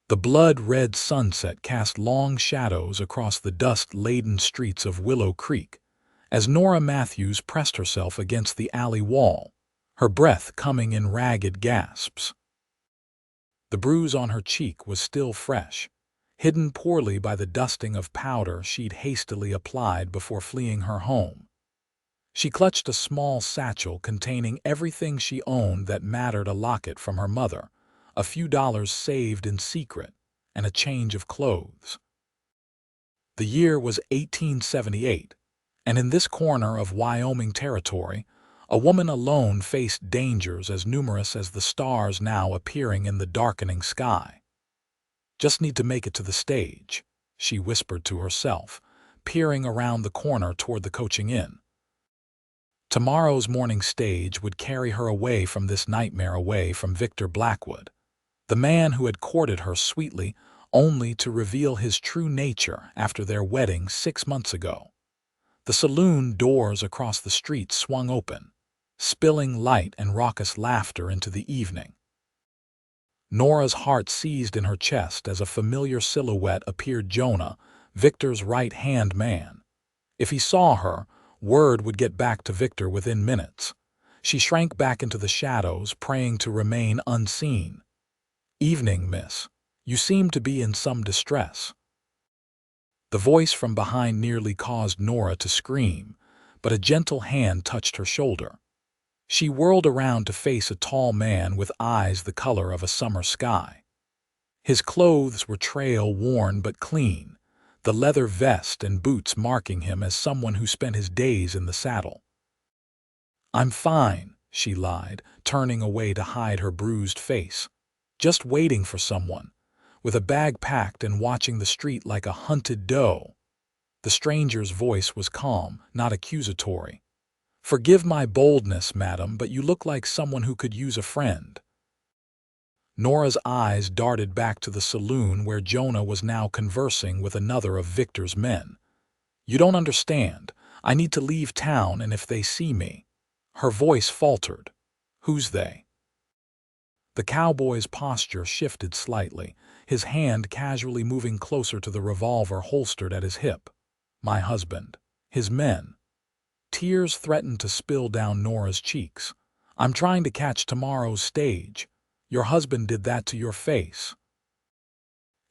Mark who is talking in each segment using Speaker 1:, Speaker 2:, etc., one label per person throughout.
Speaker 1: The blood-red sunset cast long shadows across the dust-laden streets of Willow Creek as Nora Matthews pressed herself against the alley wall, her breath coming in ragged gasps. The bruise on her cheek was still fresh, hidden poorly by the dusting of powder she'd hastily applied before fleeing her home. She clutched a small satchel containing everything she owned that mattered: a locket from her mother, a few dollars saved in secret, and a change of clothes. The year was 1878, and in this corner of Wyoming territory, a woman alone faced dangers as numerous as the stars now appearing in the darkening sky. "Just need to make it to the stage," she whispered to herself, peering around the corner toward the coaching inn. Tomorrow's morning stage would carry her away from this nightmare, away from Victor Blackwood, the man who had courted her sweetly only to reveal his true nature after their wedding 6 months ago. The saloon doors across the street swung open, spilling light and raucous laughter into the evening. Nora's heart seized in her chest as a familiar silhouette appeared: Jonah, Victor's right-hand man. If he saw her, word would get back to Victor within minutes. She shrank back into the shadows, praying to remain unseen. "Evening, miss. You seem to be in some distress." The voice from behind nearly caused Nora to scream, but a gentle hand touched her shoulder. She whirled around to face a tall man with eyes the color of a summer sky. His clothes were trail-worn but clean, the leather vest and boots marking him as someone who spent his days in the saddle. "I'm fine," she lied, turning away to hide her bruised face. "Just waiting for someone, with a bag packed and watching the street like a hunted doe." The stranger's voice was calm, not accusatory. "Forgive my boldness, madam, but you look like someone who could use a friend." Nora's eyes darted back to the saloon where Jonah was now conversing with another of Victor's men. "You don't understand. I need to leave town, and if they see me—" Her voice faltered. "Who's they?" The cowboy's posture shifted slightly, his hand casually moving closer to the revolver holstered at his hip. "My husband. His men." Tears threatened to spill down Nora's cheeks. "I'm trying to catch tomorrow's stage. Your husband did that to your face."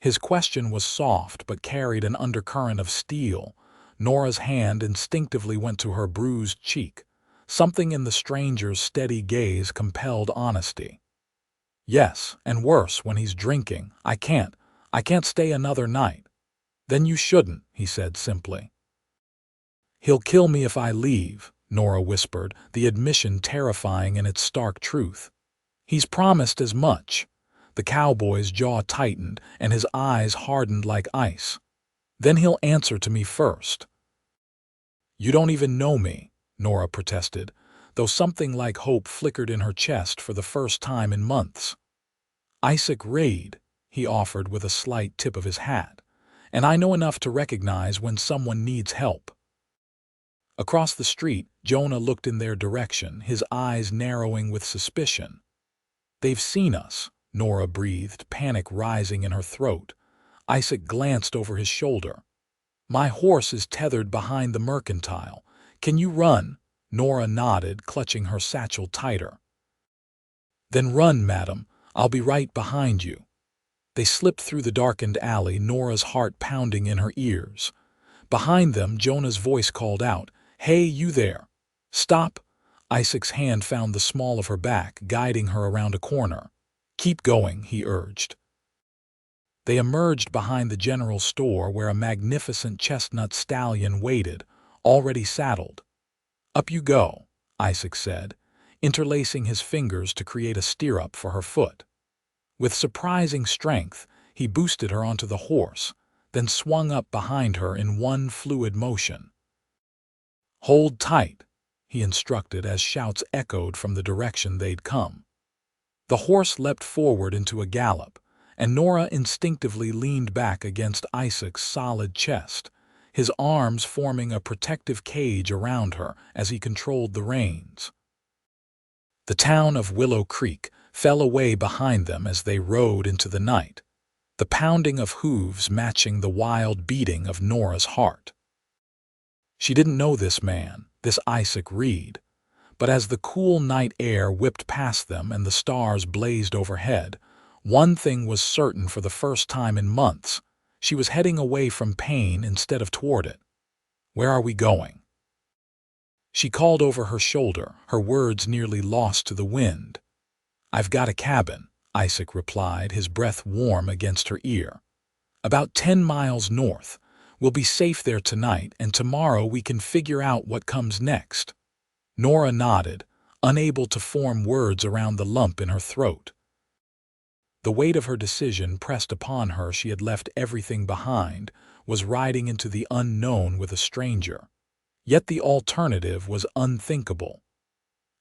Speaker 1: His question was soft but carried an undercurrent of steel. Nora's hand instinctively went to her bruised cheek. Something in the stranger's steady gaze compelled honesty. "Yes, and worse when he's drinking. I can't stay another night." "Then you shouldn't," he said simply. "He'll kill me if I leave," Nora whispered, the admission terrifying in its stark truth. "He's promised as much." The cowboy's jaw tightened and his eyes hardened like ice. "Then he'll answer to me first." "You don't even know me," Nora protested, though something like hope flickered in her chest for the first time in months. "Isaac Reid," he offered with a slight tip of his hat, "and I know enough to recognize when someone needs help." Across the street, Jonah looked in their direction, his eyes narrowing with suspicion. "They've seen us," Nora breathed, panic rising in her throat. Isaac glanced over his shoulder. "My horse is tethered behind the mercantile. Can you run?" Nora nodded, clutching her satchel tighter. "Then run, madam. I'll be right behind you." They slipped through the darkened alley, Nora's heart pounding in her ears. Behind them, Jonah's voice called out, "Hey, you there! Stop!" Isaac's hand found the small of her back, guiding her around a corner. "Keep going," he urged. They emerged behind the general store where a magnificent chestnut stallion waited, already saddled. "Up you go," Isaac said, interlacing his fingers to create a stirrup for her foot. With surprising strength, he boosted her onto the horse, then swung up behind her in one fluid motion. "Hold tight," he instructed as shouts echoed from the direction they'd come. The horse leapt forward into a gallop, and Nora instinctively leaned back against Isaac's solid chest, his arms forming a protective cage around her as he controlled the reins. The town of Willow Creek fell away behind them as they rode into the night. the pounding of hooves matching the wild beating of Nora's heart. She didn't know this man, this Isaac Reed, but as the cool night air whipped past them and the stars blazed overhead, one thing was certain for the first time in months: she was heading away from pain instead of toward it. "Where are we going?" She called over her shoulder, her words nearly lost to the wind. "I've got a cabin," Isaac replied, his breath warm against her ear. "About 10 miles north. We'll be safe there tonight, and tomorrow we can figure out what comes next." Nora nodded, unable to form words around the lump in her throat. The weight of her decision pressed upon her. She had left everything behind, was riding into the unknown with a stranger. Yet the alternative was unthinkable.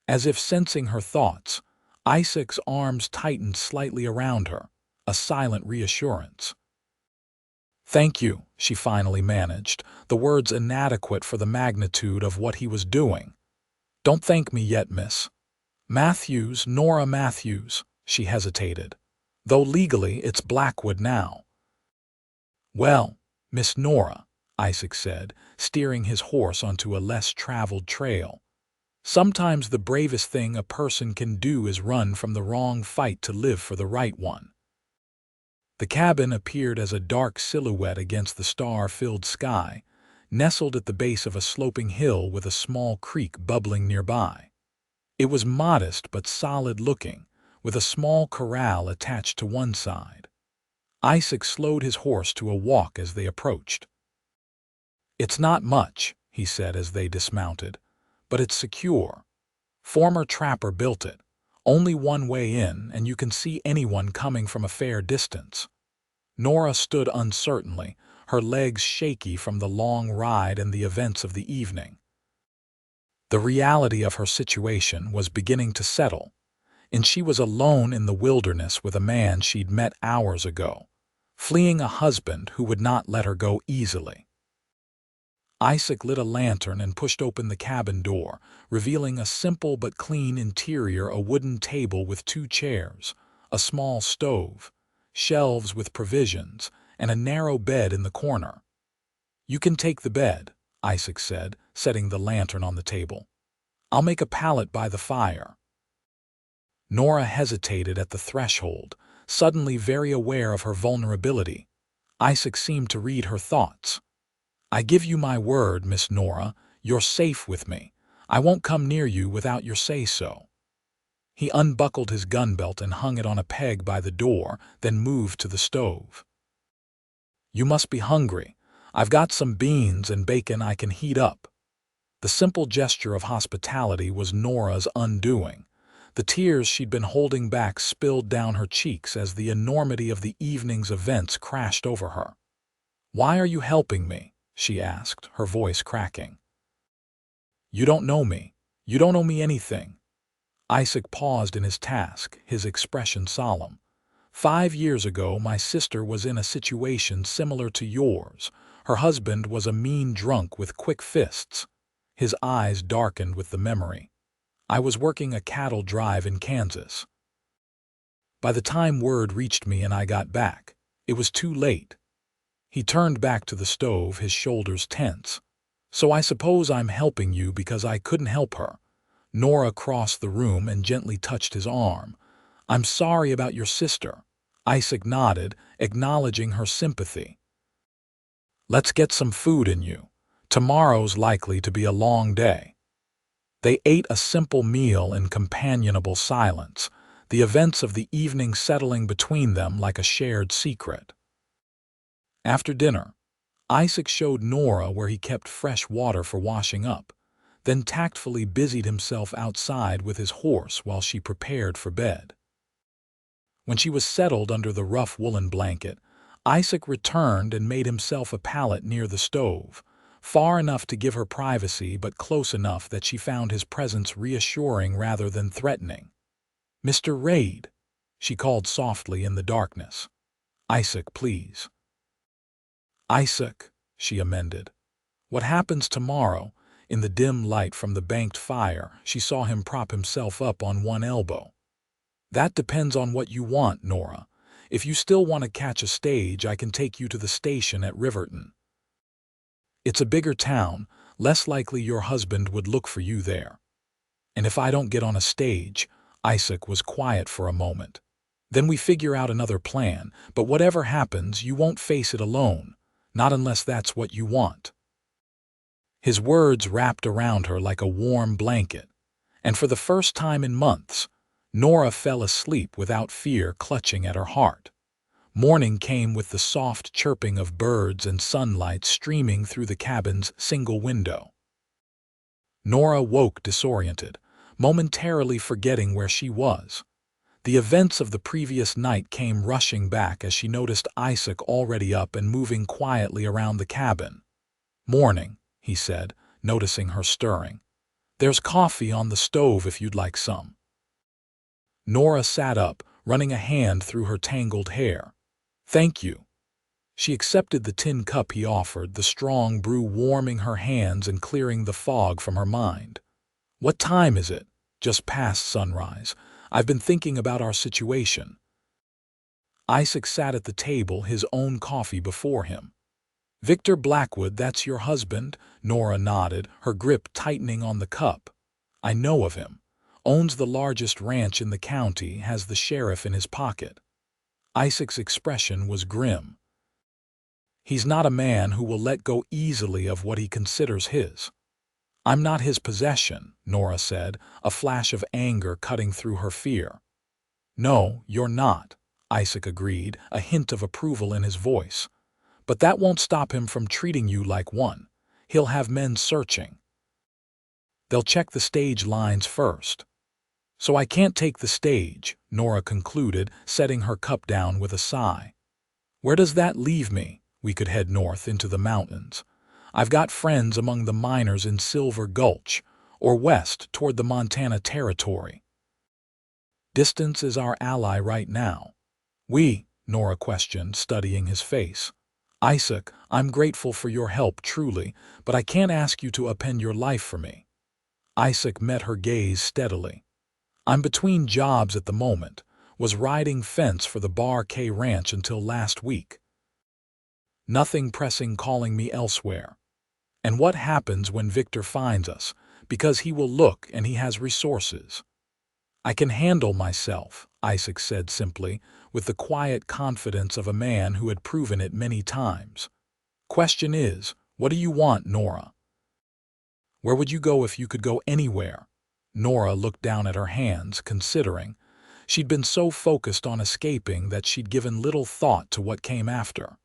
Speaker 1: As if sensing her thoughts, Isaac's arms tightened slightly around her, a silent reassurance. "Thank you," she finally managed, the words inadequate for the magnitude of what he was doing. "Don't thank me yet, Miss Matthews, Nora Matthews," she hesitated. "Though legally it's Blackwood now." "Well, Miss Nora," Isaac said, steering his horse onto a less traveled trail. "Sometimes the bravest thing a person can do is run from the wrong fight to live for the right one." The cabin appeared as a dark silhouette against the star-filled sky, nestled at the base of a sloping hill with a small creek bubbling nearby. It was modest but solid-looking, with a small corral attached to one side. Isaac slowed his horse to a walk as they approached. "It's not much," he said as they dismounted, "but it's secure. Former trapper built it. Only one way in, and you can see anyone coming from a fair distance." Nora stood uncertainly, her legs shaky from the long ride and the events of the evening. The reality of her situation was beginning to settle, and she was alone in the wilderness with a man she'd met hours ago, fleeing a husband who would not let her go easily. Isaac lit a lantern and pushed open the cabin door, revealing a simple but clean interior: a wooden table with 2 chairs, a small stove, shelves with provisions, and a narrow bed in the corner. "You can take the bed," Isaac said, setting the lantern on the table. "I'll make a pallet by the fire." Nora hesitated at the threshold, suddenly very aware of her vulnerability. Isaac seemed to read her thoughts. "I give you my word, Miss Nora, you're safe with me. I won't come near you without your say-so." He unbuckled his gun belt and hung it on a peg by the door, then moved to the stove. "You must be hungry. I've got some beans and bacon I can heat up." The simple gesture of hospitality was Nora's undoing. The tears she'd been holding back spilled down her cheeks as the enormity of the evening's events crashed over her. "Why are you helping me?" she asked, her voice cracking. "You don't know me. You don't owe me anything." Isaac paused in his task, his expression solemn. "5 years ago, my sister was in a situation similar to yours. Her husband was a mean drunk with quick fists." His eyes darkened with the memory. "I was working a cattle drive in Kansas. By the time word reached me and I got back, it was too late." He turned back to the stove, his shoulders tense. "So I suppose I'm helping you because I couldn't help her." Nora crossed the room and gently touched his arm. "I'm sorry about your sister." Isaac nodded, acknowledging her sympathy. "Let's get some food in you. Tomorrow's likely to be a long day." They ate a simple meal in companionable silence, the events of the evening settling between them like a shared secret. After dinner, Isaac showed Nora where he kept fresh water for washing up, then tactfully busied himself outside with his horse while she prepared for bed. When she was settled under the rough woolen blanket, Isaac returned and made himself a pallet near the stove, far enough to give her privacy but close enough that she found his presence reassuring rather than threatening. "Mr. Reid," she called softly in the darkness. "Isaac, please." "Isaac," she amended. "What happens tomorrow?" In the dim light from the banked fire, she saw him prop himself up on one elbow. "That depends on what you want, Nora. If you still want to catch a stage, I can take you to the station at Riverton. It's a bigger town, less likely your husband would look for you there. And if I don't get on a stage, Isaac was quiet for a moment. Then we figure out another plan, but whatever happens, you won't face it alone, not unless that's what you want. His words wrapped around her like a warm blanket, and for the first time in months, Nora fell asleep without fear clutching at her heart. Morning came with the soft chirping of birds and sunlight streaming through the cabin's single window. Nora woke disoriented, momentarily forgetting where she was. The events of the previous night came rushing back as she noticed Isaac already up and moving quietly around the cabin. "Morning," he said, noticing her stirring. "There's coffee on the stove if you'd like some." Nora sat up, running a hand through her tangled hair. "Thank you." She accepted the tin cup he offered, the strong brew warming her hands and clearing the fog from her mind. "What time is it?" "Just past sunrise. I've been thinking about our situation." Isaac sat at the table, his own coffee before him. "Victor Blackwood, that's your husband?" Nora nodded, her grip tightening on the cup. "I know of him. Owns the largest ranch in the county, has the sheriff in his pocket." Isaac's expression was grim. "He's not a man who will let go easily of what he considers his." "I'm not his possession," Nora said, a flash of anger cutting through her fear. "No, you're not," Isaac agreed, a hint of approval in his voice. "But that won't stop him from treating you like one. He'll have men searching. They'll check the stage lines first." "So I can't take the stage," Nora concluded, setting her cup down with a sigh. "Where does that leave me?" "We could head north into the mountains. I've got friends among the miners in Silver Gulch, or west toward the Montana Territory." "Distance is our ally right now." Nora questioned, studying his face. "Isaac, I'm grateful for your help, truly, but I can't ask you to upend your life for me." Isaac met her gaze steadily. "I'm between jobs at the moment. Was riding fence for the Bar K Ranch until last week. Nothing pressing calling me elsewhere. And what happens when Victor finds us? Because he will look and he has resources." "I can handle myself," Isaac said simply, with the quiet confidence of a man who had proven it many times. "Question is, what do you want, Nora?" "Where would you go if you could go anywhere?" Nora looked down at her hands, considering. She'd been so focused on escaping that she'd given little thought to what came after.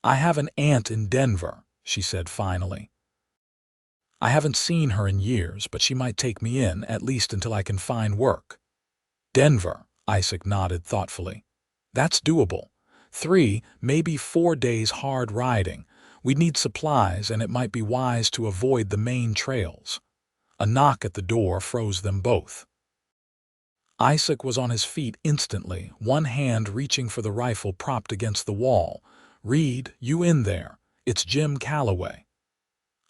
Speaker 1: "I have an aunt in Denver," she said finally. "I haven't seen her in years, but she might take me in, at least until I can find work." "Denver," Isaac nodded thoughtfully. "That's doable. 3, maybe 4 days hard riding. We'd need supplies, and it might be wise to avoid the main trails." A knock at the door froze them both. Isaac was on his feet instantly, one hand reaching for the rifle propped against the wall. "Reed, you in there? It's Jim Calloway."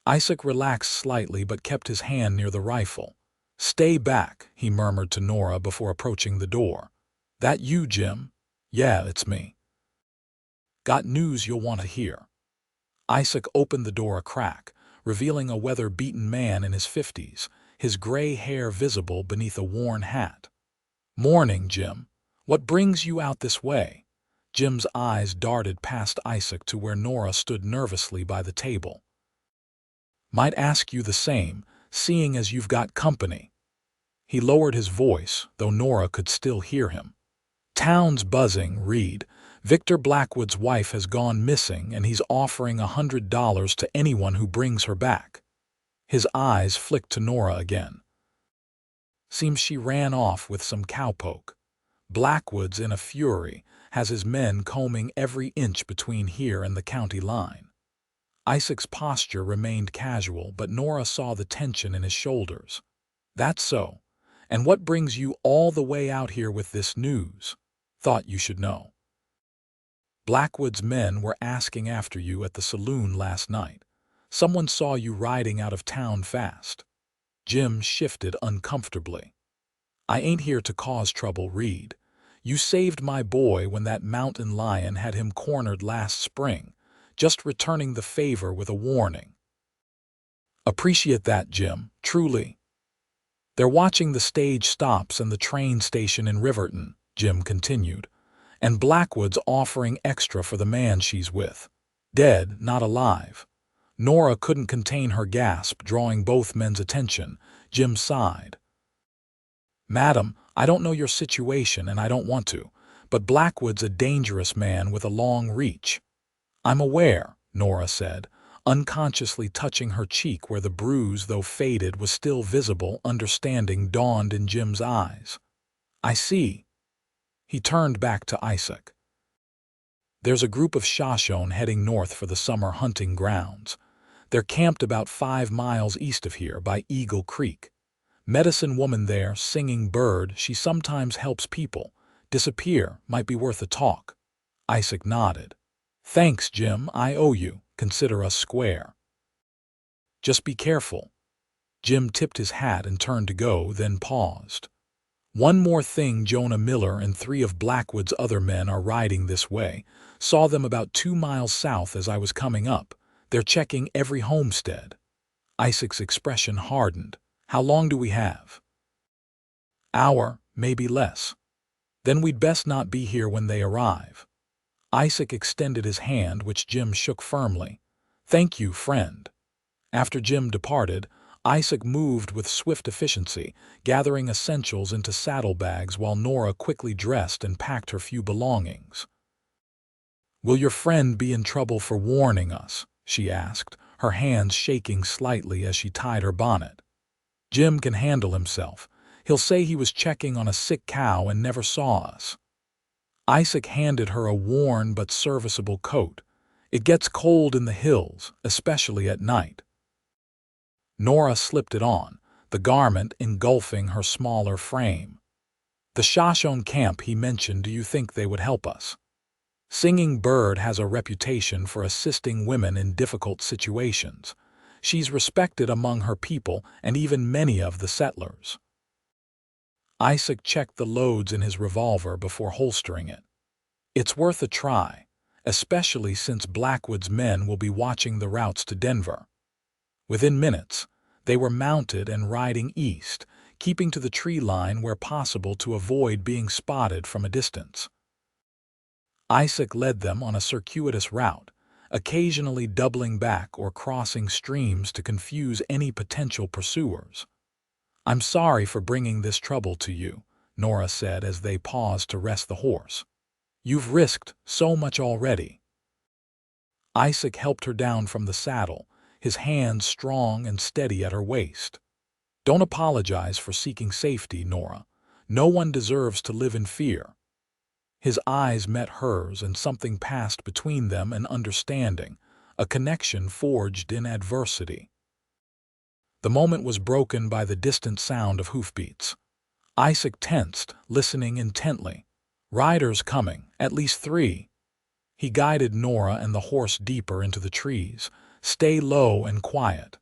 Speaker 1: Isaac relaxed slightly but kept his hand near the rifle. "Stay back," he murmured to Nora before approaching the door. "That you, Jim?" "Yeah, it's me." "Got news you'll want to hear." Isaac opened the door a crack, revealing a weather-beaten man in his 50s, his gray hair visible beneath a worn hat. "Morning, Jim. What brings you out this way?" Jim's eyes darted past Isaac to where Nora stood nervously by the table. "Might ask you the same, seeing as you've got company." He lowered his voice, though Nora could still hear him. "Town's buzzing, Reed. Victor Blackwood's wife has gone missing, and he's offering $100 to anyone who brings her back." His eyes flicked to Nora again. "Seems she ran off with some cowpoke. Blackwood's in a fury, has his men combing every inch between here and the county line." Isaac's posture remained casual, but Nora saw the tension in his shoulders. "That's so. And what brings you all the way out here with this news?" "Thought you should know. Blackwood's men were asking after you at the saloon last night. Someone saw you riding out of town fast." Jim shifted uncomfortably. "I ain't here to cause trouble, Reed. You saved my boy when that mountain lion had him cornered last spring, just returning the favor with a warning." "Appreciate that, Jim, truly." "They're watching the stage stops and the train station in Riverton," Jim continued, "and Blackwood's offering extra for the man she's with. Dead, not alive." Nora couldn't contain her gasp, drawing both men's attention. Jim sighed. "Madam, I don't know your situation and I don't want to, but Blackwood's a dangerous man with a long reach." "I'm aware," Nora said, unconsciously touching her cheek where the bruise, though faded, was still visible. Understanding dawned in Jim's eyes. "I see." He turned back to Isaac. "There's a group of Shoshone heading north for the summer hunting grounds. They're camped about 5 miles east of here by Eagle Creek. Medicine woman there, Singing Bird, she sometimes helps people. Disappear, might be worth a talk." Isaac nodded. "Thanks, Jim, I owe you. Consider us square." "Just be careful." Jim tipped his hat and turned to go, then paused. "One more thing, Jonah Miller and 3 of Blackwood's other men are riding this way. Saw them about 2 miles south as I was coming up. They're checking every homestead." Isaac's expression hardened. "How long do we have?" "Hour, maybe less." "Then we'd best not be here when they arrive." Isaac extended his hand, which Jim shook firmly. "Thank you, friend." After Jim departed, Isaac moved with swift efficiency, gathering essentials into saddlebags while Nora quickly dressed and packed her few belongings. "Will your friend be in trouble for warning us?" she asked, her hands shaking slightly as she tied her bonnet. "Jim can handle himself. He'll say he was checking on a sick cow and never saw us." Isaac handed her a worn but serviceable coat. "It gets cold in the hills, especially at night." Nora slipped it on, the garment engulfing her smaller frame. "The Shoshone camp he mentioned, do you think they would help us?" "Singing Bird has a reputation for assisting women in difficult situations. She's respected among her people and even many of the settlers." Isaac checked the loads in his revolver before holstering it. "It's worth a try, especially since Blackwood's men will be watching the routes to Denver." Within minutes, they were mounted and riding east, keeping to the tree line where possible to avoid being spotted from a distance. Isaac led them on a circuitous route, occasionally doubling back or crossing streams to confuse any potential pursuers. "I'm sorry for bringing this trouble to you," Nora said as they paused to rest the horse. "You've risked so much already." Isaac helped her down from the saddle, his hands strong and steady at her waist. "Don't apologize for seeking safety, Nora. No one deserves to live in fear." His eyes met hers and something passed between them, an understanding, a connection forged in adversity. The moment was broken by the distant sound of hoofbeats. Isaac tensed, listening intently. "Riders coming, at least 3. He guided Nora and the horse deeper into the trees. "Stay low and quiet."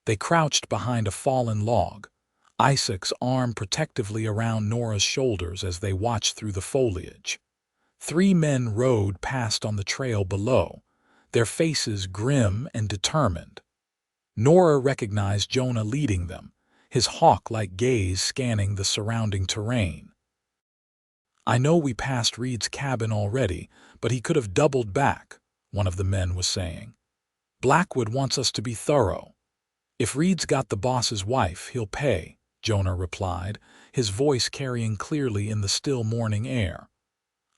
Speaker 1: They crouched behind a fallen log, Isaac's arm protectively around Nora's shoulders as they watched through the foliage. 3 men rode past on the trail below, their faces grim and determined. Nora recognized Jonah leading them, his hawk-like gaze scanning the surrounding terrain. "I know we passed Reed's cabin already, but he could have doubled back," one of the men was saying. "Blackwood wants us to be thorough." "If Reed's got the boss's wife, he'll pay," Jonah replied, his voice carrying clearly in the still morning air.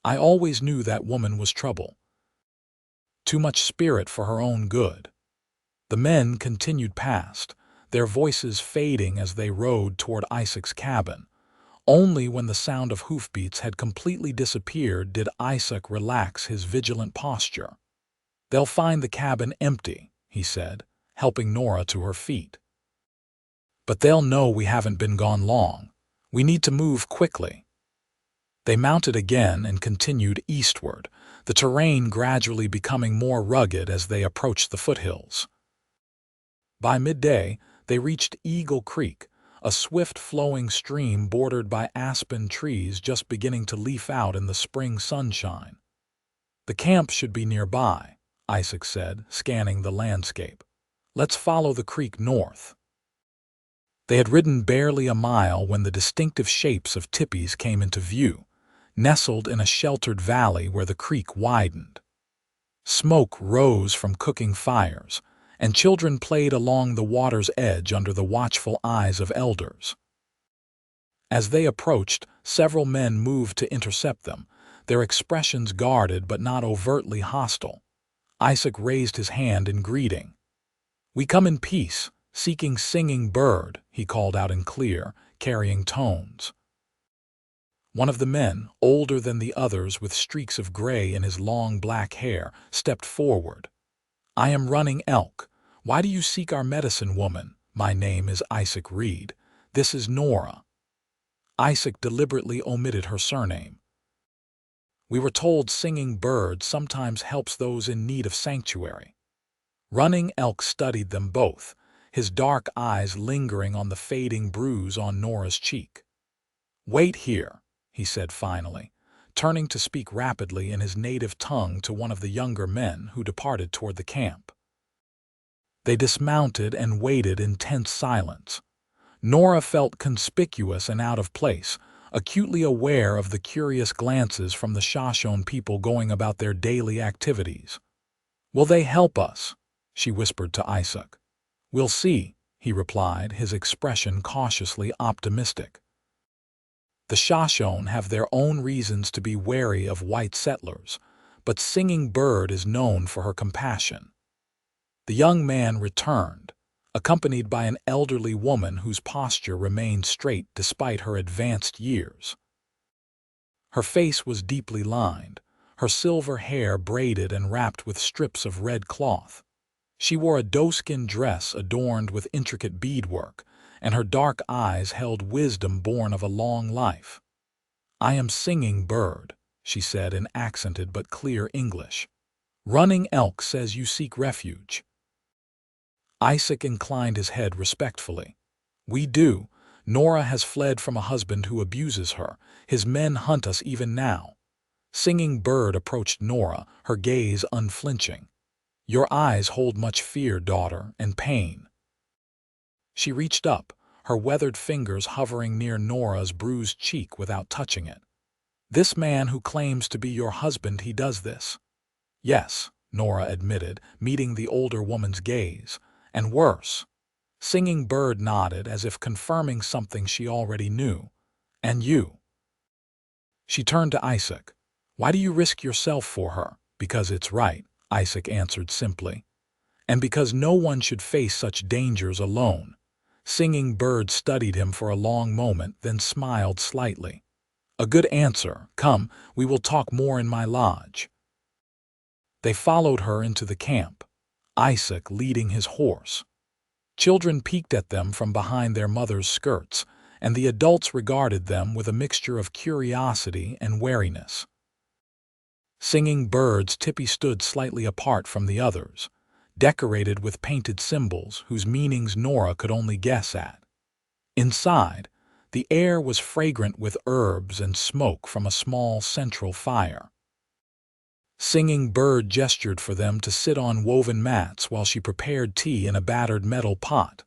Speaker 1: "I always knew that woman was trouble. Too much spirit for her own good." The men continued past, their voices fading as they rode toward Isaac's cabin. Only when the sound of hoofbeats had completely disappeared did Isaac relax his vigilant posture. "They'll find the cabin empty," he said, helping Nora to her feet. "But they'll know we haven't been gone long. We need to move quickly." They mounted again and continued eastward, the terrain gradually becoming more rugged as they approached the foothills. By midday, they reached Eagle Creek, a swift flowing stream bordered by aspen trees just beginning to leaf out in the spring sunshine. "The camp should be nearby," Isaac said, scanning the landscape. "Let's follow the creek north." They had ridden barely a mile when the distinctive shapes of tipis came into view, nestled in a sheltered valley where the creek widened. Smoke rose from cooking fires, and children played along the water's edge under the watchful eyes of elders. As they approached, several men moved to intercept them, their expressions guarded but not overtly hostile. Isaac raised his hand in greeting. "We come in peace, seeking Singing Bird," he called out in clear, carrying tones. One of the men, older than the others with streaks of gray in his long black hair, stepped forward. "I am Running Elk. Why do you seek our medicine woman? My name is Isaac Reed. This is Nora." Isaac deliberately omitted her surname. "We were told Singing Bird sometimes helps those in need of sanctuary." Running Elk studied them both, his dark eyes lingering on the fading bruise on Nora's cheek. "Wait here," he said finally, turning to speak rapidly in his native tongue to one of the younger men who departed toward the camp. They dismounted and waited in tense silence. Nora felt conspicuous and out of place, acutely aware of the curious glances from the Shoshone people going about their daily activities. "Will they help us?" she whispered to Isaac. "We'll see," he replied, his expression cautiously optimistic. The Shoshone have their own reasons to be wary of white settlers, but Singing Bird is known for her compassion. The young man returned, accompanied by an elderly woman whose posture remained straight despite her advanced years. Her face was deeply lined, her silver hair braided and wrapped with strips of red cloth. She wore a doeskin dress adorned with intricate beadwork, and her dark eyes held wisdom born of a long life. "I am Singing Bird," she said in accented but clear English. "Running Elk says you seek refuge." Isaac inclined his head respectfully. "We do. Nora has fled from a husband who abuses her. His men hunt us even now." Singing Bird approached Nora, her gaze unflinching. "Your eyes hold much fear, daughter, and pain." She reached up, her weathered fingers hovering near Nora's bruised cheek without touching it. "This man who claims to be your husband, he does this?" "Yes," Nora admitted, meeting the older woman's gaze. "And worse." Singing Bird nodded as if confirming something she already knew. "And you?" She turned to Isaac. "Why do you risk yourself for her?" "Because it's right," Isaac answered simply. "And because no one should face such dangers alone." Singing Bird studied him for a long moment, then smiled slightly. "A good answer. Come, we will talk more in my lodge." They followed her into the camp, Isaac leading his horse. Children peeked at them from behind their mothers' skirts, and the adults regarded them with a mixture of curiosity and wariness. Singing Bird's tipi stood slightly apart from the others, decorated with painted symbols whose meanings Nora could only guess at. Inside, the air was fragrant with herbs and smoke from a small central fire. Singing Bird gestured for them to sit on woven mats while she prepared tea in a battered metal pot.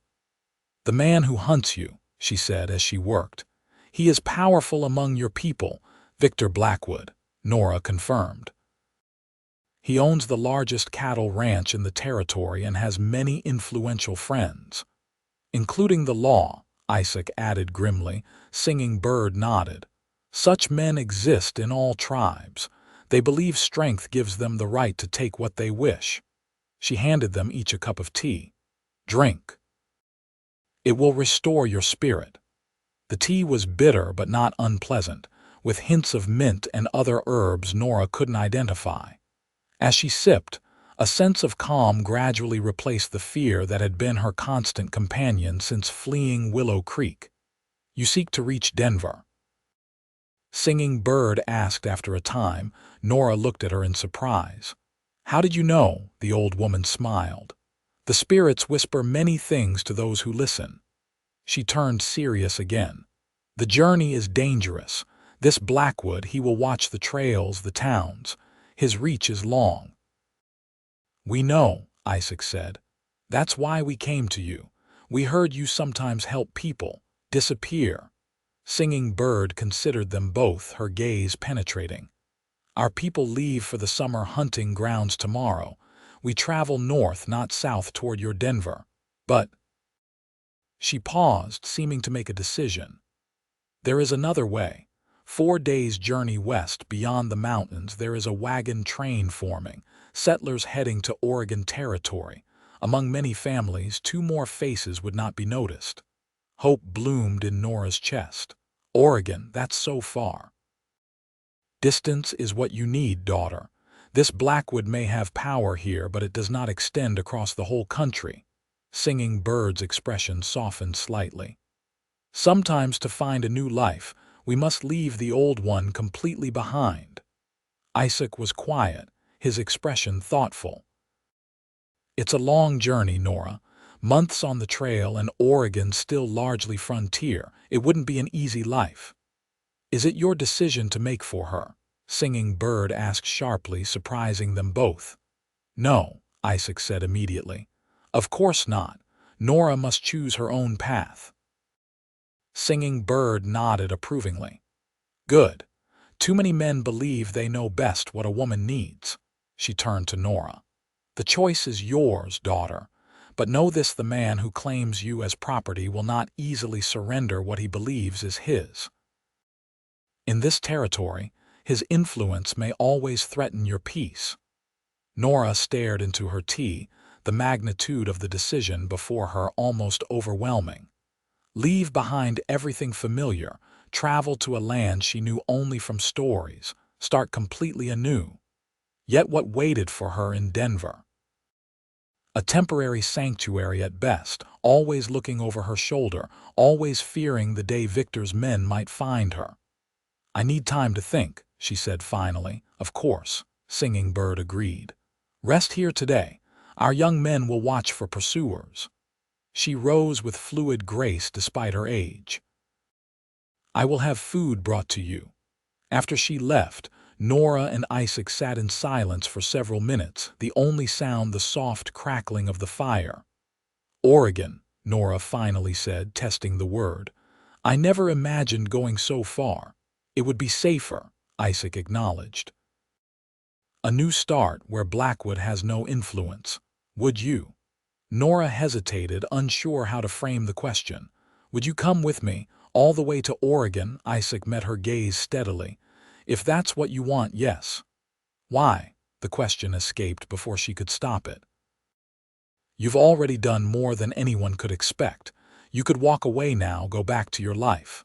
Speaker 1: "The man who hunts you," she said as she worked. "He is powerful among your people," Victor Blackwood, Nora confirmed. "He owns the largest cattle ranch in the territory and has many influential friends." "Including the law," Isaac added grimly. Singing Bird nodded. "Such men exist in all tribes. They believe strength gives them the right to take what they wish." She handed them each a cup of tea. "Drink. It will restore your spirit." The tea was bitter but not unpleasant, with hints of mint and other herbs Nora couldn't identify. As she sipped, a sense of calm gradually replaced the fear that had been her constant companion since fleeing Willow Creek. "You seek to reach Denver?" Singing Bird asked after a time. Nora looked at her in surprise. "How did you know?" The old woman smiled. "The spirits whisper many things to those who listen." She turned serious again. The journey is dangerous. This Blackwood, he will watch the trails, the towns. His reach is long. We know, Isaac said. That's why we came to you. We heard you sometimes help people disappear. Singing Bird considered them both, her gaze penetrating. Our people leave for the summer hunting grounds tomorrow. We travel north, not south, toward your Denver. But she paused, seeming to make a decision. There is another way. 4 days' journey west, beyond the mountains, there is a wagon train forming, settlers heading to Oregon Territory. Among many families, 2 more faces would not be noticed. Hope bloomed in Nora's chest. Oregon, that's so far. Distance is what you need, daughter. This Blackwood may have power here, but it does not extend across the whole country. Singing Bird's expression softened slightly. Sometimes to find a new life, we must leave the old one completely behind. Isaac was quiet, his expression thoughtful. It's a long journey, Nora. Months on the trail and Oregon still largely frontier. It wouldn't be an easy life. Is it your decision to make for her? Singing Bird asked sharply, surprising them both. No, Isaac said immediately. Of course not. Nora must choose her own path. Singing Bird nodded approvingly. Good. Too many men believe they know best what a woman needs. She turned to Nora. The choice is yours, daughter. But know this, the man who claims you as property will not easily surrender what he believes is his. In this territory, his influence may always threaten your peace. Nora stared into her tea, the magnitude of the decision before her almost overwhelming. Leave behind everything familiar, travel to a land she knew only from stories, start completely anew. Yet what waited for her in Denver? A temporary sanctuary at best, always looking over her shoulder, always fearing the day Victor's men might find her. I need time to think, she said finally. Of course, Singing Bird agreed. Rest here today. Our young men will watch for pursuers. She rose with fluid grace despite her age. I will have food brought to you. After she left, Nora and Isaac sat in silence for several minutes, the only sound the soft crackling of the fire. Oregon, Nora finally said, testing the word. I never imagined going so far. It would be safer, Isaac acknowledged. A new start where Blackwood has no influence. Would you? Nora hesitated, unsure how to frame the question. Would you come with me, all the way to Oregon? Isaac met her gaze steadily. If that's what you want, yes. Why? The question escaped before she could stop it. You've already done more than anyone could expect. You could walk away now, go back to your life.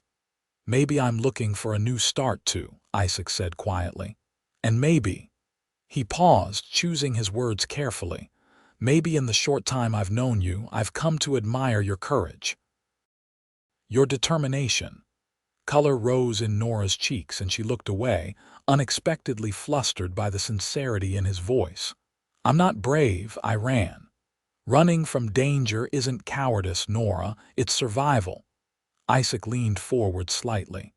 Speaker 1: Maybe I'm looking for a new start too, Isaac said quietly. And maybe. He paused, choosing his words carefully. Maybe in the short time I've known you, I've come to admire your courage. Your determination. Color rose in Nora's cheeks and she looked away, unexpectedly flustered by the sincerity in his voice. I'm not brave, I ran. Running from danger isn't cowardice, Nora, it's survival. Isaac leaned forward slightly.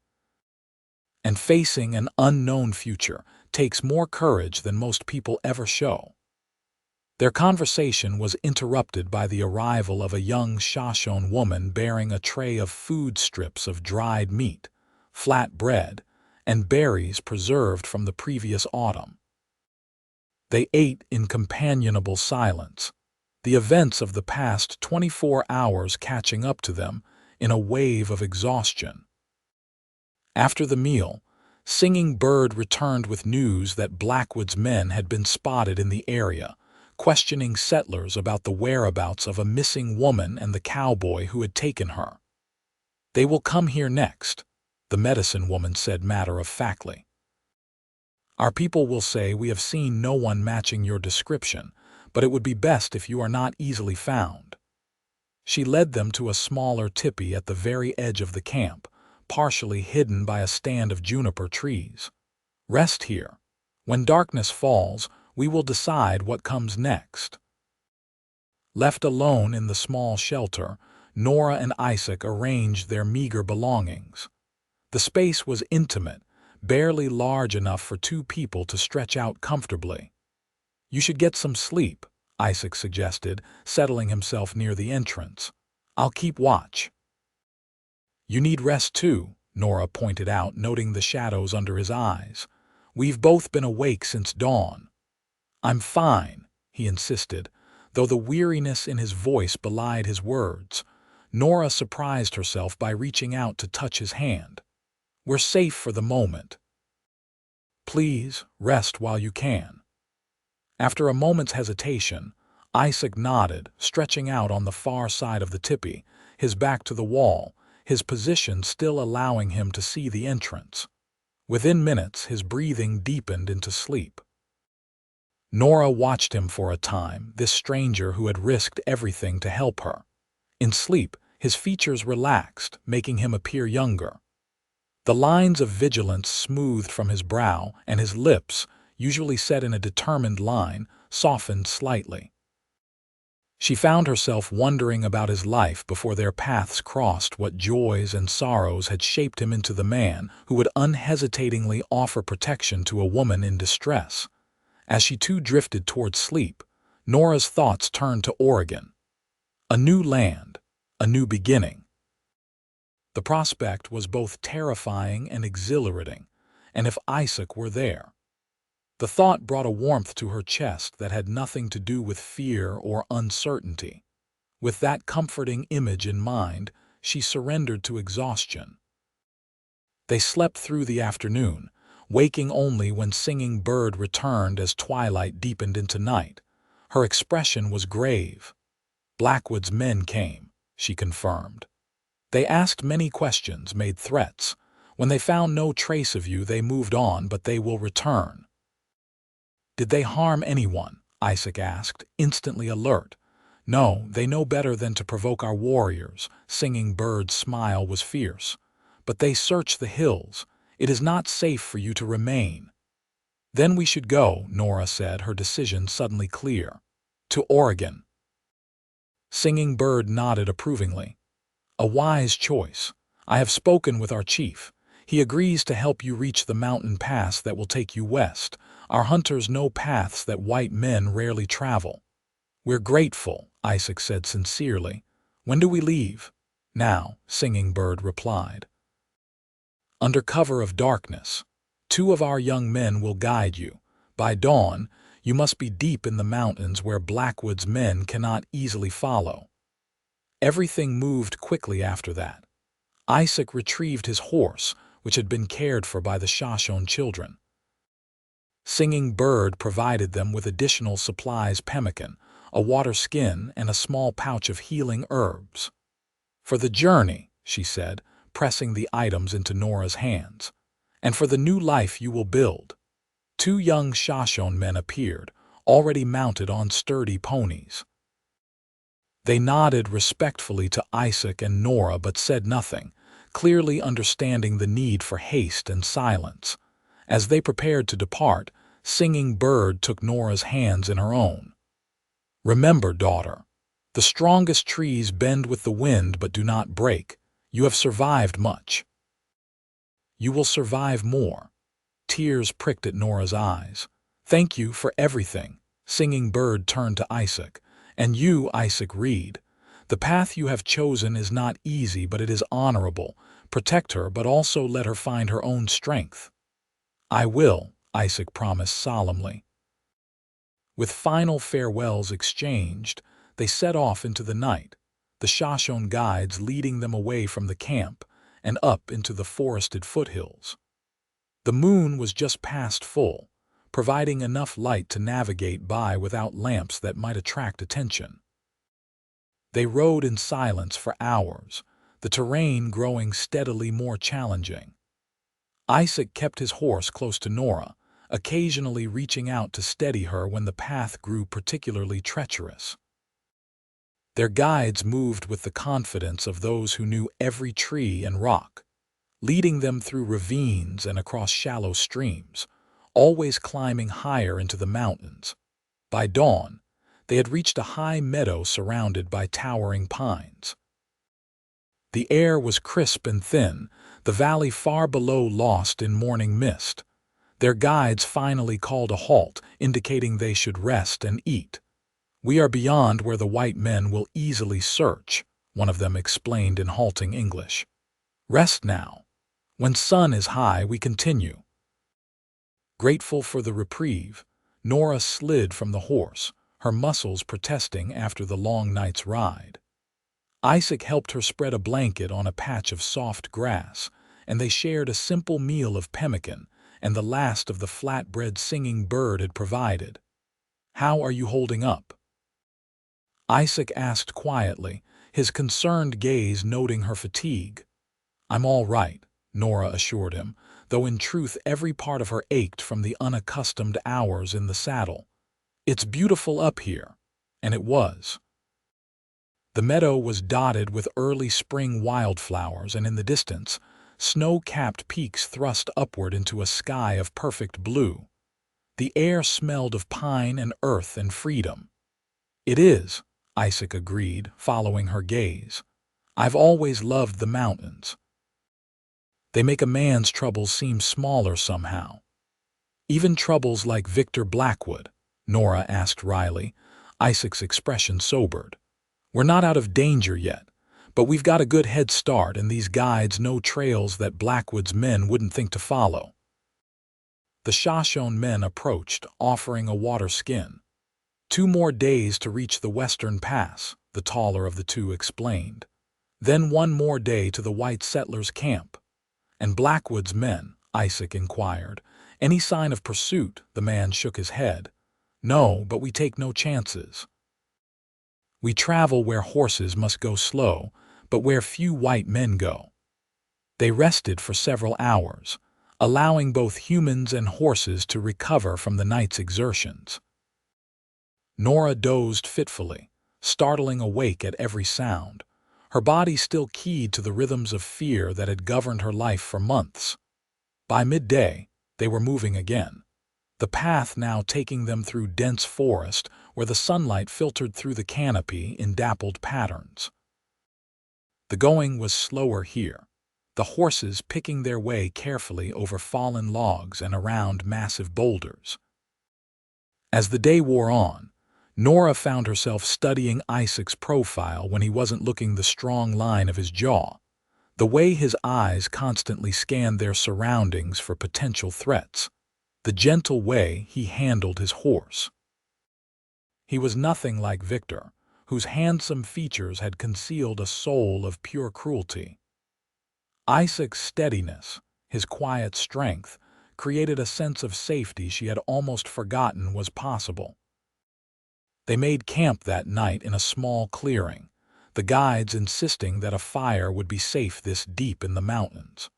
Speaker 1: And facing an unknown future takes more courage than most people ever show. Their conversation was interrupted by the arrival of a young Shoshone woman bearing a tray of food, strips of dried meat, flat bread, and berries preserved from the previous autumn. They ate in companionable silence, the events of the past 24 hours catching up to them in a wave of exhaustion. After the meal, Singing Bird returned with news that Blackwood's men had been spotted in the area, questioning settlers about the whereabouts of a missing woman and the cowboy who had taken her. They will come here next, the medicine woman said matter-of-factly. Our people will say we have seen no one matching your description, but it would be best if you are not easily found. She led them to a smaller tipi at the very edge of the camp, partially hidden by a stand of juniper trees. Rest here. When darkness falls, we will decide what comes next. Left alone in the small shelter, Nora and Isaac arranged their meager belongings. The space was intimate, barely large enough for two people to stretch out comfortably. "You should get some sleep," Isaac suggested, settling himself near the entrance. "I'll keep watch." "You need rest too," Nora pointed out, noting the shadows under his eyes. "We've both been awake since dawn." "I'm fine," he insisted, though the weariness in his voice belied his words. Nora surprised herself by reaching out to touch his hand. "We're safe for the moment. Please, rest while you can." After a moment's hesitation, Isaac nodded, stretching out on the far side of the tipi, his back to the wall, his position still allowing him to see the entrance. Within minutes, his breathing deepened into sleep. Nora watched him for a time, this stranger who had risked everything to help her. In sleep, his features relaxed, making him appear younger. The lines of vigilance smoothed from his brow, and his lips, usually set in a determined line, softened slightly. She found herself wondering about his life before their paths crossed, what joys and sorrows had shaped him into the man who would unhesitatingly offer protection to a woman in distress. As she too drifted toward sleep, Nora's thoughts turned to Oregon. A new land, a new beginning. The prospect was both terrifying and exhilarating, and if Isaac were there. The thought brought a warmth to her chest that had nothing to do with fear or uncertainty. With that comforting image in mind, she surrendered to exhaustion. They slept through the afternoon, waking only when Singing Bird returned as twilight deepened into night. Her expression was grave. "Blackwood's men came," she confirmed. "They asked many questions, made threats. When they found no trace of you, they moved on, but they will return." "Did they harm anyone?" Isaac asked, instantly alert. "No, they know better than to provoke our warriors." Singing Bird's smile was fierce. "But they search the hills. It is not safe for you to remain." "Then we should go," Nora said, her decision suddenly clear. "To Oregon." Singing Bird nodded approvingly. "A wise choice. I have spoken with our chief. He agrees to help you reach the mountain pass that will take you west. Our hunters know paths that white men rarely travel." "We're grateful," Isaac said sincerely. "When do we leave?" "Now," Singing Bird replied. "Under cover of darkness. 2 of our young men will guide you. By dawn, you must be deep in the mountains where Blackwood's men cannot easily follow." Everything moved quickly after that. Isaac retrieved his horse, which had been cared for by the Shoshone children. Singing Bird provided them with additional supplies: pemmican, a water skin, and a small pouch of healing herbs. "For the journey," she said, pressing the items into Nora's hands, "and for the new life you will build." 2 young Shoshone men appeared, already mounted on sturdy ponies. They nodded respectfully to Isaac and Nora but said nothing, clearly understanding the need for haste and silence. As they prepared to depart, Singing Bird took Nora's hands in her own. "Remember, daughter, the strongest trees bend with the wind but do not break. You have survived much. You will survive more." Tears pricked at Nora's eyes. "Thank you for everything." Singing Bird turned to Isaac. "And you, Isaac Reed. The path you have chosen is not easy, but it is honorable. Protect her, but also let her find her own strength." "I will," Isaac promised solemnly. With final farewells exchanged, they set off into the night, the Shoshone guides leading them away from the camp and up into the forested foothills. The moon was just past full, providing enough light to navigate by without lamps that might attract attention. They rode in silence for hours, the terrain growing steadily more challenging. Isaac kept his horse close to Nora, occasionally reaching out to steady her when the path grew particularly treacherous. Their guides moved with the confidence of those who knew every tree and rock, leading them through ravines and across shallow streams, always climbing higher into the mountains. By dawn, they had reached a high meadow surrounded by towering pines. The air was crisp and thin, the valley far below lost in morning mist. Their guides finally called a halt, indicating they should rest and eat. "We are beyond where the white men will easily search," one of them explained in halting English. "Rest now. When sun is high, we continue." Grateful for the reprieve, Nora slid from the horse, her muscles protesting after the long night's ride. Isaac helped her spread a blanket on a patch of soft grass, and they shared a simple meal of pemmican and the last of the flatbread singing bird had provided. "How are you holding up?" Isaac asked quietly, his concerned gaze noting her fatigue. "I'm all right," Nora assured him, though in truth every part of her ached from the unaccustomed hours in the saddle. "It's beautiful up here." And it was. The meadow was dotted with early spring wildflowers, and in the distance, snow-capped peaks thrust upward into a sky of perfect blue. The air smelled of pine and earth and freedom. "It is," Isaac agreed, following her gaze. "I've always loved the mountains. They make a man's troubles seem smaller somehow." "Even troubles like Victor Blackwood?" Nora asked wryly, Isaac's expression sobered. "We're not out of danger yet, but we've got a good head start, and these guides know trails that Blackwood's men wouldn't think to follow." The Shoshone men approached, offering a water skin. "2 more days to reach the western pass," the taller of the two explained. "Then 1 more day to the white settlers' camp." "And Blackwood's men?" Isaac inquired. "Any sign of pursuit?" The man shook his head. "No, but we take no chances. We travel where horses must go slow, but where few white men go." They rested for several hours, allowing both humans and horses to recover from the night's exertions. Nora dozed fitfully, startling awake at every sound, her body still keyed to the rhythms of fear that had governed her life for months. By midday, they were moving again, the path now taking them through dense forest where the sunlight filtered through the canopy in dappled patterns. The going was slower here, the horses picking their way carefully over fallen logs and around massive boulders. As the day wore on, Nora found herself studying Isaac's profile when he wasn't looking, the strong line of his jaw, the way his eyes constantly scanned their surroundings for potential threats, the gentle way he handled his horse. He was nothing like Victor, whose handsome features had concealed a soul of pure cruelty. Isaac's steadiness, his quiet strength, created a sense of safety she had almost forgotten was possible. They made camp that night in a small clearing, the guides insisting that a fire would be safe this deep in the mountains.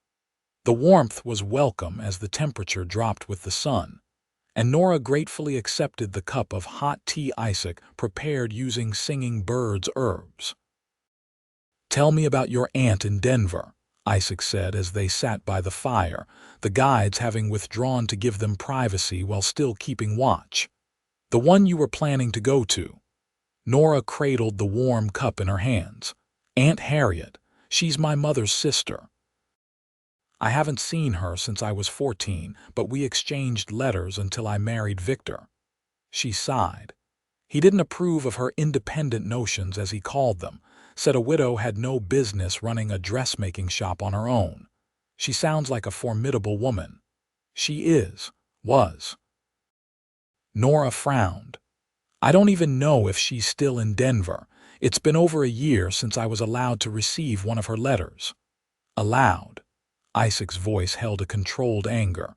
Speaker 1: The warmth was welcome as the temperature dropped with the sun, and Nora gratefully accepted the cup of hot tea Isaac prepared using singing birds' herbs. "Tell me about your aunt in Denver," Isaac said as they sat by the fire, the guides having withdrawn to give them privacy while still keeping watch. "The one you were planning to go to." Nora cradled the warm cup in her hands. "Aunt Harriet. She's my mother's sister. I haven't seen her since I was 14, but we exchanged letters until I married Victor." She sighed. He didn't approve of her independent notions, as he called them, said a widow had no business running a dressmaking shop on her own. "She sounds like a formidable woman." "She was." Nora frowned. "I don't even know if she's still in Denver. It's been over a year since I was allowed to receive one of her letters." "Allowed?" Isaac's voice held a controlled anger.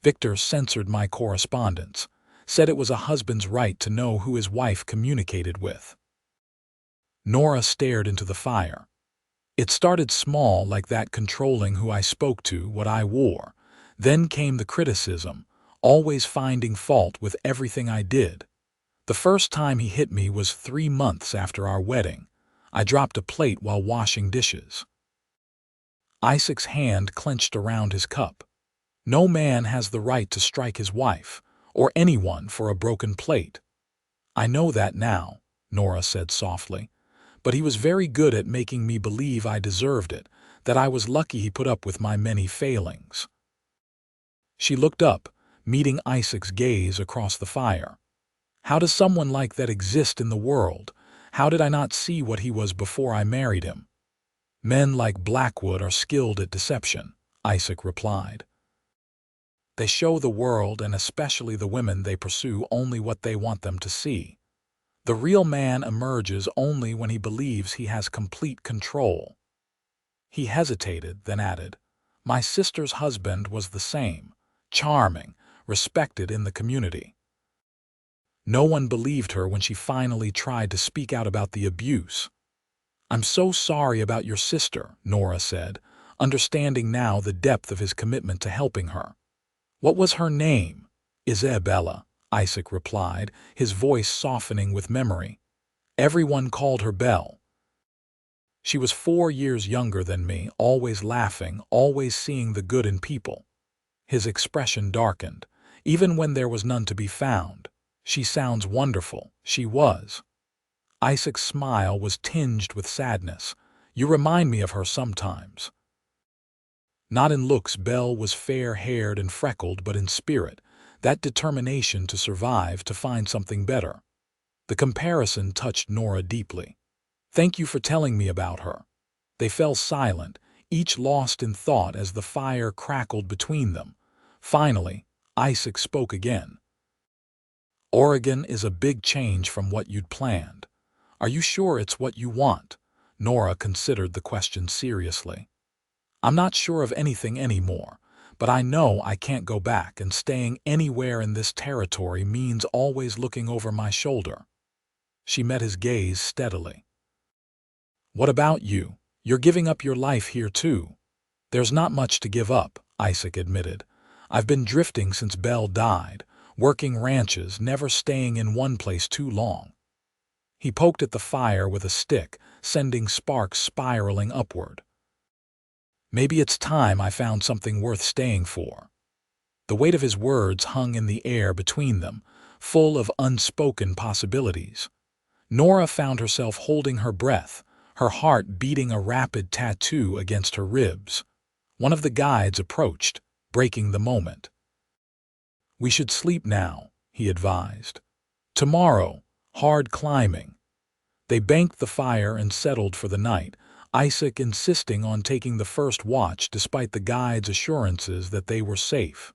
Speaker 1: "Victor censored my correspondence, said it was a husband's right to know who his wife communicated with." Nora stared into the fire. "It started small, like that, controlling who I spoke to, what I wore. Then came the criticism, always finding fault with everything I did. The first time he hit me was 3 months after our wedding. I dropped a plate while washing dishes." Isaac's hand clenched around his cup. "No man has the right to strike his wife, or anyone, for a broken plate." "I know that now," Nora said softly, but he was very good at making me believe I deserved it, that I was lucky he put up with my many failings." She looked up, meeting Isaac's gaze across the fire. "How does someone like that exist in the world? How did I not see what he was before I married him?" "Men like Blackwood are skilled at deception," Isaac replied. "They show the world, and especially the women they pursue, only what they want them to see. The real man emerges only when he believes he has complete control." He hesitated, then added, "My sister's husband was the same, charming, respected in the community. No one believed her when she finally tried to speak out about the abuse." "I'm so sorry about your sister," Nora said, understanding now the depth of his commitment to helping her. "What was her name?" "Isabella," Isaac replied, his voice softening with memory. "Everyone called her Belle. She was 4 years younger than me, always laughing, always seeing the good in people." His expression darkened. "Even when there was none to be found. She sounds wonderful." She was. Isaac's smile was tinged with sadness. "You remind me of her sometimes." Not in looks. Belle was fair-haired and freckled, but in spirit, that determination to survive, to find something better. The comparison touched Nora deeply. "Thank you for telling me about her." They fell silent, each lost in thought as the fire crackled between them. Finally, Isaac spoke again. "Oregon is a big change from what you'd planned. Are you sure it's what you want?" Nora considered the question seriously. "I'm not sure of anything anymore, but I know I can't go back, and staying anywhere in this territory means always looking over my shoulder." She met his gaze steadily. "What about you? You're giving up your life here too." "There's not much to give up," Isaac admitted. "I've been drifting since Belle died, working ranches, never staying in one place too long." He poked at the fire with a stick, sending sparks spiraling upward. "Maybe it's time I found something worth staying for." The weight of his words hung in the air between them, full of unspoken possibilities. Nora found herself holding her breath, her heart beating a rapid tattoo against her ribs. One of the guides approached, breaking the moment. "We should sleep now," he advised. "Tomorrow, hard climbing." They banked the fire and settled for the night, Isaac insisting on taking the first watch despite the guide's assurances that they were safe.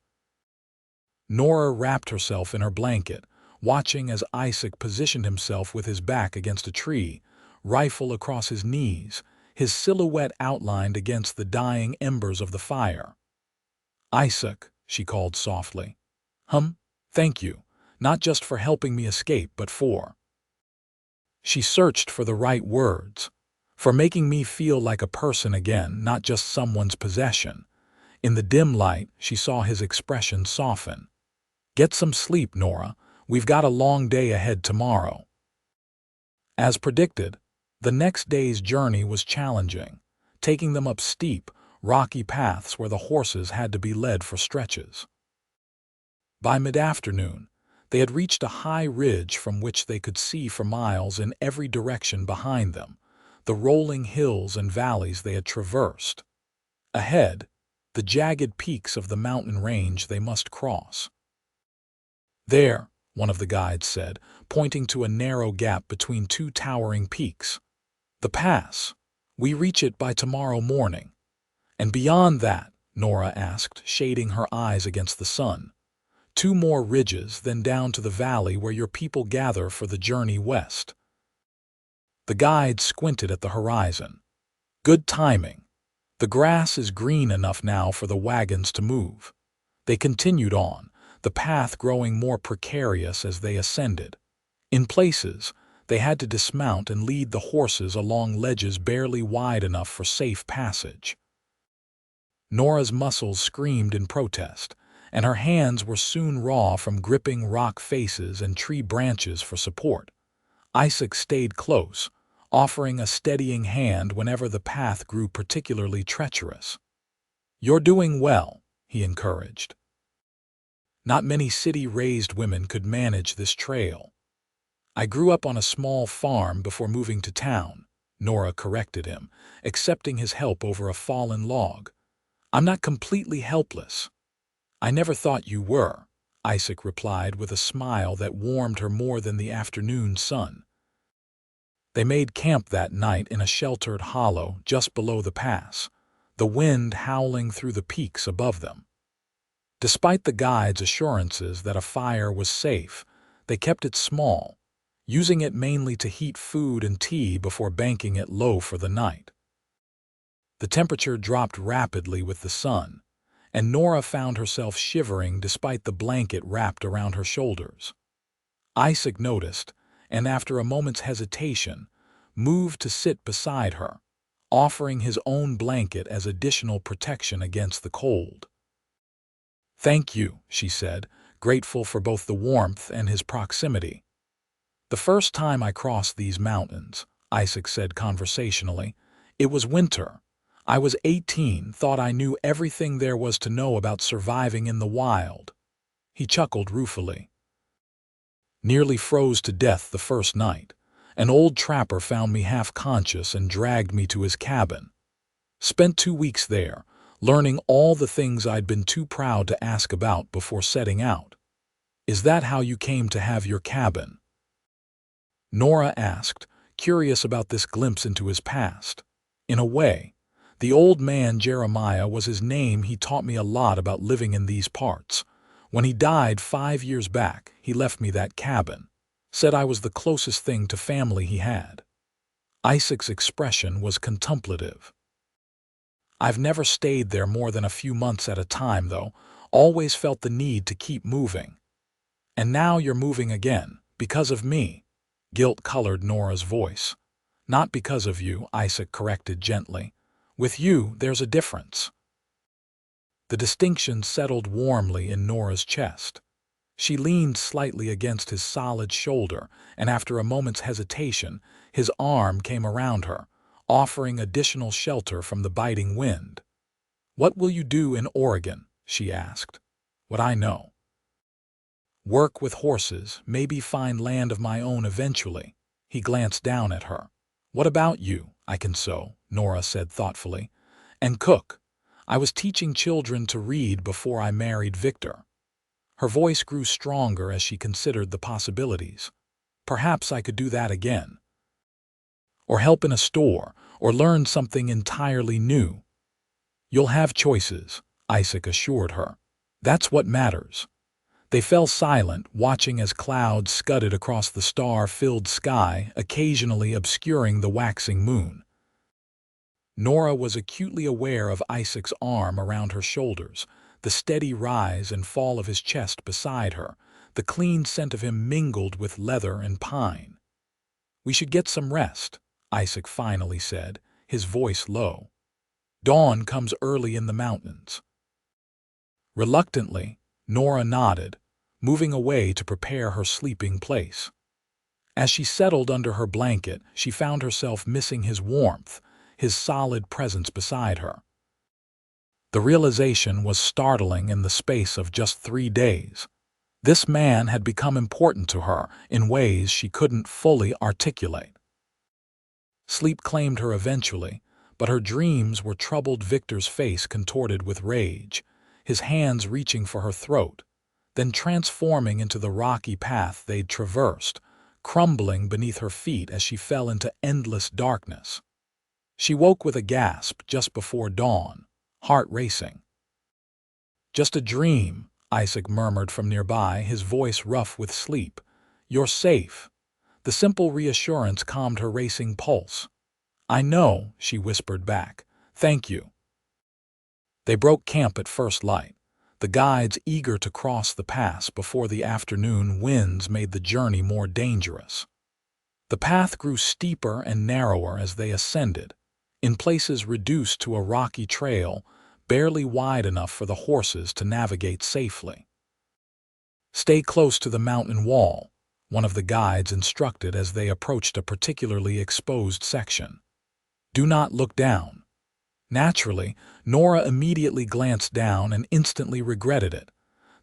Speaker 1: Nora wrapped herself in her blanket, watching as Isaac positioned himself with his back against a tree, rifle across his knees, his silhouette outlined against the dying embers of the fire. "Isaac," she called softly. Thank you, not just for helping me escape, but for—" She searched for the right words. "For making me feel like a person again, not just someone's possession." In the dim light, she saw his expression soften. "Get some sleep, Nora. We've got a long day ahead tomorrow." As predicted, the next day's journey was challenging, taking them up steep, rocky paths where the horses had to be led for stretches. By mid-afternoon, they had reached a high ridge from which they could see for miles in every direction behind them, the rolling hills and valleys they had traversed. Ahead, the jagged peaks of the mountain range they must cross. "There," one of the guides said, pointing to a narrow gap between two towering peaks. "The pass. We reach it by tomorrow morning." "And beyond that?" Nora asked, shading her eyes against the sun. "2 more ridges, then down to the valley where your people gather for the journey west." The guide squinted at the horizon. "Good timing. The grass is green enough now for the wagons to move." They continued on, the path growing more precarious as they ascended. In places, they had to dismount and lead the horses along ledges barely wide enough for safe passage. Nora's muscles screamed in protest, and her hands were soon raw from gripping rock faces and tree branches for support. Isaac stayed close, offering a steadying hand whenever the path grew particularly treacherous. "You're doing well," he encouraged. "Not many city-raised women could manage this trail. I grew up on a small farm before moving to town," Nora corrected him, accepting his help over a fallen log. "I'm not completely helpless." "I never thought you were," Isaac replied with a smile that warmed her more than the afternoon sun. They made camp that night in a sheltered hollow just below the pass, the wind howling through the peaks above them. Despite the guide's assurances that a fire was safe, they kept it small, using it mainly to heat food and tea before banking it low for the night. The temperature dropped rapidly with the sun, and Nora found herself shivering despite the blanket wrapped around her shoulders. Isaac noticed, and after a moment's hesitation, moved to sit beside her, offering his own blanket as additional protection against the cold. "Thank you," she said, grateful for both the warmth and his proximity. "The first time I crossed these mountains," Isaac said conversationally, "it was winter. I was 18, thought I knew everything there was to know about surviving in the wild." He chuckled ruefully. "Nearly froze to death the first night. An old trapper found me half-conscious and dragged me to his cabin. Spent 2 weeks there, learning all the things I'd been too proud to ask about before setting out." "Is that how you came to have your cabin?" Nora asked, curious about this glimpse into his past. "In a way. The old man Jeremiah was his name. He taught me a lot about living in these parts. When he died 5 years back, he left me that cabin. Said I was the closest thing to family he had." Isaac's expression was contemplative. "I've never stayed there more than a few months at a time, though. Always felt the need to keep moving." "And now you're moving again, because of me." Guilt colored Nora's voice. "Not because of you," Isaac corrected gently. "With you, there's a difference." The distinction settled warmly in Nora's chest. She leaned slightly against his solid shoulder, and after a moment's hesitation, his arm came around her, offering additional shelter from the biting wind. "What will you do in Oregon?" she asked. "What I know." "Work with horses, maybe find land of my own eventually." He glanced down at her. "What about you?" "I can sew," Nora said thoughtfully, "and cook. I was teaching children to read before I married Victor." Her voice grew stronger as she considered the possibilities. "Perhaps I could do that again. Or help in a store, or learn something entirely new." "You'll have choices," Isaac assured her. "That's what matters." They fell silent, watching as clouds scudded across the star-filled sky, occasionally obscuring the waxing moon. Nora was acutely aware of Isaac's arm around her shoulders, the steady rise and fall of his chest beside her, the clean scent of him mingled with leather and pine. "We should get some rest," Isaac finally said, his voice low. "Dawn comes early in the mountains." Reluctantly, Nora nodded, moving away to prepare her sleeping place. As she settled under her blanket, she found herself missing his warmth, his solid presence beside her. The realization was startling in the space of just 3 days. This man had become important to her in ways she couldn't fully articulate. Sleep claimed her eventually, but her dreams were troubled. Victor's face contorted with rage, his hands reaching for her throat, then transforming into the rocky path they'd traversed, crumbling beneath her feet as she fell into endless darkness. She woke with a gasp just before dawn, heart racing. "Just a dream," Isaac murmured from nearby, his voice rough with sleep. "You're safe." The simple reassurance calmed her racing pulse. "I know," she whispered back. "Thank you." They broke camp at first light, the guides eager to cross the pass before the afternoon winds made the journey more dangerous. The path grew steeper and narrower as they ascended, in places reduced to a rocky trail barely wide enough for the horses to navigate safely. "Stay close to the mountain wall," one of the guides instructed as they approached a particularly exposed section. "Do not look down." Naturally, Nora immediately glanced down and instantly regretted it.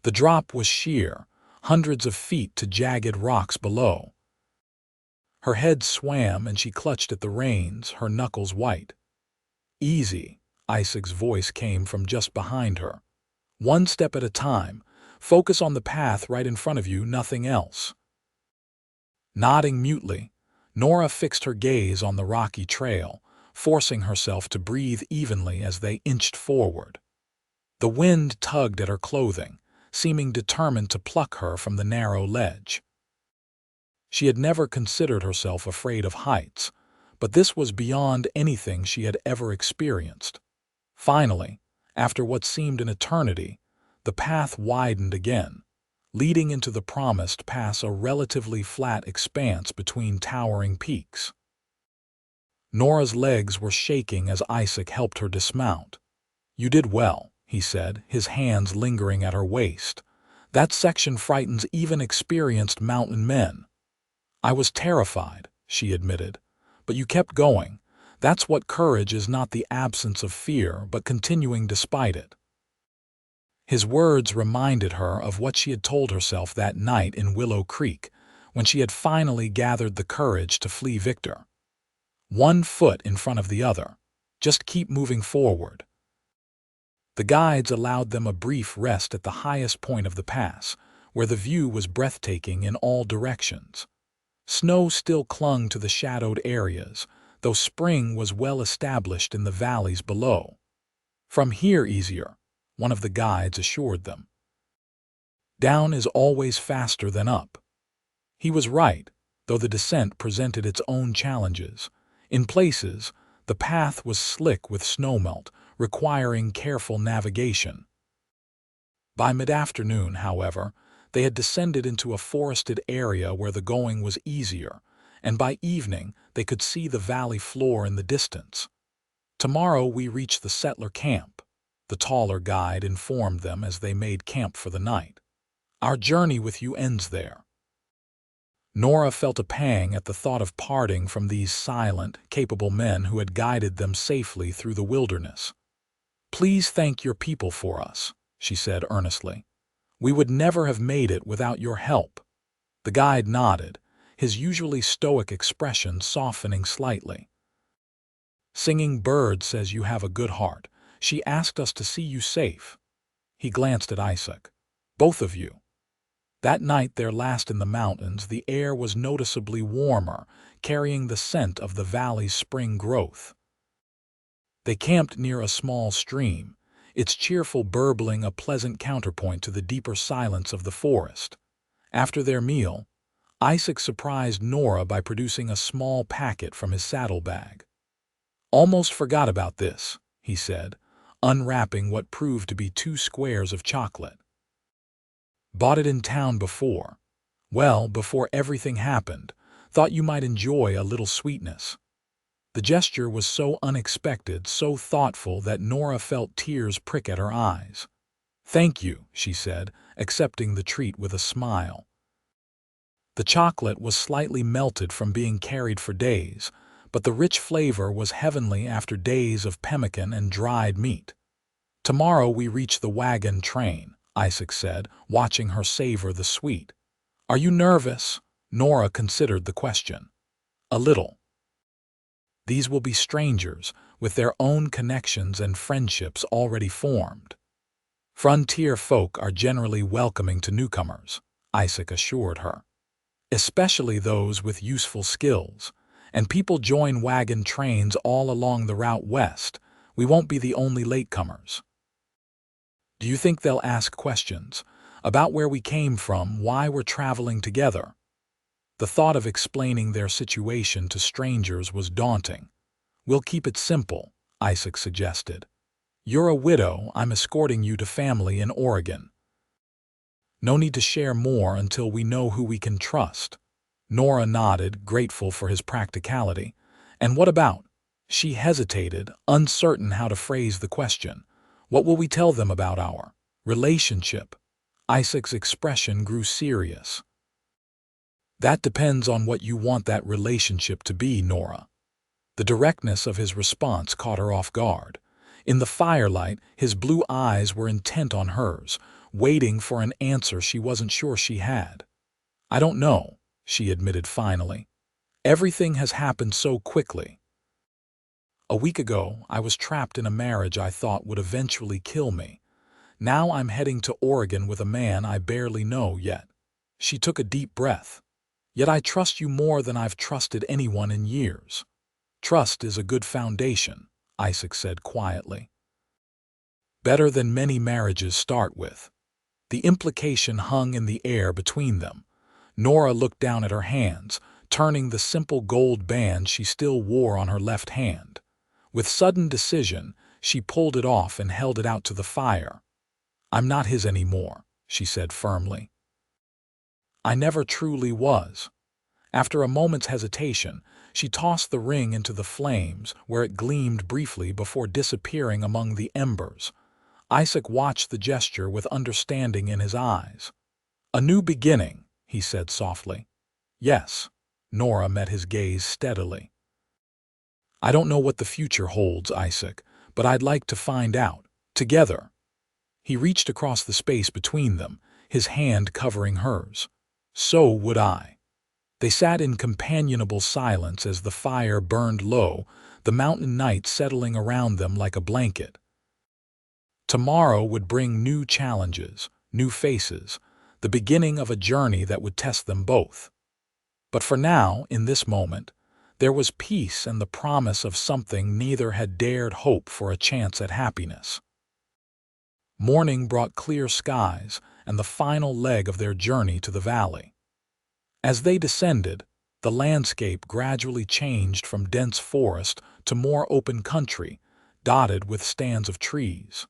Speaker 1: The drop was sheer, hundreds of feet to jagged rocks below. Her head swam and she clutched at the reins, her knuckles white. "Easy," Isaac's voice came from just behind her. "One step at a time. Focus on the path right in front of you, nothing else." Nodding mutely, Nora fixed her gaze on the rocky trail, forcing herself to breathe evenly as they inched forward. The wind tugged at her clothing, seeming determined to pluck her from the narrow ledge. She had never considered herself afraid of heights, but this was beyond anything she had ever experienced. Finally, after what seemed an eternity, the path widened again, leading into the promised past a relatively flat expanse between towering peaks. Nora's legs were shaking as Isaac helped her dismount. "You did well," he said, his hands lingering at her waist. "That section frightens even experienced mountain men." "I was terrified," she admitted, "but you kept going. That's what courage is, not the absence of fear, but continuing despite it." His words reminded her of what she had told herself that night in Willow Creek, when she had finally gathered the courage to flee Victor. One foot in front of the other. Just keep moving forward. The guides allowed them a brief rest at the highest point of the pass, where the view was breathtaking in all directions. Snow still clung to the shadowed areas, though spring was well established in the valleys below. "From here easier," one of the guides assured them. "Down is always faster than up." He was right, though the descent presented its own challenges. In places, the path was slick with snowmelt, requiring careful navigation. By mid-afternoon, however, they had descended into a forested area where the going was easier, and by evening they could see the valley floor in the distance. "Tomorrow we reach the settler camp," the taller guide informed them as they made camp for the night. "Our journey with you ends there." Nora felt a pang at the thought of parting from these silent, capable men who had guided them safely through the wilderness. "Please thank your people for us," she said earnestly. "We would never have made it without your help." The guide nodded, his usually stoic expression softening slightly. "Singing Bird says you have a good heart. She asked us to see you safe." He glanced at Isaac. "Both of you." That night, their last in the mountains, the air was noticeably warmer, carrying the scent of the valley's spring growth. They camped near a small stream, its cheerful burbling a pleasant counterpoint to the deeper silence of the forest. After their meal, Isaac surprised Nora by producing a small packet from his saddlebag. "Almost forgot about this," he said, unwrapping what proved to be 2 squares of chocolate. "Bought it in town before. Well, before everything happened. Thought you might enjoy a little sweetness." The gesture was so unexpected, so thoughtful, that Nora felt tears prick at her eyes. "Thank you," she said, accepting the treat with a smile. The chocolate was slightly melted from being carried for days, but the rich flavor was heavenly after days of pemmican and dried meat. "Tomorrow we reach the wagon train," Isaac said, watching her savor the sweet. "Are you nervous?" Nora considered the question. "A little. These will be strangers, with their own connections and friendships already formed." "Frontier folk are generally welcoming to newcomers," Isaac assured her. "Especially those with useful skills. And people join wagon trains all along the route west. We won't be the only latecomers." "Do you think they'll ask questions about where we came from, why we're traveling together?" The thought of explaining their situation to strangers was daunting. "We'll keep it simple," Isaac suggested. "You're a widow. I'm escorting you to family in Oregon. No need to share more until we know who we can trust." Nora nodded, grateful for his practicality. "And what about?" She hesitated, uncertain how to phrase the question. "What will we tell them about our relationship?" Isaac's expression grew serious. "That depends on what you want that relationship to be, Nora." The directness of his response caught her off guard. In the firelight, his blue eyes were intent on hers, waiting for an answer she wasn't sure she had. "I don't know," she admitted finally. Everything has happened so quickly. A week ago, I was trapped in a marriage I thought would eventually kill me. Now I'm heading to Oregon with a man I barely know yet. She took a deep breath. Yet I trust you more than I've trusted anyone in years. Trust is a good foundation, Isaac said quietly. Better than many marriages start with. The implication hung in the air between them. Nora looked down at her hands, turning the simple gold band she still wore on her left hand. With sudden decision, she pulled it off and held it out to the fire. "I'm not his anymore," she said firmly. "I never truly was." After a moment's hesitation, she tossed the ring into the flames, where it gleamed briefly before disappearing among the embers. Isaac watched the gesture with understanding in his eyes. "A new beginning," he said softly. "Yes." Nora met his gaze steadily. "I don't know what the future holds, Isaac, but I'd like to find out. Together." He reached across the space between them, his hand covering hers. "So would I." They sat in companionable silence as the fire burned low, the mountain night settling around them like a blanket. Tomorrow would bring new challenges, new faces, the beginning of a journey that would test them both. But for now, in this moment, there was peace and the promise of something neither had dared hope for, a chance at happiness. Morning brought clear skies and the final leg of their journey to the valley. As they descended, the landscape gradually changed from dense forest to more open country, dotted with stands of trees.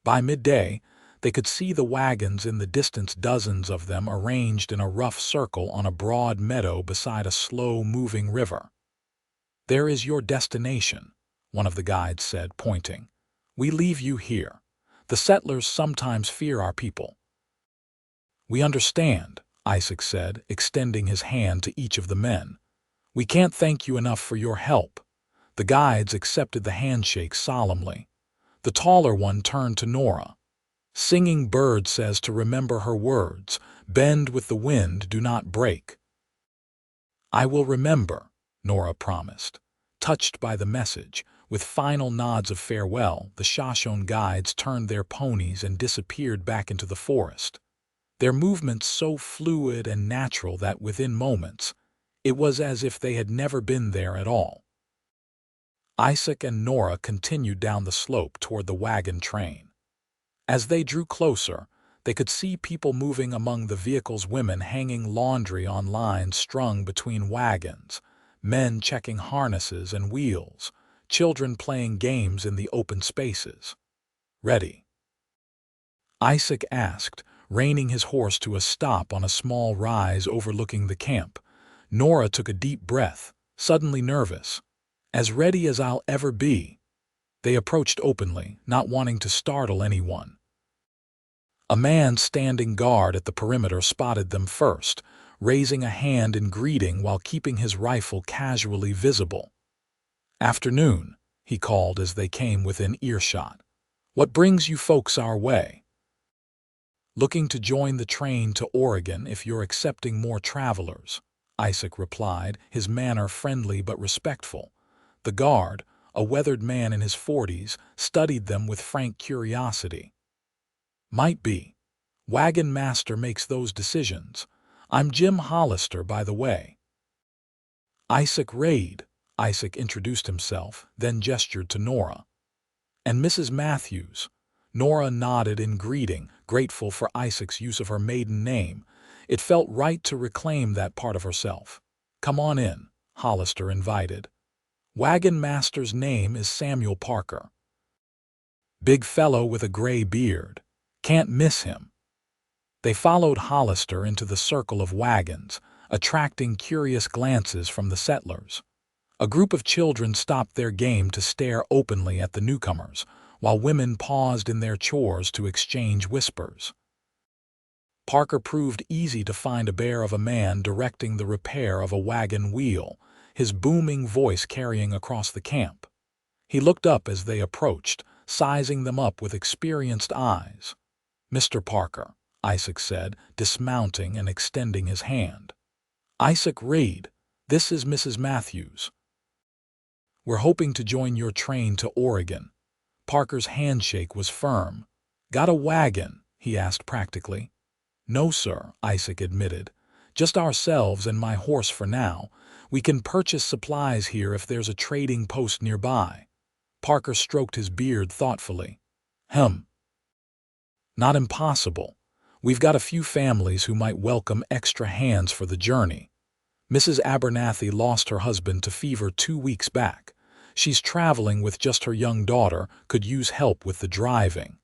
Speaker 1: By midday, they could see the wagons in the distance, dozens of them arranged in a rough circle on a broad meadow beside a slow-moving river. "There is your destination," one of the guides said, pointing. "We leave you here. The settlers sometimes fear our people." "We understand," Isaac said, extending his hand to each of the men. "We can't thank you enough for your help." The guides accepted the handshake solemnly. The taller one turned to Nora. "Singing Bird says to remember her words, bend with the wind, do not break." "I will remember," Nora promised. Touched by the message, with final nods of farewell, the Shoshone guides turned their ponies and disappeared back into the forest. Their movements so fluid and natural that within moments, it was as if they had never been there at all. Isaac and Nora continued down the slope toward the wagon train. As they drew closer, they could see people moving among the vehicles, women hanging laundry on lines strung between wagons, men checking harnesses and wheels, children playing games in the open spaces. "Ready?" Isaac asked, reining his horse to a stop on a small rise overlooking the camp. Nora took a deep breath, suddenly nervous. "As ready as I'll ever be." They approached openly, not wanting to startle anyone. A man standing guard at the perimeter spotted them first, raising a hand in greeting while keeping his rifle casually visible. "Afternoon," he called as they came within earshot. "What brings you folks our way?" "Looking to join the train to Oregon if you're accepting more travelers," Isaac replied, his manner friendly but respectful. The guard, a weathered man in his 40s, studied them with frank curiosity. "Might be. Wagon master makes those decisions. I'm Jim Hollister, by the way." "Isaac Raid," Isaac introduced himself, then gestured to Nora. "And Mrs. Matthews." Nora nodded in greeting, grateful for Isaac's use of her maiden name. It felt right to reclaim that part of herself. "Come on in," Hollister invited. "Wagon master's name is Samuel Parker. Big fellow with a gray beard. Can't miss him." They followed Hollister into the circle of wagons, attracting curious glances from the settlers. A group of children stopped their game to stare openly at the newcomers, while women paused in their chores to exchange whispers. Parker proved easy to find, a bear of a man directing the repair of a wagon wheel, his booming voice carrying across the camp. He looked up as they approached, sizing them up with experienced eyes. "Mr. Parker," Isaac said, dismounting and extending his hand. "Isaac Raid," This is Mrs. Matthews. We're hoping to join your train to Oregon. Parker's handshake was firm. Got a wagon? He asked practically. No, sir, Isaac admitted. Just ourselves and my horse for now. We can purchase supplies here if there's a trading post nearby. Parker stroked his beard thoughtfully. Not impossible. We've got a few families who might welcome extra hands for the journey. Mrs. Abernathy lost her husband to fever 2 weeks back. She's traveling with just her young daughter, could use help with the driving.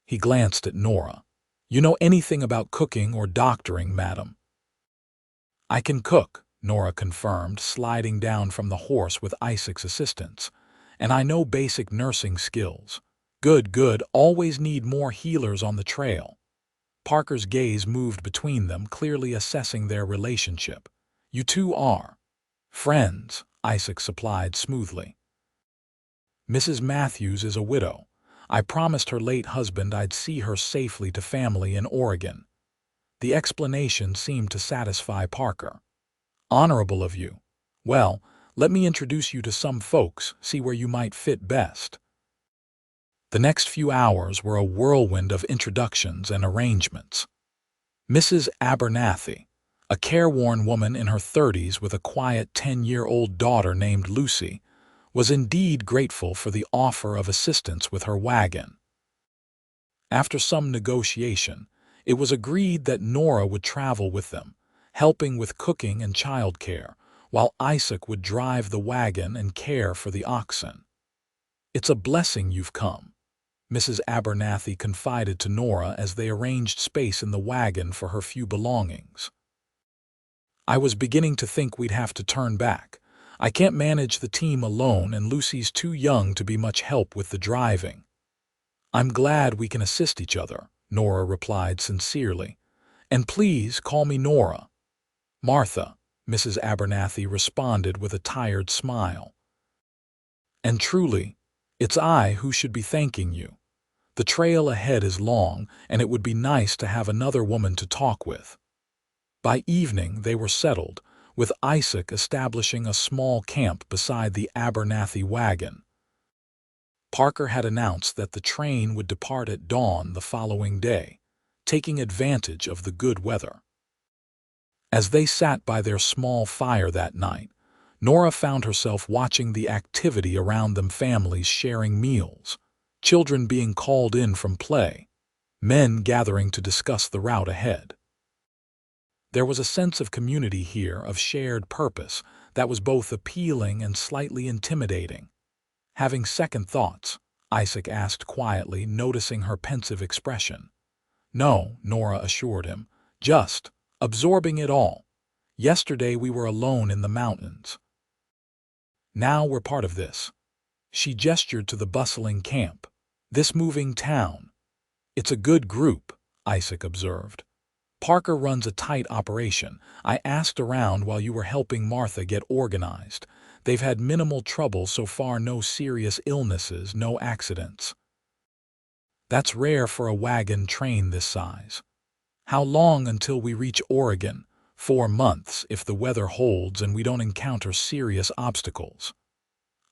Speaker 1: He glanced at Nora. You know anything about cooking or doctoring, madam? I can cook, Nora confirmed, sliding down from the horse with Isaac's assistance. And I know basic nursing skills. Good, always need more healers on the trail. Parker's gaze moved between them, clearly assessing their relationship. You two are friends, Isaac supplied smoothly. Mrs. Matthews is a widow. I promised her late husband I'd see her safely to family in Oregon. The explanation seemed to satisfy Parker. Honorable of you. Well, let me introduce you to some folks, see where you might fit best. The next few hours were a whirlwind of introductions and arrangements. Mrs. Abernathy, a careworn woman in her 30s with a quiet 10-year-old daughter named Lucy, was indeed grateful for the offer of assistance with her wagon. After some negotiation, it was agreed that Nora would travel with them, helping with cooking and childcare, while Isaac would drive the wagon and care for the oxen. It's a blessing you've come, Mrs. Abernathy confided to Nora as they arranged space in the wagon for her few belongings. I was beginning to think we'd have to turn back. I can't manage the team alone and Lucy's too young to be much help with the driving. I'm glad we can assist each other, Nora replied sincerely. And please call me Nora. Martha, Mrs. Abernathy responded with a tired smile. And truly, it's I who should be thanking you. The trail ahead is long, and it would be nice to have another woman to talk with. By evening, they were settled, with Isaac establishing a small camp beside the Abernathy wagon. Parker had announced that the train would depart at dawn the following day, taking advantage of the good weather. As they sat by their small fire that night, Nora found herself watching the activity around them, families sharing meals, children being called in from play, men gathering to discuss the route ahead. There was a sense of community here, of shared purpose, that was both appealing and slightly intimidating. Having second thoughts, Isaac asked quietly, noticing her pensive expression. No, Nora assured him, just absorbing it all. Yesterday we were alone in the mountains. Now we're part of this. She gestured to the bustling camp. This moving town. It's a good group, Isaac observed. Parker runs a tight operation. I asked around while you were helping Martha get organized. They've had minimal trouble so far, no serious illnesses, no accidents. That's rare for a wagon train this size. How long until we reach Oregon? 4 months if the weather holds and we don't encounter serious obstacles.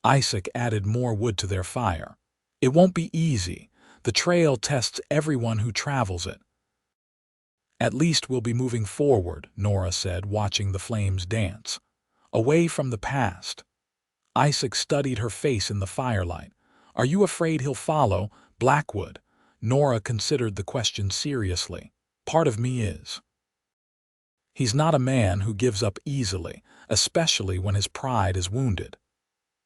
Speaker 1: Isaac added more wood to their fire. It won't be easy. The trail tests everyone who travels it. At least we'll be moving forward, Nora said, watching the flames dance. Away from the past. Isaac studied her face in the firelight. Are you afraid he'll follow Blackwood? Nora considered the question seriously. Part of me is. He's not a man who gives up easily, especially when his pride is wounded.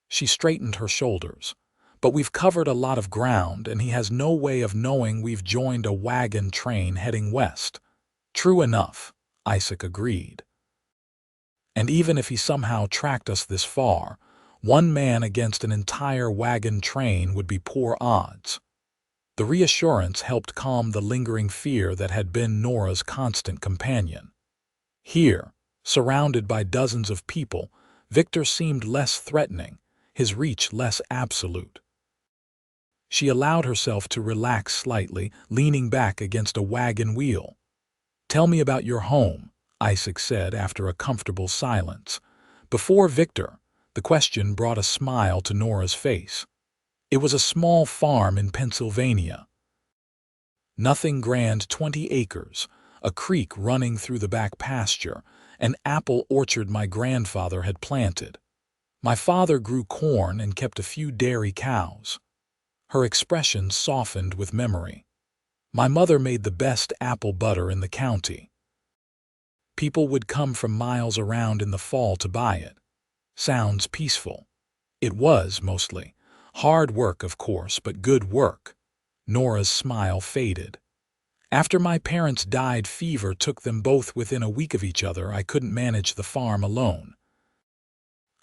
Speaker 1: She straightened her shoulders. But we've covered a lot of ground, and he has no way of knowing we've joined a wagon train heading west. True enough, Isaac agreed. And even if he somehow tracked us this far, one man against an entire wagon train would be poor odds. The reassurance helped calm the lingering fear that had been Nora's constant companion. Here, surrounded by dozens of people, Victor seemed less threatening, his reach less absolute. She allowed herself to relax slightly, leaning back against a wagon wheel. Tell me about your home, Isaac said after a comfortable silence. Before Victor, the question brought a smile to Nora's face. It was a small farm in Pennsylvania. Nothing grand, 20 acres, a creek running through the back pasture, an apple orchard my grandfather had planted. My father grew corn and kept a few dairy cows. Her expression softened with memory. My mother made the best apple butter in the county. People would come from miles around in the fall to buy it. Sounds peaceful. It was, mostly. Hard work, of course, but good work. Nora's smile faded. After my parents died, fever took them both within a week of each other. I couldn't manage the farm alone.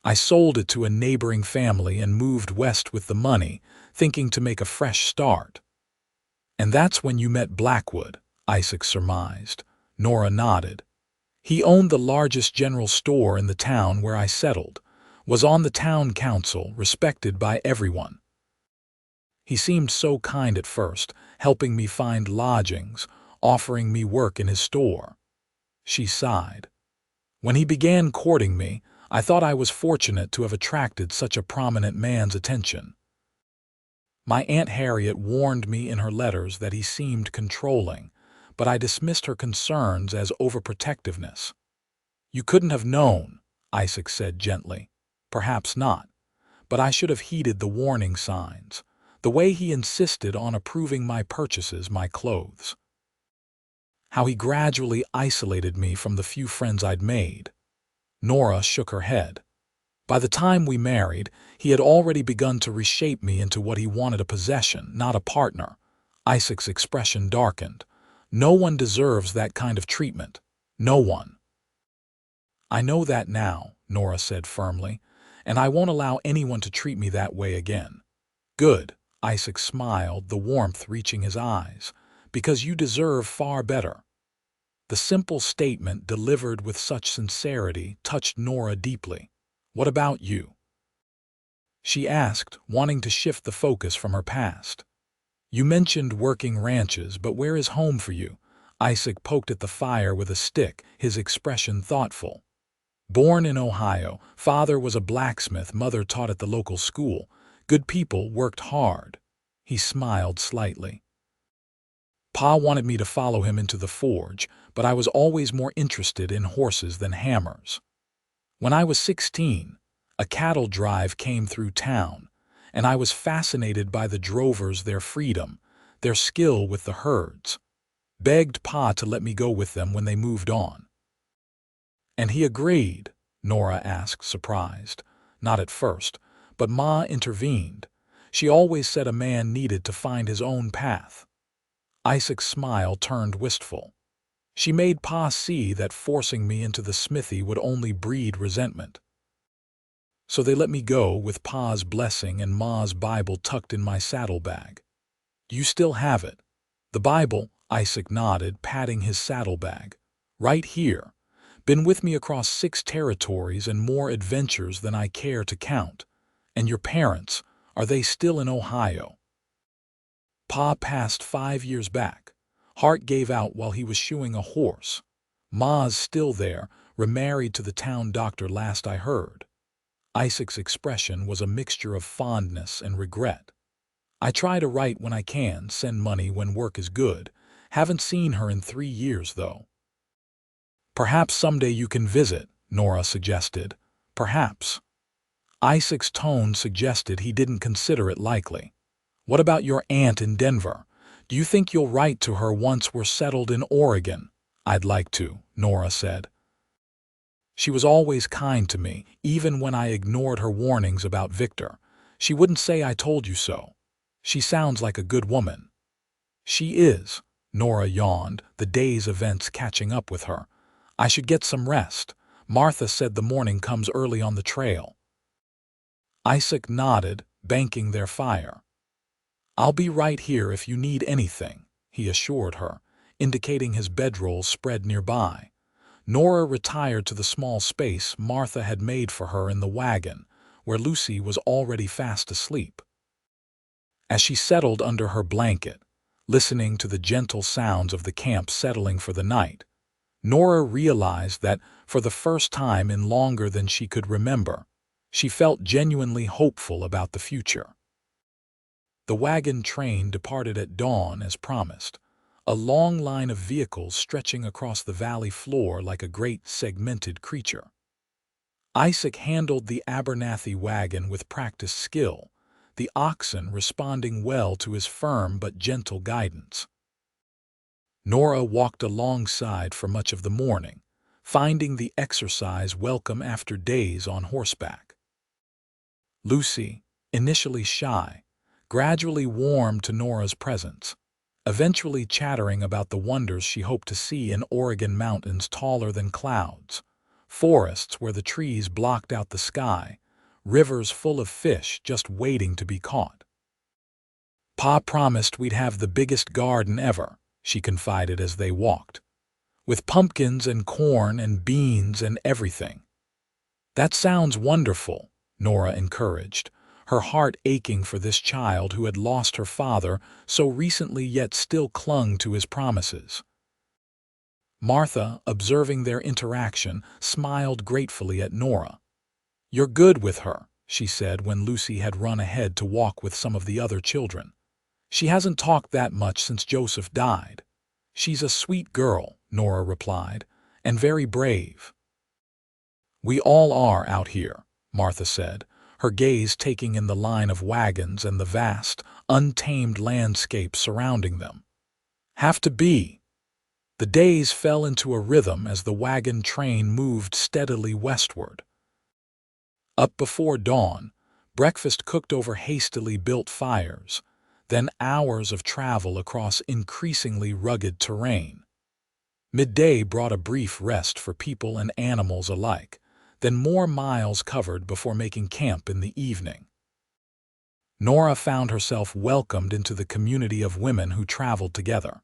Speaker 1: I sold it to a neighboring family and moved west with the money, thinking to make a fresh start. And that's when you met Blackwood, Isaac surmised. Nora nodded. He owned the largest general store in the town where I settled, was on the town council, respected by everyone. He seemed so kind at first, helping me find lodgings, offering me work in his store. She sighed. When he began courting me, I thought I was fortunate to have attracted such a prominent man's attention. My Aunt Harriet warned me in her letters that he seemed controlling, but I dismissed her concerns as overprotectiveness. You couldn't have known, Isaac said gently. Perhaps not, but I should have heeded the warning signs, the way he insisted on approving my purchases, my clothes. How he gradually isolated me from the few friends I'd made. Nora shook her head. By the time we married, he had already begun to reshape me into what he wanted: a possession, not a partner. Isaac's expression darkened. No one deserves that kind of treatment. No one. I know that now, Nora said firmly, and I won't allow anyone to treat me that way again. Good, Isaac smiled, the warmth reaching his eyes, because you deserve far better. The simple statement, delivered with such sincerity, touched Nora deeply. What about you? She asked, wanting to shift the focus from her past. You mentioned working ranches, but where is home for you? Isaac poked at the fire with a stick, his expression thoughtful. Born in Ohio, father was a blacksmith, mother taught at the local school. Good people worked hard. He smiled slightly. Pa wanted me to follow him into the forge, but I was always more interested in horses than hammers. When I was 16, a cattle drive came through town, and I was fascinated by the drovers, their freedom, their skill with the herds. Begged Pa to let me go with them when they moved on. And he agreed? Nora asked, surprised. Not at first, but Ma intervened. She always said a man needed to find his own path. Isaac's smile turned wistful. She made Pa see that forcing me into the smithy would only breed resentment. So they let me go with Pa's blessing and Ma's Bible tucked in my saddlebag. You still have it? The Bible, Isaac nodded, patting his saddlebag. Right here. Been with me across 6 territories and more adventures than I care to count. And your parents, are they still in Ohio? Pa passed 5 years back. Heart gave out while he was shoeing a horse. Ma's still there, remarried to the town doctor last I heard. Isaac's expression was a mixture of fondness and regret. I try to write when I can, send money when work is good. Haven't seen her in 3 years, though. Perhaps someday you can visit, Nora suggested. Perhaps. Isaac's tone suggested he didn't consider it likely. What about your aunt in Denver? Do you think you'll write to her once we're settled in Oregon? I'd like to, Nora said. She was always kind to me, even when I ignored her warnings about Victor. She wouldn't say I told you so. She sounds like a good woman. She is, Nora yawned, the day's events catching up with her. I should get some rest. Martha said the morning comes early on the trail. Isaac nodded, banking their fire. I'll be right here if you need anything, he assured her, indicating his bedroll spread nearby. Nora retired to the small space Martha had made for her in the wagon, where Lucy was already fast asleep. As she settled under her blanket, listening to the gentle sounds of the camp settling for the night, Nora realized that, for the first time in longer than she could remember, she felt genuinely hopeful about the future. The wagon train departed at dawn as promised, a long line of vehicles stretching across the valley floor like a great segmented creature. Isaac handled the Abernathy wagon with practiced skill, the oxen responding well to his firm but gentle guidance. Nora walked alongside for much of the morning, finding the exercise welcome after days on horseback. Lucy, initially shy, gradually warmed to Nora's presence, eventually chattering about the wonders she hoped to see in Oregon mountains taller than clouds, forests where the trees blocked out the sky, rivers full of fish just waiting to be caught. "Pa promised we'd have the biggest garden ever," she confided as they walked, "with pumpkins and corn and beans and everything." "That sounds wonderful," Nora encouraged, her heart aching for this child who had lost her father so recently yet still clung to his promises. Martha, observing their interaction, smiled gratefully at Nora. "You're good with her," she said when Lucy had run ahead to walk with some of the other children. "She hasn't talked that much since Joseph died." "She's a sweet girl," Nora replied, "and very brave." "We all are out here," Martha said, her gaze taking in the line of wagons and the vast, untamed landscape surrounding them. "Have to be." The days fell into a rhythm as the wagon train moved steadily westward. Up before dawn, breakfast cooked over hastily built fires, then hours of travel across increasingly rugged terrain. Midday brought a brief rest for people and animals alike, then more miles covered before making camp in the evening. Nora found herself welcomed into the community of women who traveled together.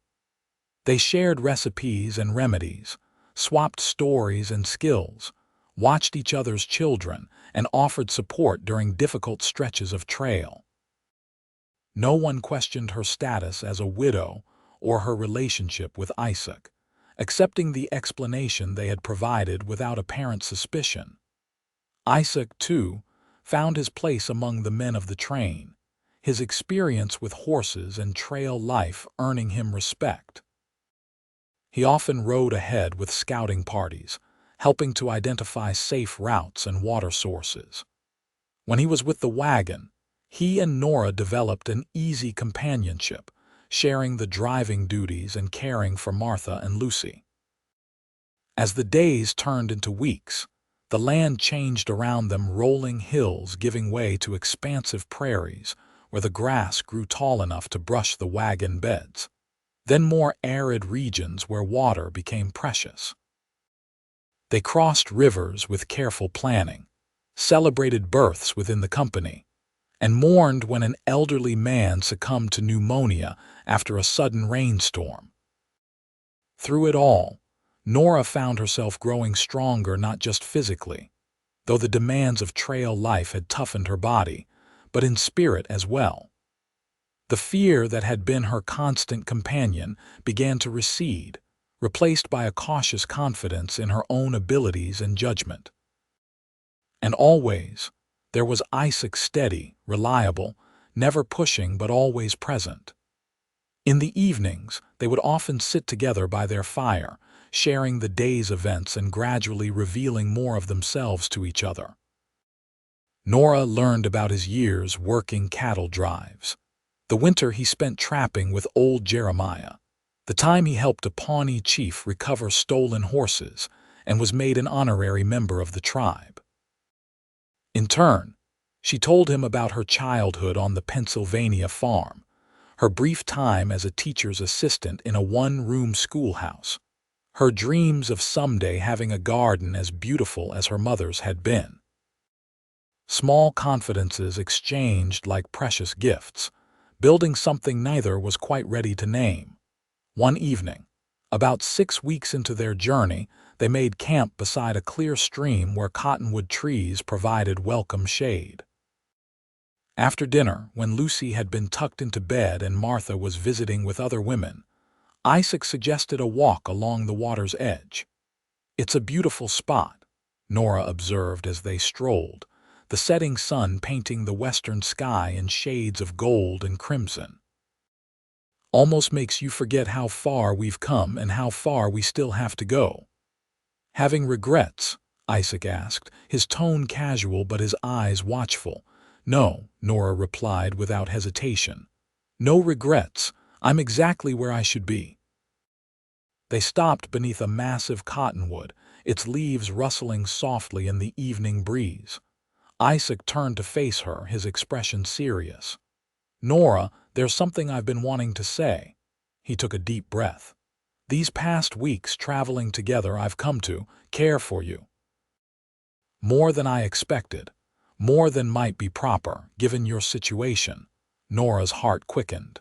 Speaker 1: They shared recipes and remedies, swapped stories and skills, watched each other's children, and offered support during difficult stretches of trail. No one questioned her status as a widow or her relationship with Isaac, accepting the explanation they had provided without apparent suspicion. Isaac, too, found his place among the men of the train, his experience with horses and trail life earning him respect. He often rode ahead with scouting parties, helping to identify safe routes and water sources. When he was with the wagon, he and Nora developed an easy companionship, sharing the driving duties and caring for Martha and Lucy. As the days turned into weeks, the land changed around them, rolling hills giving way to expansive prairies where the grass grew tall enough to brush the wagon beds, then more arid regions where water became precious. They crossed rivers with careful planning, celebrated births within the company, and mourned when an elderly man succumbed to pneumonia after a sudden rainstorm. Through it all, Nora found herself growing stronger not just physically, though the demands of trail life had toughened her body, but in spirit as well. The fear that had been her constant companion began to recede, replaced by a cautious confidence in her own abilities and judgment. And always, there was Isaac, steady, reliable, never pushing but always present. In the evenings, they would often sit together by their fire, sharing the day's events and gradually revealing more of themselves to each other. Nora learned about his years working cattle drives, the winter he spent trapping with old Jeremiah, the time he helped a Pawnee chief recover stolen horses and was made an honorary member of the tribe. In turn, she told him about her childhood on the Pennsylvania farm, her brief time as a teacher's assistant in a one-room schoolhouse, her dreams of someday having a garden as beautiful as her mother's had been. Small confidences exchanged like precious gifts, building something neither was quite ready to name. One evening, about 6 weeks into their journey, they made camp beside a clear stream where cottonwood trees provided welcome shade. After dinner, when Lucy had been tucked into bed and Martha was visiting with other women, Isaac suggested a walk along the water's edge. "It's a beautiful spot," Nora observed as they strolled, the setting sun painting the western sky in shades of gold and crimson. "Almost makes you forget how far we've come and how far we still have to go." "Having regrets?" Isaac asked, his tone casual but his eyes watchful. "No," Nora replied without hesitation. "No regrets. I'm exactly where I should be." They stopped beneath a massive cottonwood, its leaves rustling softly in the evening breeze. Isaac turned to face her, his expression serious. "Nora, there's something I've been wanting to say." He took a deep breath. "These past weeks traveling together, I've come to care for you. More than I expected. More than might be proper, given your situation." Nora's heart quickened.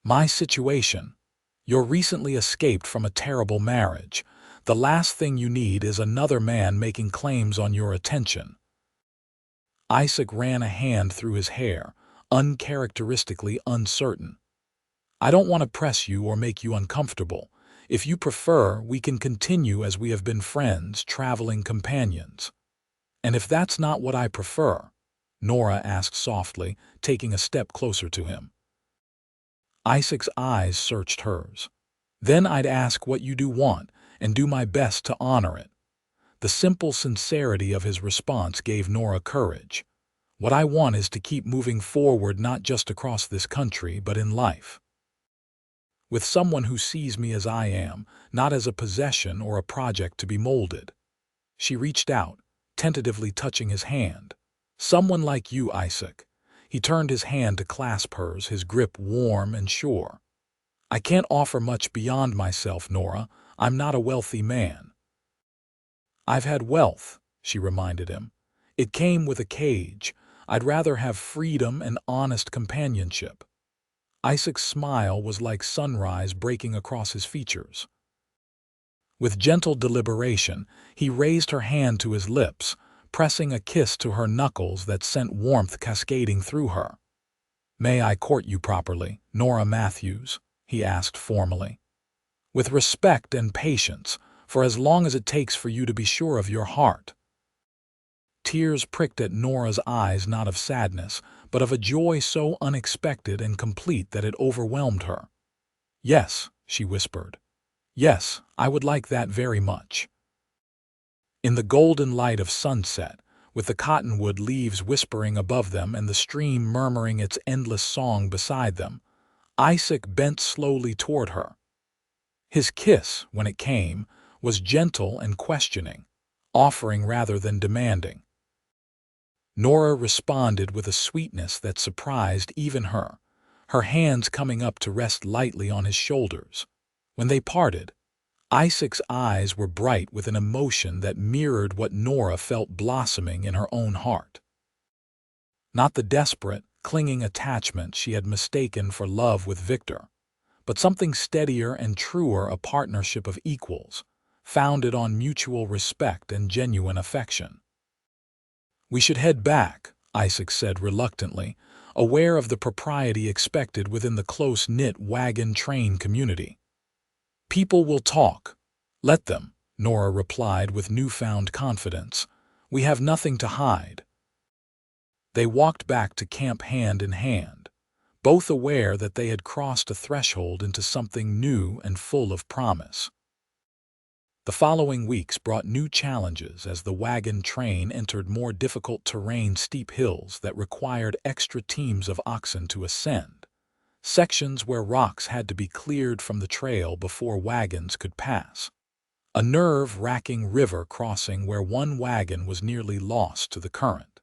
Speaker 1: "My situation? You're recently escaped from a terrible marriage. The last thing you need is another man making claims on your attention." Isaac ran a hand through his hair, uncharacteristically uncertain. "I don't want to press you or make you uncomfortable. If you prefer, we can continue as we have been friends, traveling companions." "And if that's not what I prefer?" Nora asked softly, taking a step closer to him. Isaac's eyes searched hers. "Then I'd ask what you do want, and do my best to honor it." The simple sincerity of his response gave Nora courage. "What I want is to keep moving forward, not just across this country, but in life. With someone who sees me as I am, not as a possession or a project to be molded." She reached out, tentatively touching his hand. "Someone like you, Isaac." He turned his hand to clasp hers, his grip warm and sure. "I can't offer much beyond myself, Nora. I'm not a wealthy man." "I've had wealth," she reminded him. "It came with a cage. I'd rather have freedom and honest companionship." Isaac's smile was like sunrise breaking across his features. With gentle deliberation, he raised her hand to his lips, pressing a kiss to her knuckles that sent warmth cascading through her. "May I court you properly, Nora Matthews?" he asked formally. "With respect and patience, for as long as it takes for you to be sure of your heart." Tears pricked at Nora's eyes, not of sadness, but of a joy so unexpected and complete that it overwhelmed her. "Yes," she whispered. "Yes, I would like that very much." In the golden light of sunset, with the cottonwood leaves whispering above them and the stream murmuring its endless song beside them, Isaac bent slowly toward her. His kiss, when it came, was gentle and questioning, offering rather than demanding. Nora responded with a sweetness that surprised even her, her hands coming up to rest lightly on his shoulders. When they parted, Isaac's eyes were bright with an emotion that mirrored what Nora felt blossoming in her own heart. Not the desperate, clinging attachment she had mistaken for love with Victor, but something steadier and truer, a partnership of equals, founded on mutual respect and genuine affection. "We should head back," Isaac said reluctantly, aware of the propriety expected within the close-knit wagon train community. "People will talk." "Let them," Nora replied with newfound confidence. "We have nothing to hide." They walked back to camp hand in hand, both aware that they had crossed a threshold into something new and full of promise. The following weeks brought new challenges as the wagon train entered more difficult terrain, steep hills that required extra teams of oxen to ascend, sections where rocks had to be cleared from the trail before wagons could pass, a nerve-wracking river crossing where one wagon was nearly lost to the current.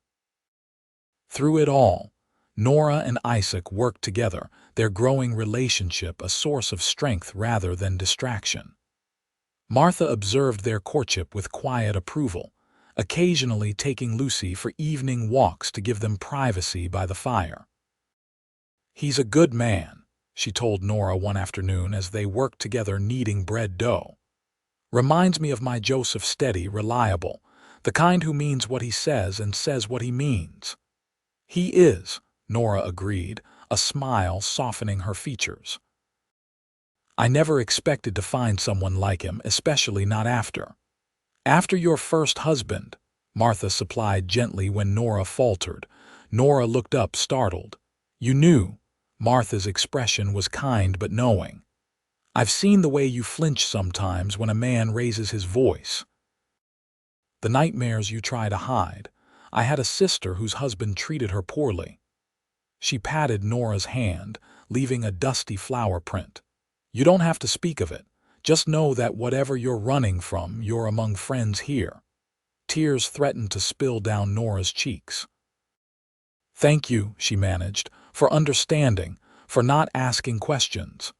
Speaker 1: Through it all, Nora and Isaac worked together, their growing relationship a source of strength rather than distraction. Martha observed their courtship with quiet approval, occasionally taking Lucy for evening walks to give them privacy by the fire. "He's a good man," she told Nora one afternoon as they worked together kneading bread dough. "Reminds me of my Joseph, steady, reliable, the kind who means what he says and says what he means." "He is," Nora agreed, a smile softening her features. "I never expected to find someone like him, especially not after." After your first husband, Martha supplied gently when Nora faltered. Nora looked up, startled. You knew. Martha's expression was kind but knowing. I've seen the way you flinch sometimes when a man raises his voice. The nightmares you try to hide. I had a sister whose husband treated her poorly. She patted Nora's hand, leaving a dusty flower print. You don't have to speak of it. Just know that whatever you're running from, you're among friends here. Tears threatened to spill down Nora's cheeks. Thank you, she managed, for understanding, for not asking questions.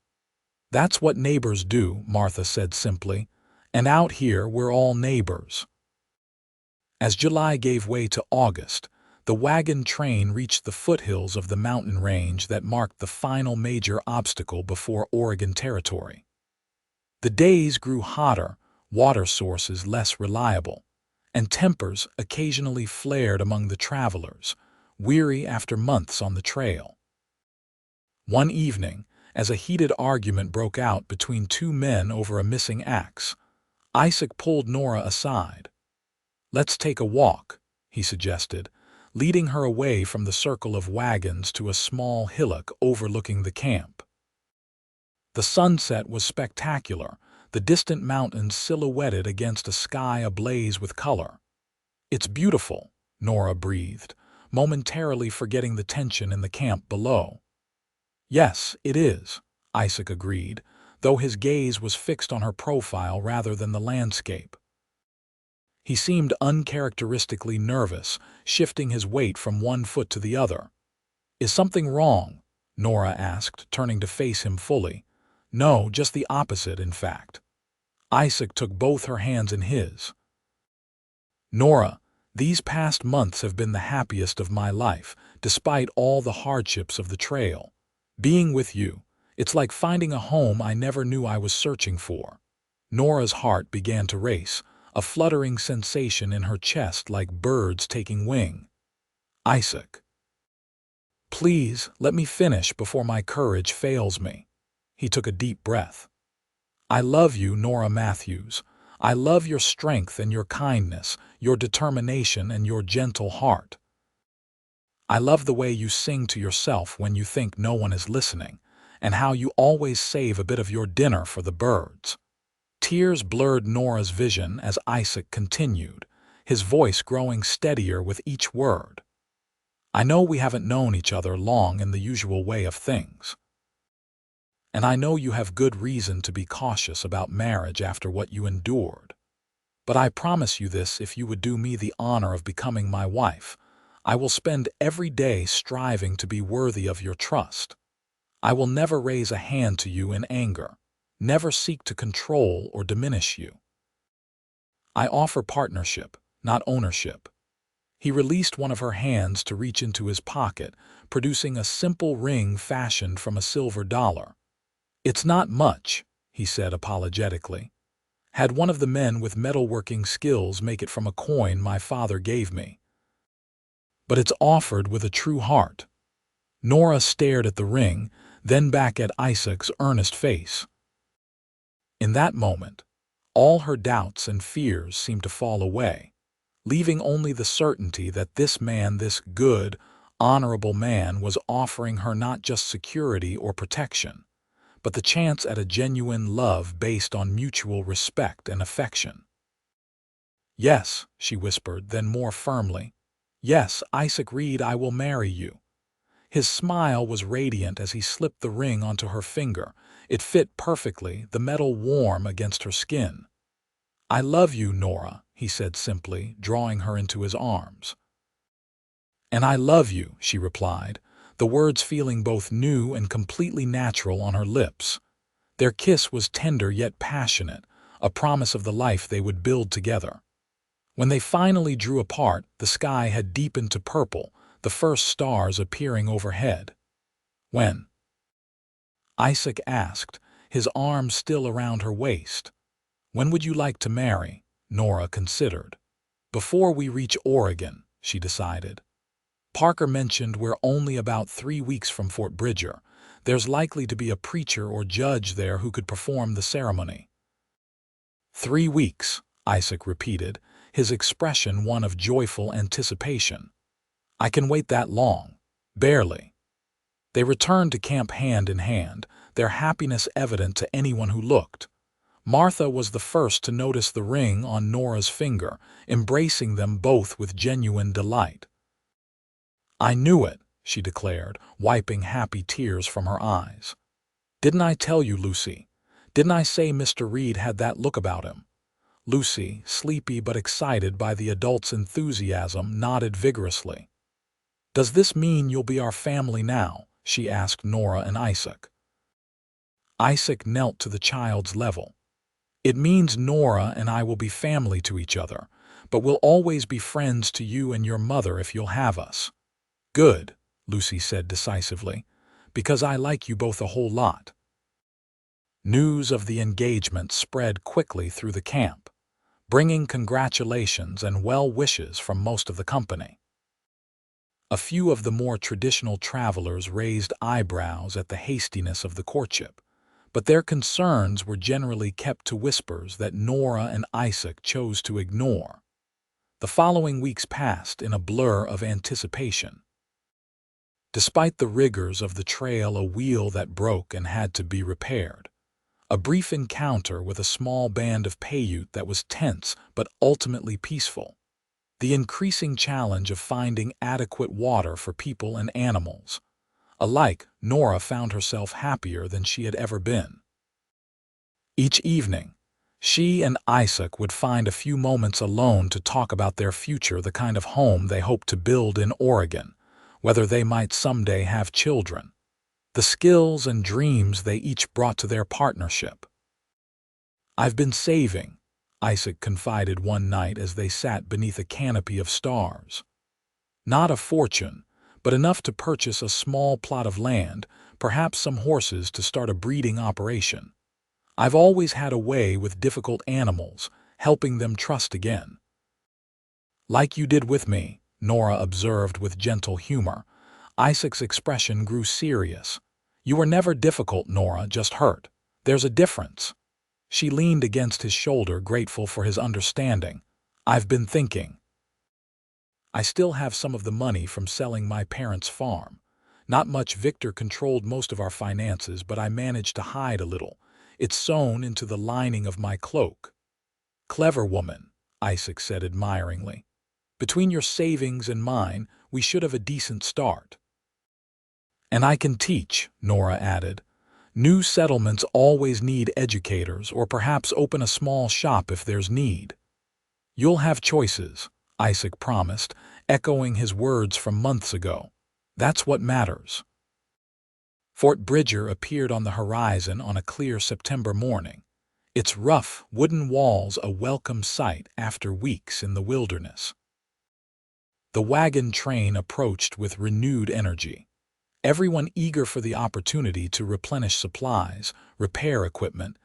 Speaker 1: That's what neighbors do, Martha said simply, and out here we're all neighbors. As July gave way to August, the wagon train reached the foothills of the mountain range that marked the final major obstacle before Oregon territory. The days grew hotter, water sources less reliable, and tempers occasionally flared among the travelers, weary after months on the trail. One evening, as a heated argument broke out between two men over a missing axe, Isaac pulled Nora aside. Let's take a walk, he suggested, leading her away from the circle of wagons to a small hillock overlooking the camp. The sunset was spectacular, the distant mountains silhouetted against a sky ablaze with color. It's beautiful, Nora breathed, momentarily forgetting the tension in the camp below. Yes, it is, Isaac agreed, though his gaze was fixed on her profile rather than the landscape. He seemed uncharacteristically nervous, shifting his weight from one foot to the other. Is something wrong? Nora asked, turning to face him fully. No, just the opposite, in fact. Isaac took both her hands in his. Nora, these past months have been the happiest of my life, despite all the hardships of the trail. Being with you, it's like finding a home I never knew I was searching for. Nora's heart began to race, a fluttering sensation in her chest like birds taking wing. Isaac. Please, let me finish before my courage fails me. He took a deep breath. I love you, Nora Matthews. I love your strength and your kindness, your determination and your gentle heart. I love the way you sing to yourself when you think no one is listening, and how you always save a bit of your dinner for the birds. Tears blurred Nora's vision as Isaac continued, his voice growing steadier with each word. I know we haven't known each other long in the usual way of things. And I know you have good reason to be cautious about marriage after what you endured. But I promise you this, if you would do me the honor of becoming my wife, I will spend every day striving to be worthy of your trust. I will never raise a hand to you in anger, never seek to control or diminish you. I offer partnership, not ownership. He released one of her hands to reach into his pocket, producing a simple ring fashioned from a silver dollar. It's not much, he said apologetically. Had one of the men with metalworking skills make it from a coin my father gave me. But it's offered with a true heart. Nora stared at the ring, then back at Isaac's earnest face. In that moment, all her doubts and fears seemed to fall away, leaving only the certainty that this man, this good, honorable man, was offering her not just security or protection, but the chance at a genuine love based on mutual respect and affection. Yes, she whispered, then more firmly. Yes, Isaac Reed, I will marry you. His smile was radiant as he slipped the ring onto her finger. It fit perfectly, the metal warm against her skin. I love you, Nora, he said simply, drawing her into his arms. And I love you, she replied, the words feeling both new and completely natural on her lips. Their kiss was tender yet passionate, a promise of the life they would build together. When they finally drew apart, the sky had deepened to purple, the first stars appearing overhead. When? Isaac asked, his arms still around her waist. When would you like to marry? Nora considered. Before we reach Oregon, she decided. Parker mentioned we're only about 3 weeks from Fort Bridger. There's likely to be a preacher or judge there who could perform the ceremony. 3 weeks, Isaac repeated, his expression one of joyful anticipation. I can wait that long. Barely. They returned to camp hand in hand, their happiness evident to anyone who looked. Martha was the first to notice the ring on Nora's finger, embracing them both with genuine delight. I knew it, she declared, wiping happy tears from her eyes. Didn't I tell you, Lucy? Didn't I say Mr. Reed had that look about him? Lucy, sleepy but excited by the adult's enthusiasm, nodded vigorously. Does this mean you'll be our family now? She asked Nora and Isaac. Isaac knelt to the child's level. It means Nora and I will be family to each other, but we'll always be friends to you and your mother if you'll have us. Good, Lucy said decisively, because I like you both a whole lot. News of the engagement spread quickly through the camp, bringing congratulations and well wishes from most of the company. A few of the more traditional travelers raised eyebrows at the hastiness of the courtship, but their concerns were generally kept to whispers that Nora and Isaac chose to ignore. The following weeks passed in a blur of anticipation. Despite the rigors of the trail, a wheel that broke and had to be repaired, a brief encounter with a small band of Paiute that was tense but ultimately peaceful, the increasing challenge of finding adequate water for people and animals. Alike, Nora found herself happier than she had ever been. Each evening, she and Isaac would find a few moments alone to talk about their future, the kind of home they hoped to build in Oregon, whether they might someday have children, the skills and dreams they each brought to their partnership. I've been saving, Isaac confided one night as they sat beneath a canopy of stars. Not a fortune, but enough to purchase a small plot of land, perhaps some horses to start a breeding operation. I've always had a way with difficult animals, helping them trust again. Like you did with me, Nora observed with gentle humor. Isaac's expression grew serious. You were never difficult, Nora, just hurt. There's a difference. She leaned against his shoulder, grateful for his understanding. I've been thinking. I still have some of the money from selling my parents' farm. Not much. Victor controlled most of our finances, but I managed to hide a little. It's sewn into the lining of my cloak. Clever woman, Isaac said admiringly. Between your savings and mine, we should have a decent start. And I can teach, Nora added. New settlements always need educators, or perhaps open a small shop if there's need. You'll have choices, Isaac promised, echoing his words from months ago. That's what matters. Fort Bridger appeared on the horizon on a clear September morning, its rough wooden walls a welcome sight after weeks in the wilderness. The wagon train approached with renewed energy, everyone eager for the opportunity to replenish supplies, repair equipment,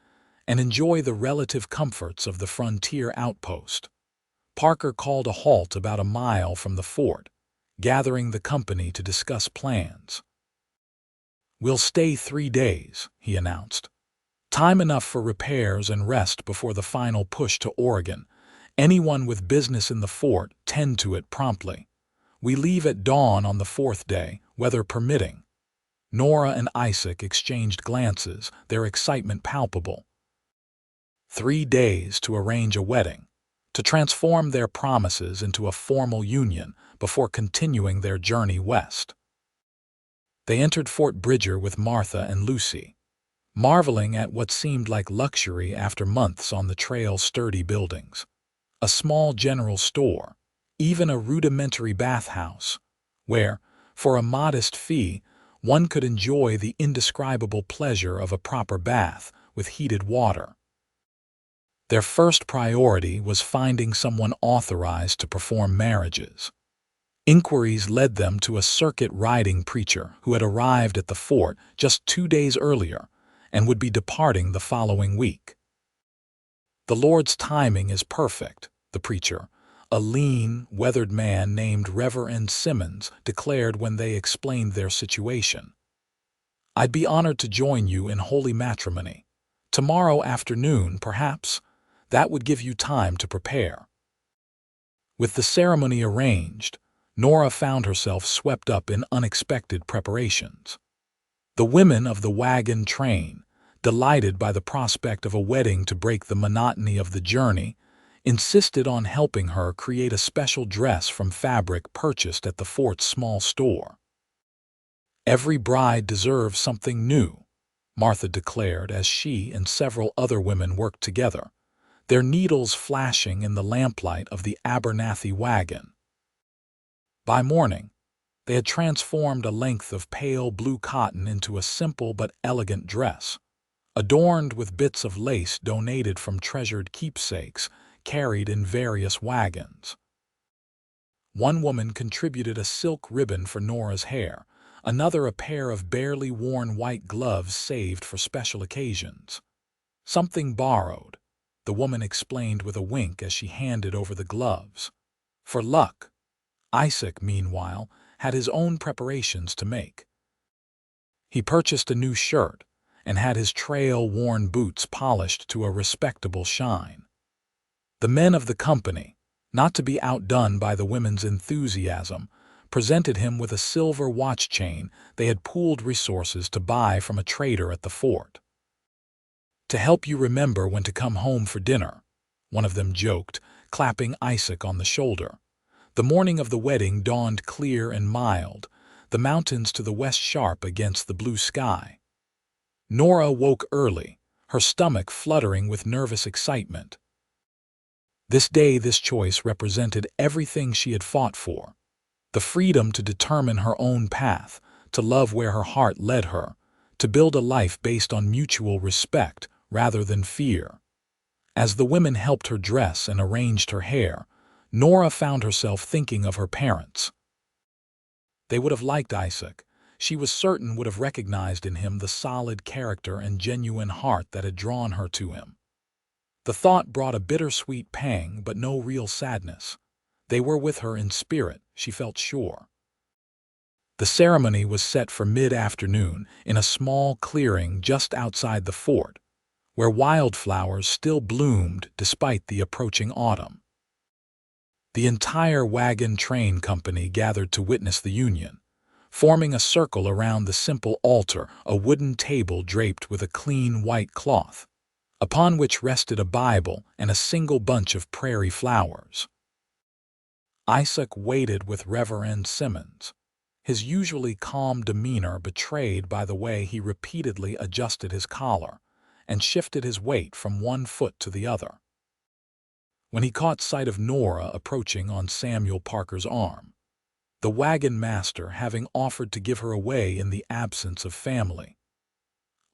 Speaker 1: and enjoy the relative comforts of the frontier outpost. Parker called a halt about a mile from the fort, gathering the company to discuss plans. We'll stay 3 days, he announced. Time enough for repairs and rest before the final push to Oregon. Anyone with business in the fort tend to it promptly. We leave at dawn on the 4th day, weather permitting. Nora and Isaac exchanged glances, their excitement palpable. 3 days to arrange a wedding, to transform their promises into a formal union before continuing their journey west. They entered Fort Bridger with Martha and Lucy, marveling at what seemed like luxury after months on the trail's sturdy buildings. A small general store, even a rudimentary bathhouse, where, for a modest fee, one could enjoy the indescribable pleasure of a proper bath with heated water. Their first priority was finding someone authorized to perform marriages. Inquiries led them to a circuit riding preacher who had arrived at the fort just 2 days earlier and would be departing the following week. The Lord's timing is perfect, the preacher, a lean, weathered man named Reverend Simmons, declared when they explained their situation. I'd be honored to join you in holy matrimony. Tomorrow afternoon, perhaps. That would give you time to prepare. With the ceremony arranged, Nora found herself swept up in unexpected preparations. The women of the wagon train, delighted by the prospect of a wedding to break the monotony of the journey, insisted on helping her create a special dress from fabric purchased at the fort's small store. "Every bride deserves something new," Martha declared as she and several other women worked together, their needles flashing in the lamplight of the Abernathy wagon. By morning, they had transformed a length of pale blue cotton into a simple but elegant dress, adorned with bits of lace donated from treasured keepsakes carried in various wagons. One woman contributed a silk ribbon for Nora's hair, another a pair of barely worn white gloves saved for special occasions. "Something borrowed," the woman explained with a wink as she handed over the gloves. "For luck." Isaac, meanwhile, had his own preparations to make. He purchased a new shirt and had his trail-worn boots polished to a respectable shine. The men of the company, not to be outdone by the women's enthusiasm, presented him with a silver watch chain they had pooled resources to buy from a trader at the fort. "To help you remember when to come home for dinner," one of them joked, clapping Isaac on the shoulder. The morning of the wedding dawned clear and mild, the mountains to the west sharp against the blue sky. Nora woke early, her stomach fluttering with nervous excitement. This day, this choice represented everything she had fought for: the freedom to determine her own path, to love where her heart led her, to build a life based on mutual respect rather than fear. As the women helped her dress and arranged her hair, Nora found herself thinking of her parents. They would have liked Isaac. She was certain would have recognized in him the solid character and genuine heart that had drawn her to him. The thought brought a bittersweet pang, but no real sadness. They were with her in spirit, she felt sure. The ceremony was set for mid-afternoon in a small clearing just outside the fort, where wildflowers still bloomed despite the approaching autumn. The entire wagon train company gathered to witness the union, forming a circle around the simple altar, a wooden table draped with a clean white cloth, upon which rested a Bible and a single bunch of prairie flowers. Isaac waited with Reverend Simmons, his usually calm demeanor betrayed by the way he repeatedly adjusted his collar and shifted his weight from one foot to the other. When he caught sight of Nora approaching on Samuel Parker's arm, the wagon master having offered to give her away in the absence of family,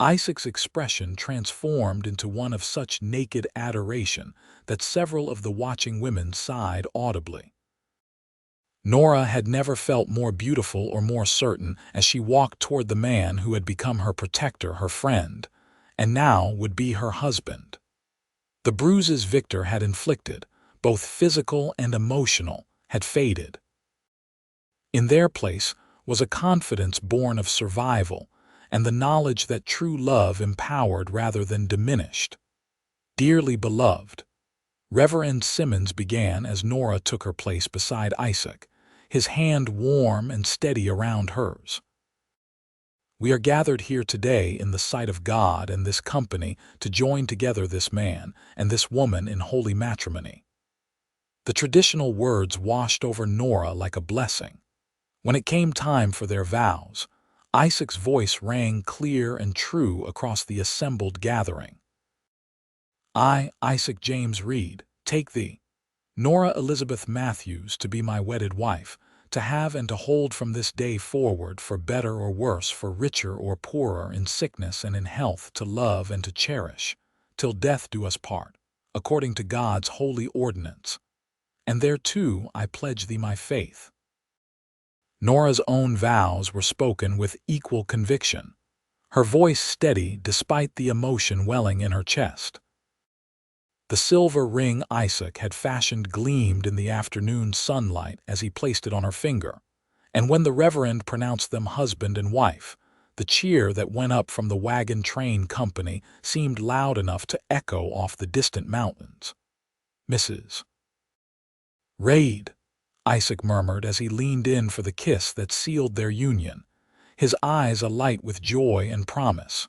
Speaker 1: Isaac's expression transformed into one of such naked adoration that several of the watching women sighed audibly. Nora had never felt more beautiful or more certain as she walked toward the man who had become her protector, her friend, and now would be her husband. The bruises Victor had inflicted, both physical and emotional, had faded. In their place was a confidence born of survival and the knowledge that true love empowered rather than diminished. "Dearly beloved," Reverend Simmons began as Nora took her place beside Isaac, his hand warm and steady around hers. "We are gathered here today in the sight of God and this company to join together this man and this woman in holy matrimony." The traditional words washed over Nora like a blessing. When it came time for their vows, Isaac's voice rang clear and true across the assembled gathering. "I, Isaac James Reed, take thee, Nora Elizabeth Matthews, to be my wedded wife, to have and to hold from this day forward, for better or worse, for richer or poorer, in sickness and in health, to love and to cherish, till death do us part, according to God's holy ordinance. And thereto I pledge thee my faith." Nora's own vows were spoken with equal conviction, her voice steady despite the emotion welling in her chest. The silver ring Isaac had fashioned gleamed in the afternoon sunlight as he placed it on her finger, and when the Reverend pronounced them husband and wife, the The cheer that went up from the wagon train company seemed loud enough to echo off the distant mountains. "Mrs. Reid," Isaac murmured as he leaned in for the kiss that sealed their union, his eyes alight with joy and promise.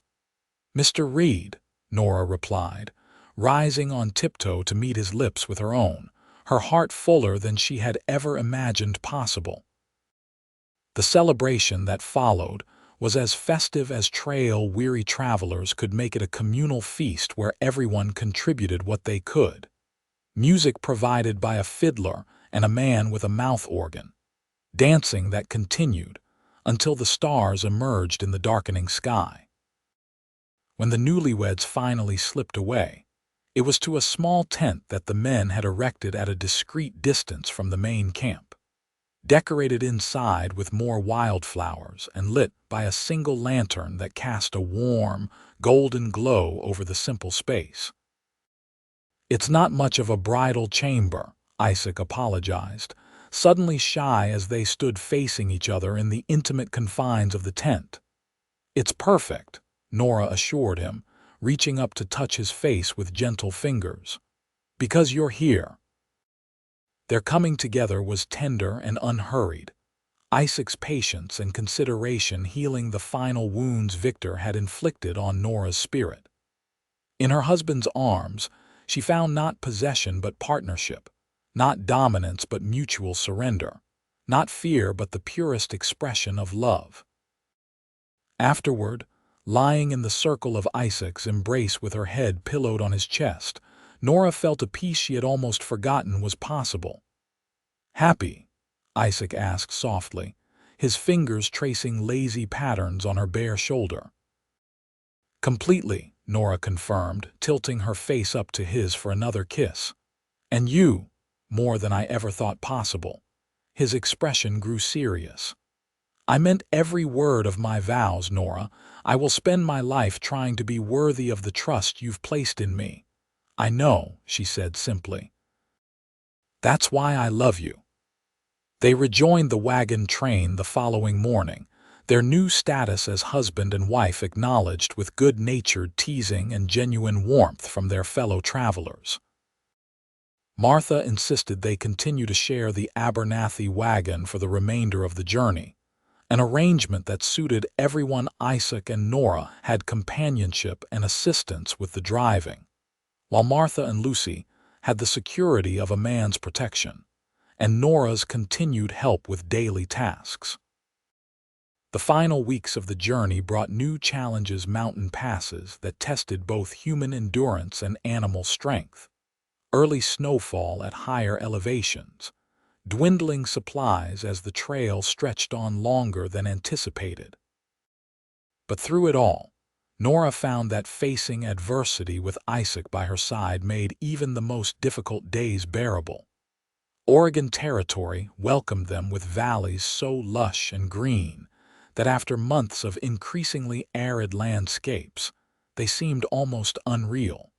Speaker 1: "Mr. Reid," Nora replied, rising on tiptoe to meet his lips with her own, her heart fuller than she had ever imagined possible. The celebration that followed was as festive as trail-weary travelers could make it, a communal feast where everyone contributed what they could. Music provided by a fiddler and a man with a mouth organ. Dancing that continued until the stars emerged in the darkening sky. When the newlyweds finally slipped away, it was to a small tent that the men had erected at a discreet distance from the main camp. Decorated inside with more wildflowers and lit by a single lantern that cast a warm, golden glow over the simple space. "It's not much of a bridal chamber," Isaac apologized, suddenly shy as they stood facing each other in the intimate confines of the tent. "It's perfect," Nora assured him, reaching up to touch his face with gentle fingers. "Because you're here." Their coming together was tender and unhurried, Isaac's patience and consideration healing the final wounds Victor had inflicted on Nora's spirit. In her husband's arms, she found not possession but partnership, not dominance but mutual surrender, not fear but the purest expression of love. Afterward, lying in the circle of Isaac's embrace with her head pillowed on his chest, Nora felt a peace she had almost forgotten was possible. "Happy?" Isaac asked softly, his fingers tracing lazy patterns on her bare shoulder. "Completely," Nora confirmed, tilting her face up to his for another kiss. "And you, more than I ever thought possible." His expression grew serious. "I meant every word of my vows, Nora. I will spend my life trying to be worthy of the trust you've placed in me." "I know," she said simply. "That's why I love you." They rejoined the wagon train the following morning, their new status as husband and wife acknowledged with good-natured teasing and genuine warmth from their fellow travelers. Martha insisted they continue to share the Abernathy wagon for the remainder of the journey, an arrangement that suited everyone. Isaac and Nora had companionship and assistance with the driving, while Martha and Lucy had the security of a man's protection, and Nora's continued help with daily tasks. The final weeks of the journey brought new challenges: mountain passes that tested both human endurance and animal strength, early snowfall at higher elevations, dwindling supplies as the trail stretched on longer than anticipated. But through it all, Nora found that facing adversity with Isaac by her side made even the most difficult days bearable. Oregon Territory welcomed them with valleys so lush and green that after months of increasingly arid landscapes, they seemed almost unreal.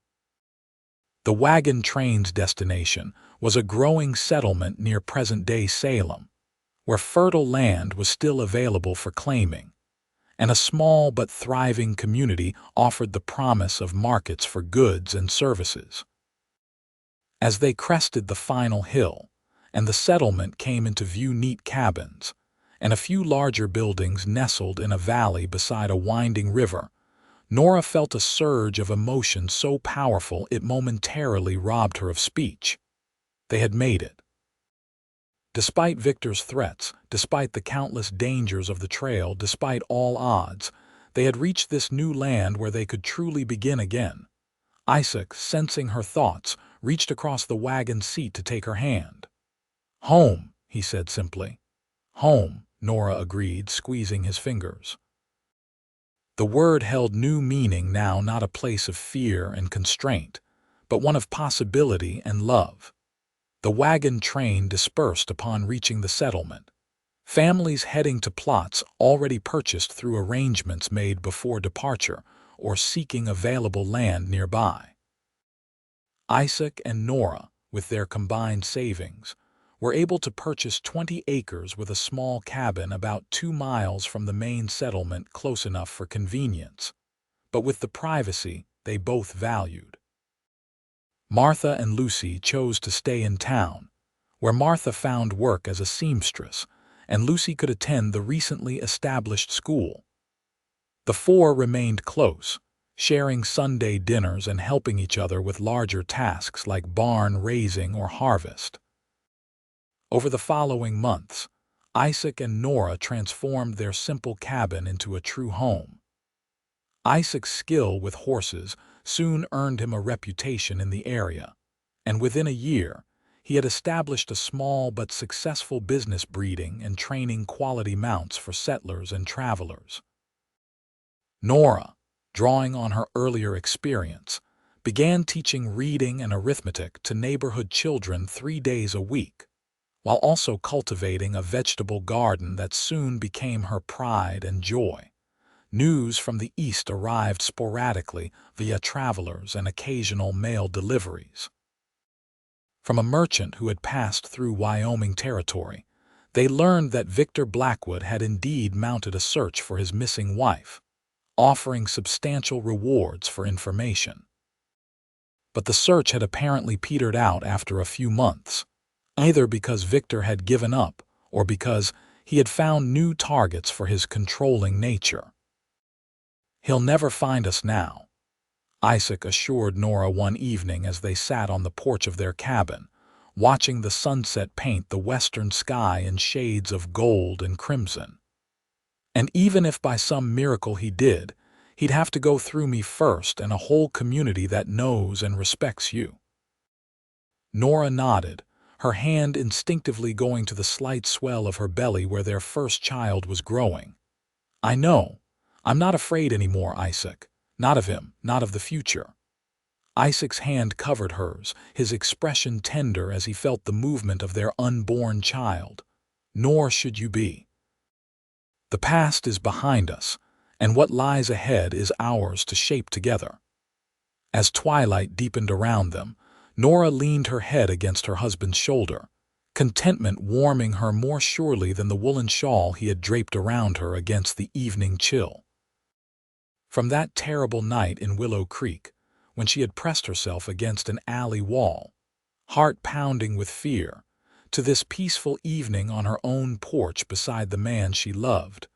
Speaker 1: The wagon train's destination was a growing settlement near present-day Salem, where fertile land was still available for claiming, and a small but thriving community offered the promise of markets for goods and services. As they crested the final hill, and the settlement came into view, neat cabins and a few larger buildings nestled in a valley beside a winding river, Nora felt a surge of emotion so powerful it momentarily robbed her of speech. They had made it. Despite Victor's threats, despite the countless dangers of the trail, despite all odds, they had reached this new land where they could truly begin again. Isaac, sensing her thoughts, reached across the wagon seat to take her hand. "Home," he said simply. "Home," Nora agreed, squeezing his fingers. The word held new meaning now, not a place of fear and constraint, but one of possibility and love. The wagon train dispersed upon reaching the settlement, families heading to plots already purchased through arrangements made before departure or seeking available land nearby. Isaac and Nora, with their combined savings, were able to purchase 20 acres with a small cabin about 2 miles from the main settlement, close enough for convenience, but with the privacy they both valued. Martha and Lucy chose to stay in town, where Martha found work as a seamstress, and Lucy could attend the recently established school. The four remained close, sharing Sunday dinners and helping each other with larger tasks like barn raising or harvest. Over the following months, Isaac and Nora transformed their simple cabin into a true home. Isaac's skill with horses soon earned him a reputation in the area, and within a year, he had established a small but successful business breeding and training quality mounts for settlers and travelers. Nora, drawing on her earlier experience, began teaching reading and arithmetic to neighborhood children 3 days a week, while also cultivating a vegetable garden that soon became her pride and joy. News from the East arrived sporadically via travelers and occasional mail deliveries. From a merchant who had passed through Wyoming territory, they learned that Victor Blackwood had indeed mounted a search for his missing wife, offering substantial rewards for information. But the search had apparently petered out after a few months, either because Victor had given up or because he had found new targets for his controlling nature. "He'll never find us now," Isaac assured Nora one evening as they sat on the porch of their cabin, watching the sunset paint the western sky in shades of gold and crimson. "And even if by some miracle he did, he'd have to go through me first and a whole community that knows and respects you." Nora nodded, her hand instinctively going to the slight swell of her belly where their first child was growing. "I know. I'm not afraid anymore, Isaac. Not of him, not of the future." Isaac's hand covered hers, his expression tender as he felt the movement of their unborn child. "Nor should you be. The past is behind us, and what lies ahead is ours to shape together." As twilight deepened around them, Nora leaned her head against her husband's shoulder, contentment warming her more surely than the woolen shawl he had draped around her against the evening chill. From that terrible night in Willow Creek, when she had pressed herself against an alley wall, heart pounding with fear, to this peaceful evening on her own porch beside the man she loved,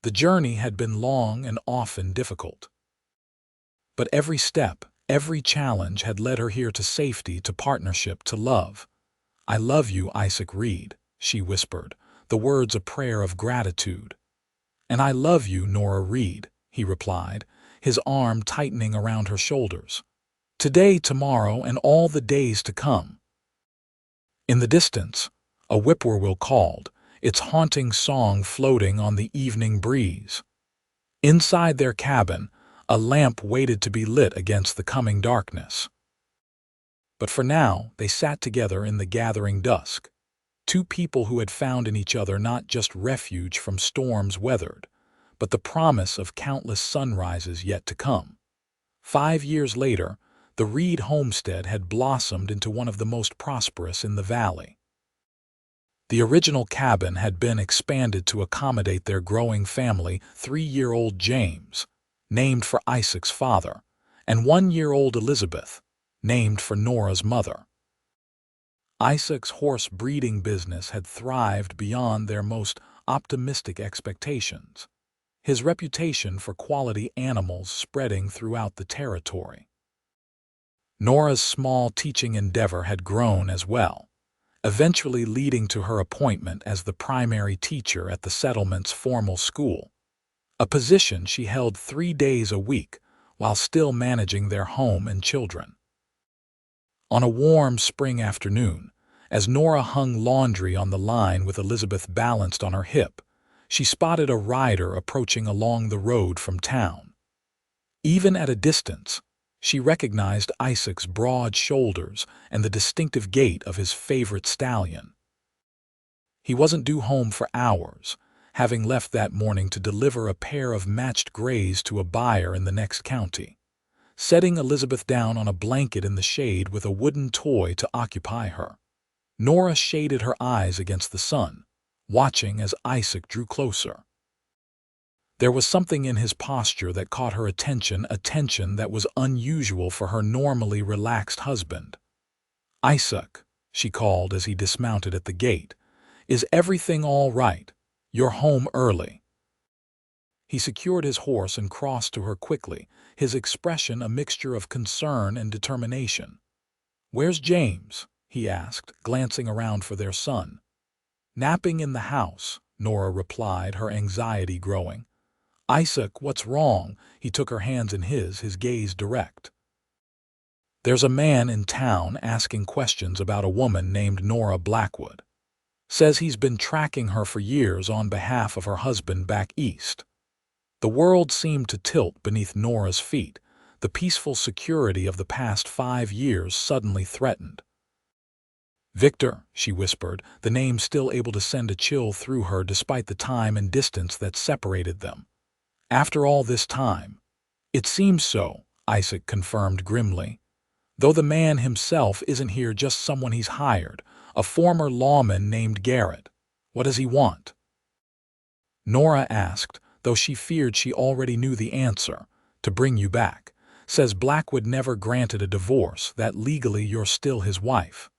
Speaker 1: the journey had been long and often difficult. But every step, every challenge had led her here to safety, to partnership, to love. "I love you, Isaac Reed," she whispered, the words a prayer of gratitude. "And I love you, Nora Reed," he replied, his arm tightening around her shoulders. "Today, tomorrow, and all the days to come." In the distance, a whippoorwill called, its haunting song floating on the evening breeze. Inside their cabin, a lamp waited to be lit against the coming darkness. But for now, they sat together in the gathering dusk, two people who had found in each other not just refuge from storms weathered, but the promise of countless sunrises yet to come. 5 years later, the Reed homestead had blossomed into one of the most prosperous in the valley. The original cabin had been expanded to accommodate their growing family, 3-year-old James, named for Isaac's father, and 1-year-old Elizabeth, named for Nora's mother. Isaac's horse breeding business had thrived beyond their most optimistic expectations, his reputation for quality animals spreading throughout the territory. Nora's small teaching endeavor had grown as well, eventually leading to her appointment as the primary teacher at the settlement's formal school, a position she held 3 days a week while still managing their home and children. On a warm spring afternoon, as Nora hung laundry on the line with Elizabeth balanced on her hip, she spotted a rider approaching along the road from town. Even at a distance, she recognized Isaac's broad shoulders and the distinctive gait of his favorite stallion. He wasn't due home for hours, having left that morning to deliver a pair of matched grays to a buyer in the next county, setting Elizabeth down on a blanket in the shade with a wooden toy to occupy her. Nora shaded her eyes against the sun, watching as Isaac drew closer. There was something in his posture that caught her attention, attention that was unusual for her normally relaxed husband. "Isaac," she called as he dismounted at the gate, "is everything all right? You're home early." He secured his horse and crossed to her quickly, his expression a mixture of concern and determination. "Where's James?" he asked, glancing around for their son. "Napping in the house," Nora replied, her anxiety growing. "Isaac, what's wrong?" He took her hands in his gaze direct. "There's a man in town asking questions about a woman named Nora Blackwood. Says he's been tracking her for years on behalf of her husband back east." The world seemed to tilt beneath Nora's feet, the peaceful security of the past 5 years suddenly threatened. "Victor," she whispered, the name still able to send a chill through her despite the time and distance that separated them. "After all this time." "It seems so," Isaac confirmed grimly. "Though the man himself isn't here, just someone he's hired, a former lawman named Garrett. What does he want?" Nora asked, though she feared she already knew the answer. "To bring you back. Says Blackwood never granted a divorce, that legally you're still his wife."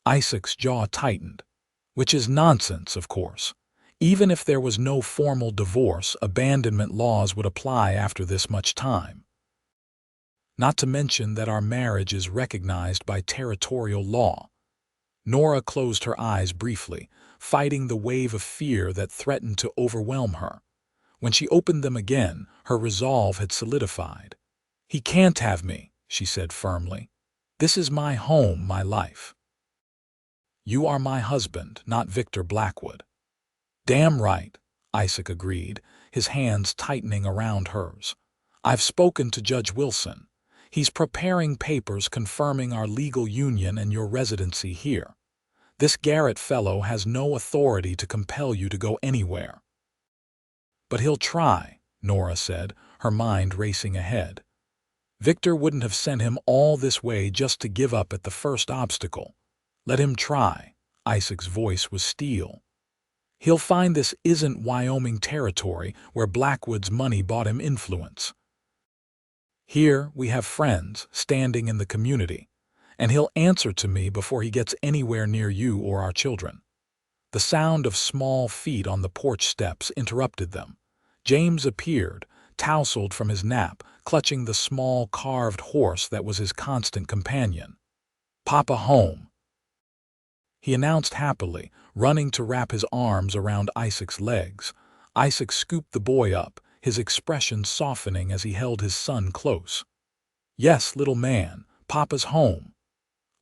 Speaker 1: Isaac's jaw tightened. "Which is nonsense, of course. Even if there was no formal divorce, abandonment laws would apply after this much time. Not to mention that our marriage is recognized by territorial law." Nora closed her eyes briefly, fighting the wave of fear that threatened to overwhelm her. When she opened them again, her resolve had solidified. "He can't have me," she said firmly. "This is my home, my life." "You are my husband, not Victor Blackwood." "Damn right," Isaac agreed, his hands tightening around hers. "I've spoken to Judge Wilson. He's preparing papers confirming our legal union and your residency here. This Garrett fellow has no authority to compel you to go anywhere." "But he'll try," Nora said, her mind racing ahead. "Victor wouldn't have sent him all this way just to give up at the first obstacle. Let him try." Isaac's voice was steel. "He'll find this isn't Wyoming territory where Blackwood's money bought him influence. Here we have friends standing in the community, and he'll answer to me before he gets anywhere near you or our children." The sound of small feet on the porch steps interrupted them. James appeared, tousled from his nap, clutching the small carved horse that was his constant companion. "Papa home," he announced happily, running to wrap his arms around Isaac's legs. Isaac scooped the boy up, his expression softening as he held his son close. "Yes, little man, Papa's home."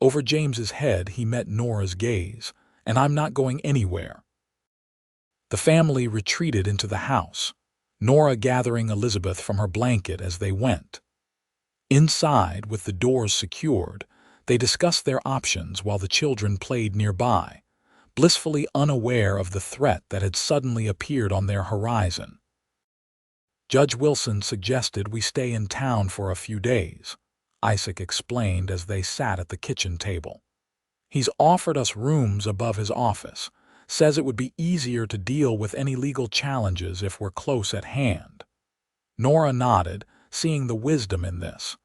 Speaker 1: Over James's head he met Nora's gaze. "And I'm not going anywhere." The family retreated into the house, Nora gathering Elizabeth from her blanket as they went. Inside, with the doors secured, they discussed their options while the children played nearby, blissfully unaware of the threat that had suddenly appeared on their horizon. "Judge Wilson suggested we stay in town for a few days," Isaac explained as they sat at the kitchen table. "He's offered us rooms above his office, says it would be easier to deal with any legal challenges if we're close at hand." Nora nodded, seeing the wisdom in this.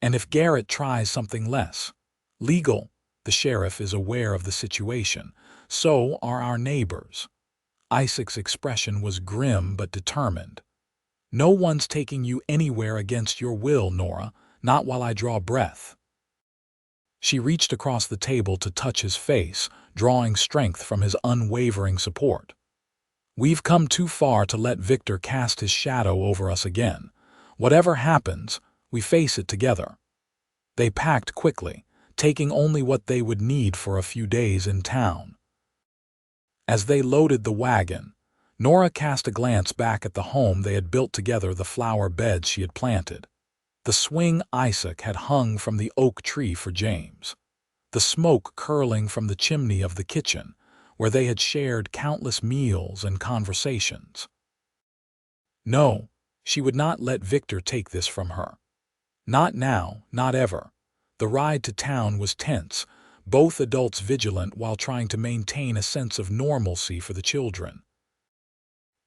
Speaker 1: "And if Garrett tries something less legal, the sheriff is aware of the situation. So are our neighbors." Isaac's expression was grim but determined. "No one's taking you anywhere against your will, Nora, not while I draw breath." She reached across the table to touch his face, drawing strength from his unwavering support. "We've come too far to let Victor cast his shadow over us again. Whatever happens, we face it together." They packed quickly, taking only what they would need for a few days in town. As they loaded the wagon, Nora cast a glance back at the home they had built together, the flower beds she had planted. The swing Isaac had hung from the oak tree for James. The smoke curling from the chimney of the kitchen, where they had shared countless meals and conversations. No, she would not let Victor take this from her. Not now, not ever. The ride to town was tense, both adults vigilant while trying to maintain a sense of normalcy for the children.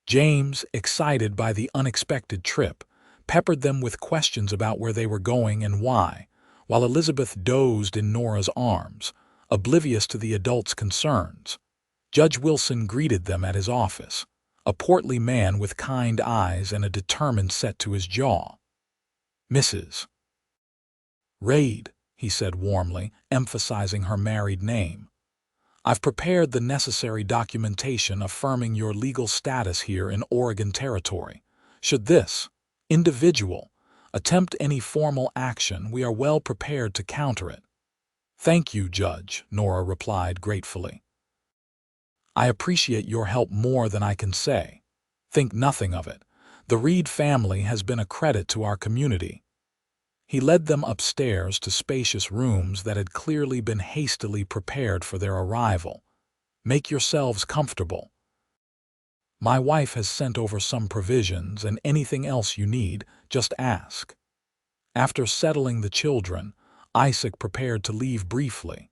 Speaker 1: James, excited by the unexpected trip, peppered them with questions about where they were going and why, while Elizabeth dozed in Nora's arms, oblivious to the adults' concerns. Judge Wilson greeted them at his office, a portly man with kind eyes and a determined set to his jaw. "Mrs. Reid," he said warmly, emphasizing her married name. "I've prepared the necessary documentation affirming your legal status here in Oregon Territory. Should this individual attempt any formal action, we are well prepared to counter it." "Thank you, Judge," Nora replied gratefully. "I appreciate your help more than I can say. Think nothing of it. The Reid family has been a credit to our community." He led them upstairs to spacious rooms that had clearly been hastily prepared for their arrival. "Make yourselves comfortable. My wife has sent over some provisions, and anything else you need, just ask." After settling the children, Isaac prepared to leave briefly.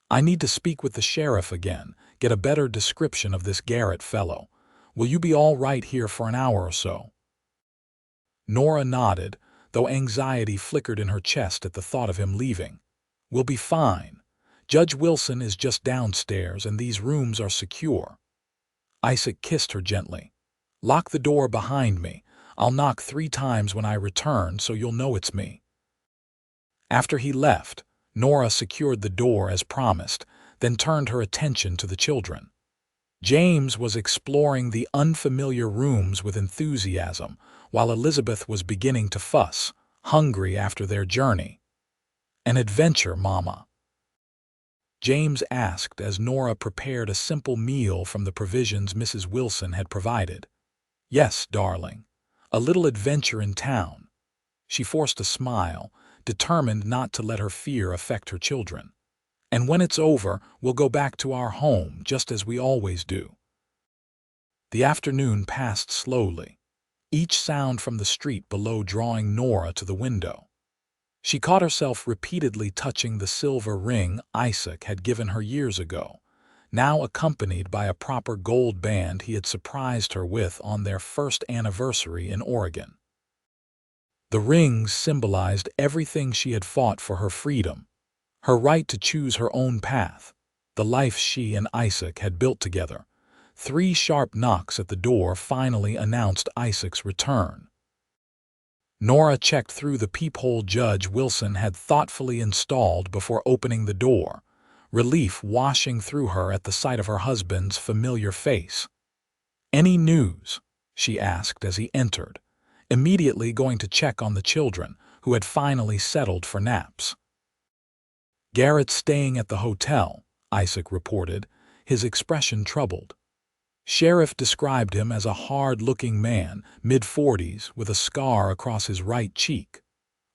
Speaker 1: "I need to speak with the sheriff again, get a better description of this Garrett fellow. Will you be all right here for an hour or so?" Nora nodded, though anxiety flickered in her chest at the thought of him leaving. "We'll be fine. Judge Wilson is just downstairs, and these rooms are secure." Isaac kissed her gently. "Lock the door behind me. I'll knock 3 times when I return so you'll know it's me." After he left, Nora secured the door as promised, then turned her attention to the children. James was exploring the unfamiliar rooms with enthusiasm, while Elizabeth was beginning to fuss, hungry after their journey. "An adventure, Mama?" James asked as Nora prepared a simple meal from the provisions Mrs. Wilson had provided. "Yes, darling. A little adventure in town." She forced a smile, determined not to let her fear affect her children. "And when it's over, we'll go back to our home, just as we always do." The afternoon passed slowly, each sound from the street below drawing Nora to the window. She caught herself repeatedly touching the silver ring Isaac had given her years ago, now accompanied by a proper gold band he had surprised her with on their first anniversary in Oregon. The rings symbolized everything she had fought for: her freedom, her right to choose her own path, the life she and Isaac had built together. 3 sharp knocks at the door finally announced Isaac's return. Nora checked through the peephole Judge Wilson had thoughtfully installed before opening the door, relief washing through her at the sight of her husband's familiar face. "Any news?" she asked as he entered, immediately going to check on the children, who had finally settled for naps. "Garrett's staying at the hotel," Isaac reported, his expression troubled. Sheriff described him as a hard-looking man, mid-40s, with a scar across his right cheek.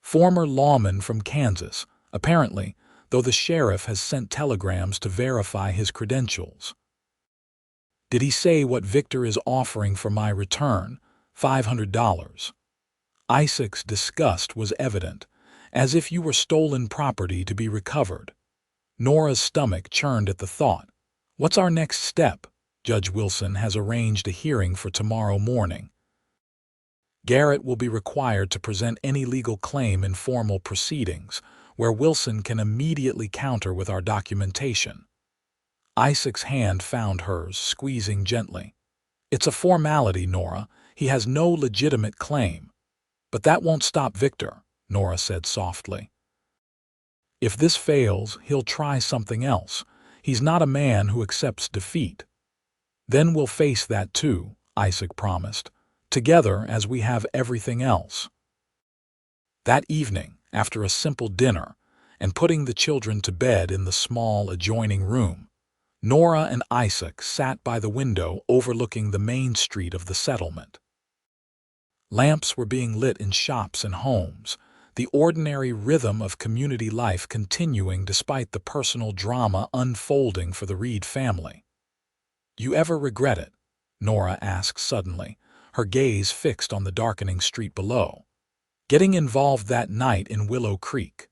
Speaker 1: Former lawman from Kansas, apparently, though the sheriff has sent telegrams to verify his credentials. "Did he say what Victor is offering for my return? $500. Isaac's disgust was evident, as if you were stolen property to be recovered. Nora's stomach churned at the thought. "What's our next step?" Judge Wilson has arranged a hearing for tomorrow morning. Garrett will be required to present any legal claim in formal proceedings, where Wilson can immediately counter with our documentation. Isaac's hand found hers, squeezing gently. "It's a formality, Nora. He has no legitimate claim." "But that won't stop Victor," Nora said softly. "If this fails, he'll try something else. He's not a man who accepts defeat." "Then we'll face that too," Isaac promised, "together as we have everything else." That evening, after a simple dinner, and putting the children to bed in the small adjoining room, Nora and Isaac sat by the window overlooking the main street of the settlement. Lamps were being lit in shops and homes, the ordinary rhythm of community life continuing despite the personal drama unfolding for the Reid family. "You ever regret it?" Nora asked suddenly, her gaze fixed on the darkening street below. "Getting involved that night in Willow Creek?"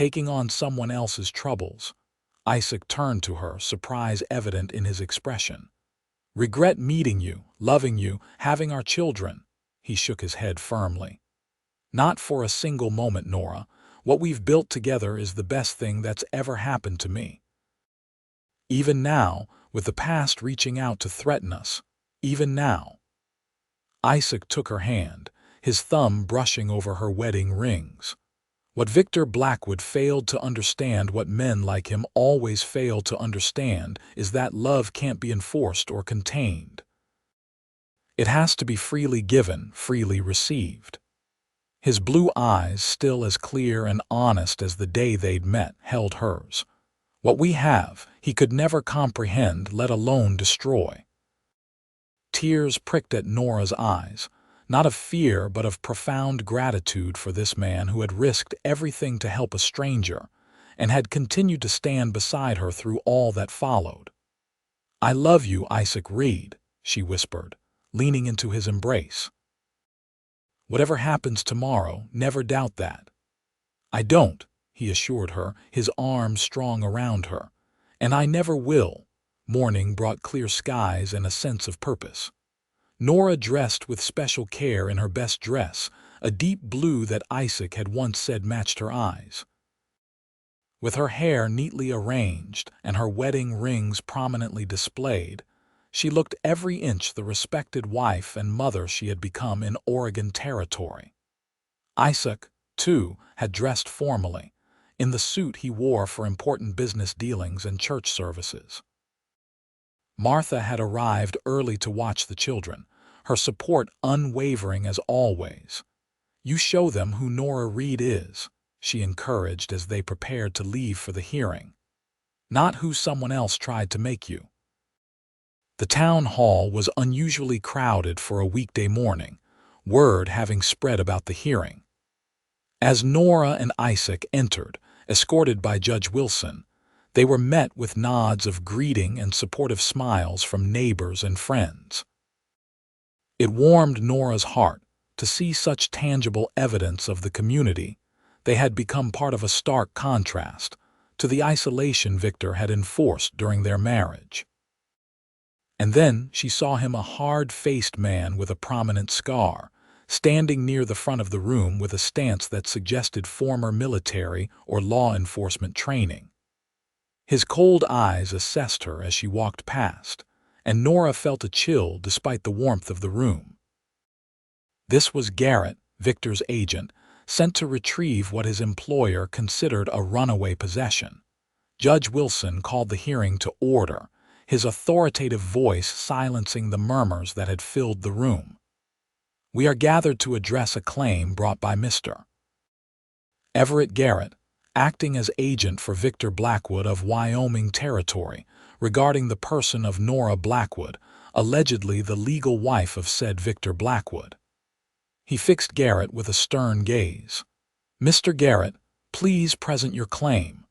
Speaker 1: taking on someone else's troubles. Isaac turned to her, surprise evident in his expression. "Regret meeting you, loving you, having our children." He shook his head firmly. "Not for a single moment, Nora. What we've built together is the best thing that's ever happened to me. Even now, with the past reaching out to threaten us, even now." Isaac took her hand, his thumb brushing over her wedding rings. What Victor Blackwood failed to understand, what men like him always fail to understand, is that love can't be enforced or contained. It has to be freely given, freely received. His blue eyes, still as clear and honest as the day they'd met, held hers. "What we have, he could never comprehend, let alone destroy." Tears pricked at Nora's eyes, not of fear but of profound gratitude for this man who had risked everything to help a stranger and had continued to stand beside her through all that followed. "I love you, Isaac Reed," she whispered, leaning into his embrace. "Whatever happens tomorrow, never doubt that." "I don't," he assured her, his arms strong around her. "And I never will." Morning brought clear skies and a sense of purpose. Nora dressed with special care in her best dress, a deep blue that Isaac had once said matched her eyes. With her hair neatly arranged and her wedding rings prominently displayed, she looked every inch the respected wife and mother she had become in Oregon Territory. Isaac, too, had dressed formally, in the suit he wore for important business dealings and church services. Martha had arrived early to watch the children, her support unwavering as always. "You show them who Nora Reed is," she encouraged as they prepared to leave for the hearing. "Not who someone else tried to make you." The town hall was unusually crowded for a weekday morning, word having spread about the hearing. As Nora and Isaac entered, escorted by Judge Wilson, they were met with nods of greeting and supportive smiles from neighbors and friends. It warmed Nora's heart to see such tangible evidence of the community. They had become part of a stark contrast to the isolation Victor had enforced during their marriage. And then she saw him, a hard-faced man with a prominent scar, standing near the front of the room with a stance that suggested former military or law enforcement training. His cold eyes assessed her as she walked past, and Nora felt a chill despite the warmth of the room. This was Garrett, Victor's agent, sent to retrieve what his employer considered a runaway possession. Judge Wilson called the hearing to order, his authoritative voice silencing the murmurs that had filled the room. "We are gathered to address a claim brought by Mr. Everett Garrett, acting as agent for Victor Blackwood of Wyoming Territory, regarding the person of Nora Blackwood, allegedly the legal wife of said Victor Blackwood." He fixed Garrett with a stern gaze. "Mr. Garrett, please present your claim."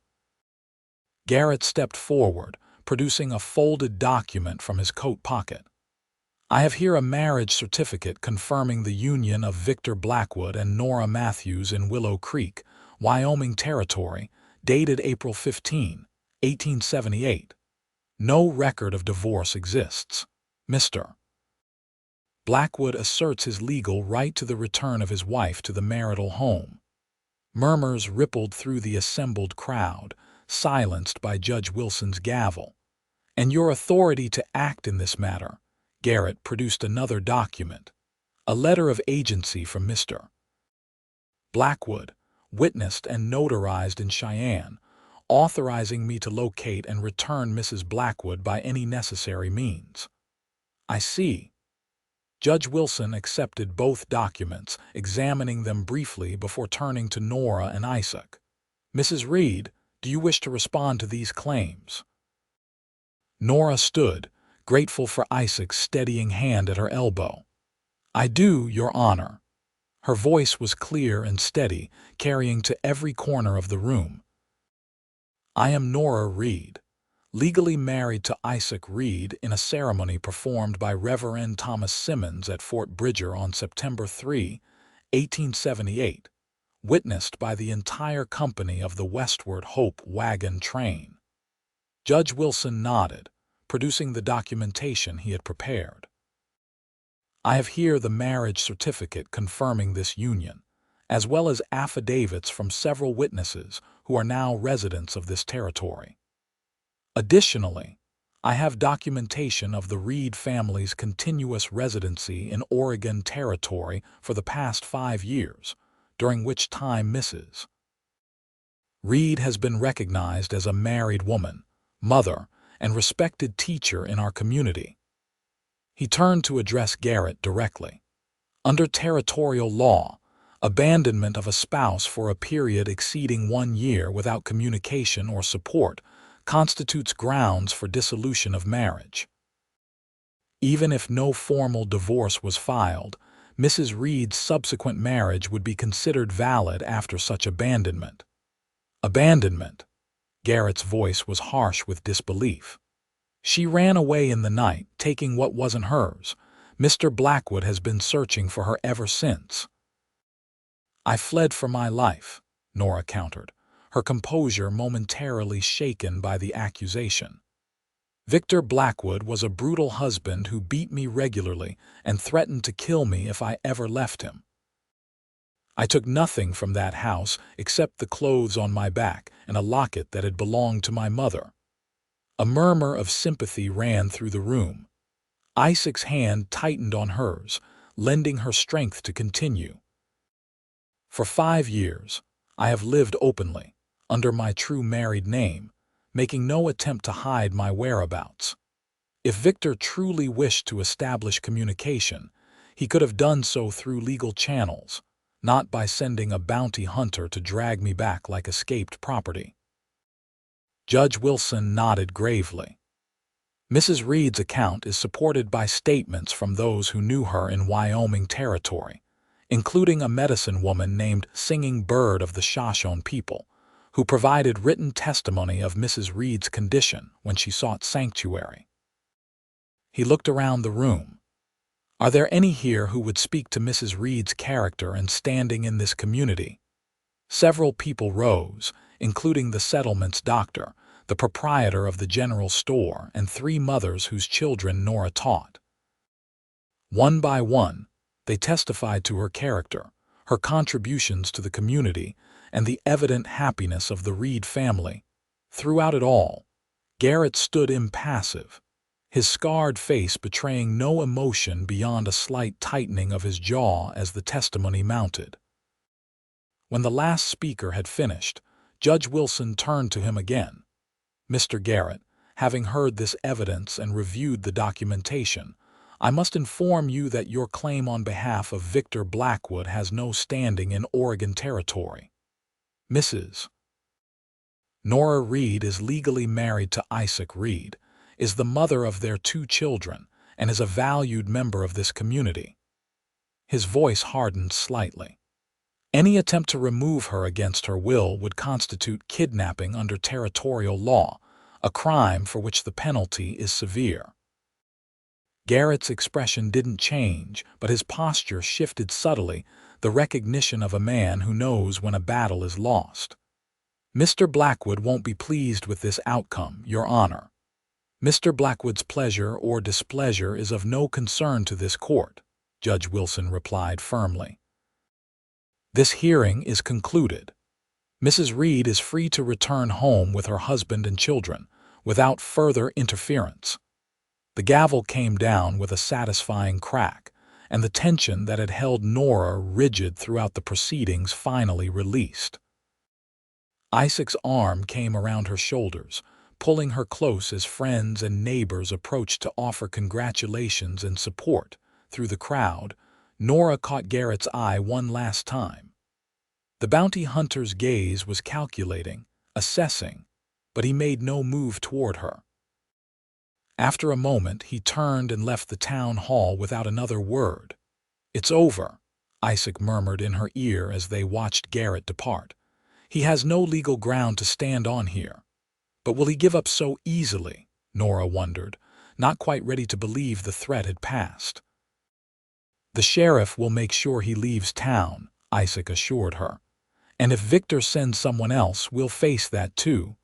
Speaker 1: Garrett stepped forward, producing a folded document from his coat pocket. "I have here a marriage certificate confirming the union of Victor Blackwood and Nora Matthews in Willow Creek, Wyoming Territory, dated April 15, 1878. No record of divorce exists. Mr. Blackwood asserts his legal right to the return of his wife to the marital home." Murmurs rippled through the assembled crowd, silenced by Judge Wilson's gavel. "And your authority to act in this matter." Garrett produced another document, a letter of agency from Mr. Blackwood, witnessed and notarized in Cheyenne, authorizing me to locate and return Mrs. Blackwood by any necessary means. "I see." Judge Wilson accepted both documents, examining them briefly before turning to Nora and Isaac. "Mrs. Reed, do you wish to respond to these claims?" Nora stood, grateful for Isaac's steadying hand at her elbow. "I do, Your Honor." Her voice was clear and steady, carrying to every corner of the room. "I am Nora Reed, legally married to Isaac Reed in a ceremony performed by Reverend Thomas Simmons at Fort Bridger on September 3, 1878, witnessed by the entire company of the Westward Hope wagon train. Judge Wilson nodded, producing the documentation he had prepared. I have here the marriage certificate confirming this union, as well as affidavits from several witnesses who are now residents of this territory. Additionally, I have documentation of the Reed family's continuous residency in Oregon Territory for the past 5 years, during which time Mrs. Reed has been recognized as a married woman, mother, and respected teacher in our community. He turned to address Garrett directly. Under territorial law, abandonment of a spouse for a period exceeding 1 year without communication or support constitutes grounds for dissolution of marriage. Even if no formal divorce was filed, Mrs. Reed's subsequent marriage would be considered valid after such abandonment. Abandonment. Garrett's voice was harsh with disbelief. She ran away in the night, taking what wasn't hers. Mr. Blackwood has been searching for her ever since. I fled for my life, Nora countered, her composure momentarily shaken by the accusation. Victor Blackwood was a brutal husband who beat me regularly and threatened to kill me if I ever left him. I took nothing from that house except the clothes on my back and a locket that had belonged to my mother. A murmur of sympathy ran through the room. Isaac's hand tightened on hers, lending her strength to continue. For 5 years, I have lived openly, under my true married name, making no attempt to hide my whereabouts. If Victor truly wished to establish communication, he could have done so through legal channels, not by sending a bounty hunter to drag me back like escaped property. Judge Wilson nodded gravely. Mrs. Reed's account is supported by statements from those who knew her in Wyoming Territory, including a medicine woman named Singing Bird of the Shoshone people, who provided written testimony of Mrs. Reed's condition when she sought sanctuary. He looked around the room. Are there any here who would speak to Mrs. Reed's character and standing in this community? Several people rose, including the settlement's doctor, the proprietor of the general store, and 3 mothers whose children Nora taught. One by one, they testified to her character, her contributions to the community, and the evident happiness of the Reed family. Throughout it all, Garrett stood impassive, his scarred face betraying no emotion beyond a slight tightening of his jaw as the testimony mounted. When the last speaker had finished, Judge Wilson turned to him again. Mr. Garrett, having heard this evidence and reviewed the documentation, I must inform you that your claim on behalf of Victor Blackwood has no standing in Oregon Territory. Mrs. Nora Reed is legally married to Isaac Reed, is the mother of their 2 children, and is a valued member of this community. His voice hardened slightly. Any attempt to remove her against her will would constitute kidnapping under territorial law, a crime for which the penalty is severe. Garrett's expression didn't change, but his posture shifted subtly, the recognition of a man who knows when a battle is lost. Mr. Blackwood won't be pleased with this outcome, Your Honor. Mr. Blackwood's pleasure or displeasure is of no concern to this court, Judge Wilson replied firmly. This hearing is concluded. Mrs. Reed is free to return home with her husband and children, without further interference. The gavel came down with a satisfying crack, and the tension that had held Nora rigid throughout the proceedings finally released. Isaac's arm came around her shoulders, pulling her close as friends and neighbors approached to offer congratulations and support. Through the crowd, Nora caught Garrett's eye one last time. The bounty hunter's gaze was calculating, assessing, but he made no move toward her. After a moment, he turned and left the town hall without another word. "It's over," Isaac murmured in her ear as they watched Garrett depart. "He has no legal ground to stand on here. But will he give up so easily?" Nora wondered, not quite ready to believe the threat had passed. "The sheriff will make sure he leaves town," Isaac assured her. And if Victor sends someone else, we'll face that too.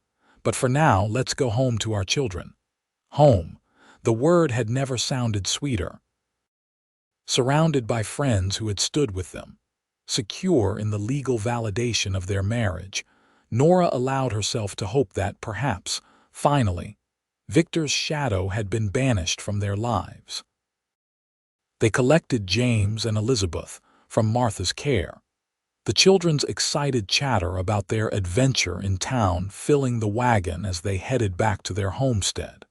Speaker 1: But for now, let's go home to our children. Home. The word had never sounded sweeter. Surrounded by friends who had stood with them, secure in the legal validation of their marriage, Nora allowed herself to hope that perhaps, finally, Victor's shadow had been banished from their lives. They collected James and Elizabeth from Martha's care, the children's excited chatter about their adventure in town filling the wagon as they headed back to their homestead.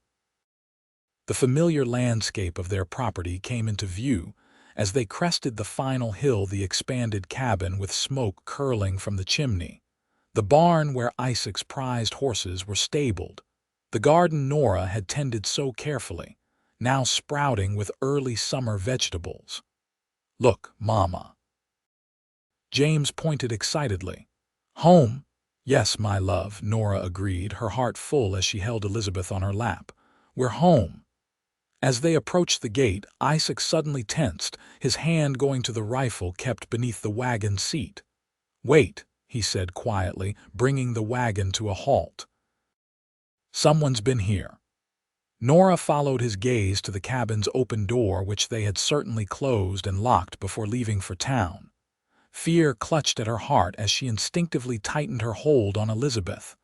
Speaker 1: The familiar landscape of their property came into view as they crested the final hill, the expanded cabin with smoke curling from the chimney, the barn where Isaac's prized horses were stabled, the garden Nora had tended so carefully, now sprouting with early summer vegetables. "Look, Mama." James pointed excitedly. "Home?" "Yes, my love," Nora agreed, her heart full as she held Elizabeth on her lap. "We're home." As they approached the gate, Isaac suddenly tensed, his hand going to the rifle kept beneath the wagon seat. "Wait," he said quietly, bringing the wagon to a halt. "Someone's been here." Nora followed his gaze to the cabin's open door, which they had certainly closed and locked before leaving for town. Fear clutched at her heart as she instinctively tightened her hold on Elizabeth.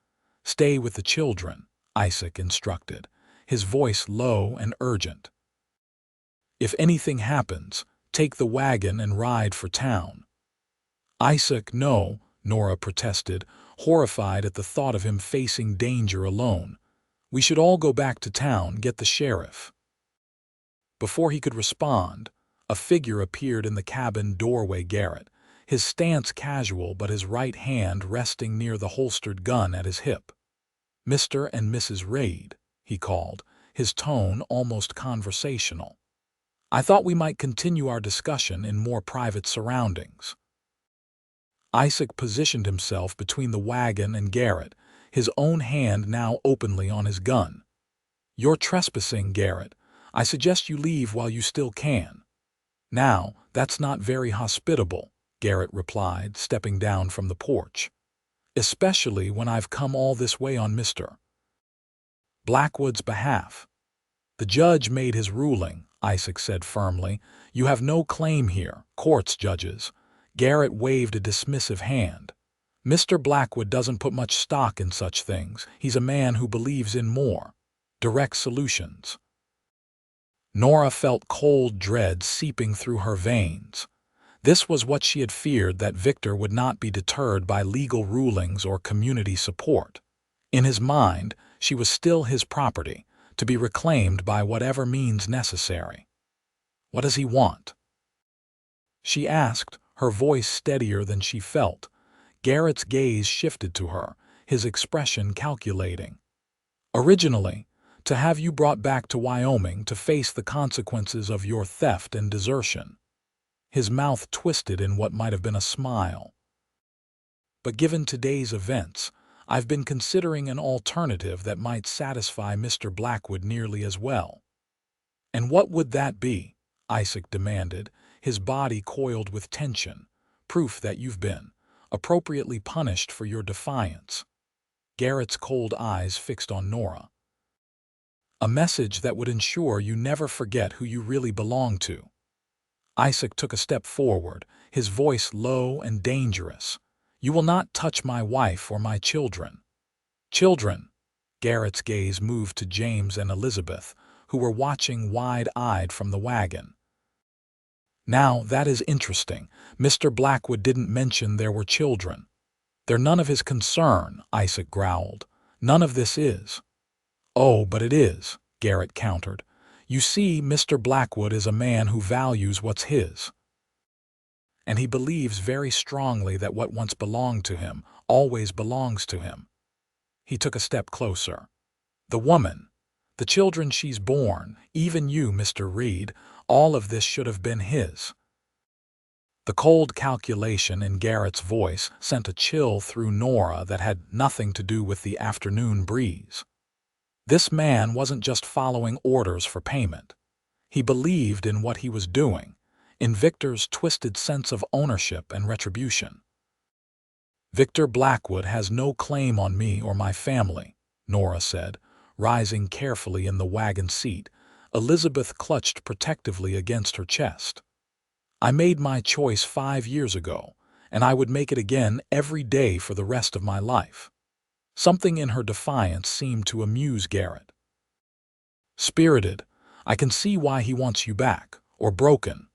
Speaker 1: "Stay with the children," Isaac instructed, his voice low and urgent. "If anything happens, take the wagon and ride for town." "Isaac, no," Nora protested, horrified at the thought of him facing danger alone. "We should all go back to town, get the sheriff." Before he could respond, a figure appeared in the cabin doorway. Garrett, his stance casual but his right hand resting near the holstered gun at his hip. "Mr. and Mrs. Reid," he called, his tone almost conversational. "I thought we might continue our discussion in more private surroundings." Isaac positioned himself between the wagon and Garrett, his own hand now openly on his gun. "You're trespassing, Garrett. I suggest you leave while you still can." "Now, that's not very hospitable," Garrett replied, stepping down from the porch. "Especially when I've come all this way on Mr. Blackwood's behalf." "The judge made his ruling," Isaac said firmly. "You have no claim here, courts judges." Garrett waved a dismissive hand. "Mr. Blackwood doesn't put much stock in such things. He's a man who believes in more direct solutions." Nora felt cold dread seeping through her veins. This was what she had feared, that Victor would not be deterred by legal rulings or community support. In his mind, she was still his property, to be reclaimed by whatever means necessary. "What does he want?" she asked, her voice steadier than she felt. Garrett's gaze shifted to her, his expression calculating. "Originally, to have you brought back to Wyoming to face the consequences of your theft and desertion." His mouth twisted in what might have been a smile. "But given today's events, I've been considering an alternative that might satisfy Mr. Blackwood nearly as well." "And what would that be?" Isaac demanded, his body coiled with tension. "Proof that you've been appropriately punished for your defiance." Garrett's cold eyes fixed on Nora. "A message that would ensure you never forget who you really belong to." Isaac took a step forward, his voice low and dangerous. "You will not touch my wife or my children." "Children?" Garrett's gaze moved to James and Elizabeth, who were watching wide-eyed from the wagon. "Now, that is interesting. Mr. Blackwood didn't mention there were children." "They're none of his concern," Isaac growled. "None of this is." "Oh, but it is," Garrett countered. "You see, Mr. Blackwood is a man who values what's his. And he believes very strongly that what once belonged to him always belongs to him." He took a step closer. "The woman, the children she's born, even you, Mr. Reid, all of this should have been his." The cold calculation in Garrett's voice sent a chill through Nora that had nothing to do with the afternoon breeze. This man wasn't just following orders for payment. He believed in what he was doing, in Victor's twisted sense of ownership and retribution. "Victor Blackwood has no claim on me or my family," Nora said, rising carefully in the wagon seat. Elizabeth clutched protectively against her chest. "I made my choice 5 years ago, and I would make it again every day for the rest of my life." Something in her defiance seemed to amuse Garrett. "Spirited, I can see why he wants you back, or broken."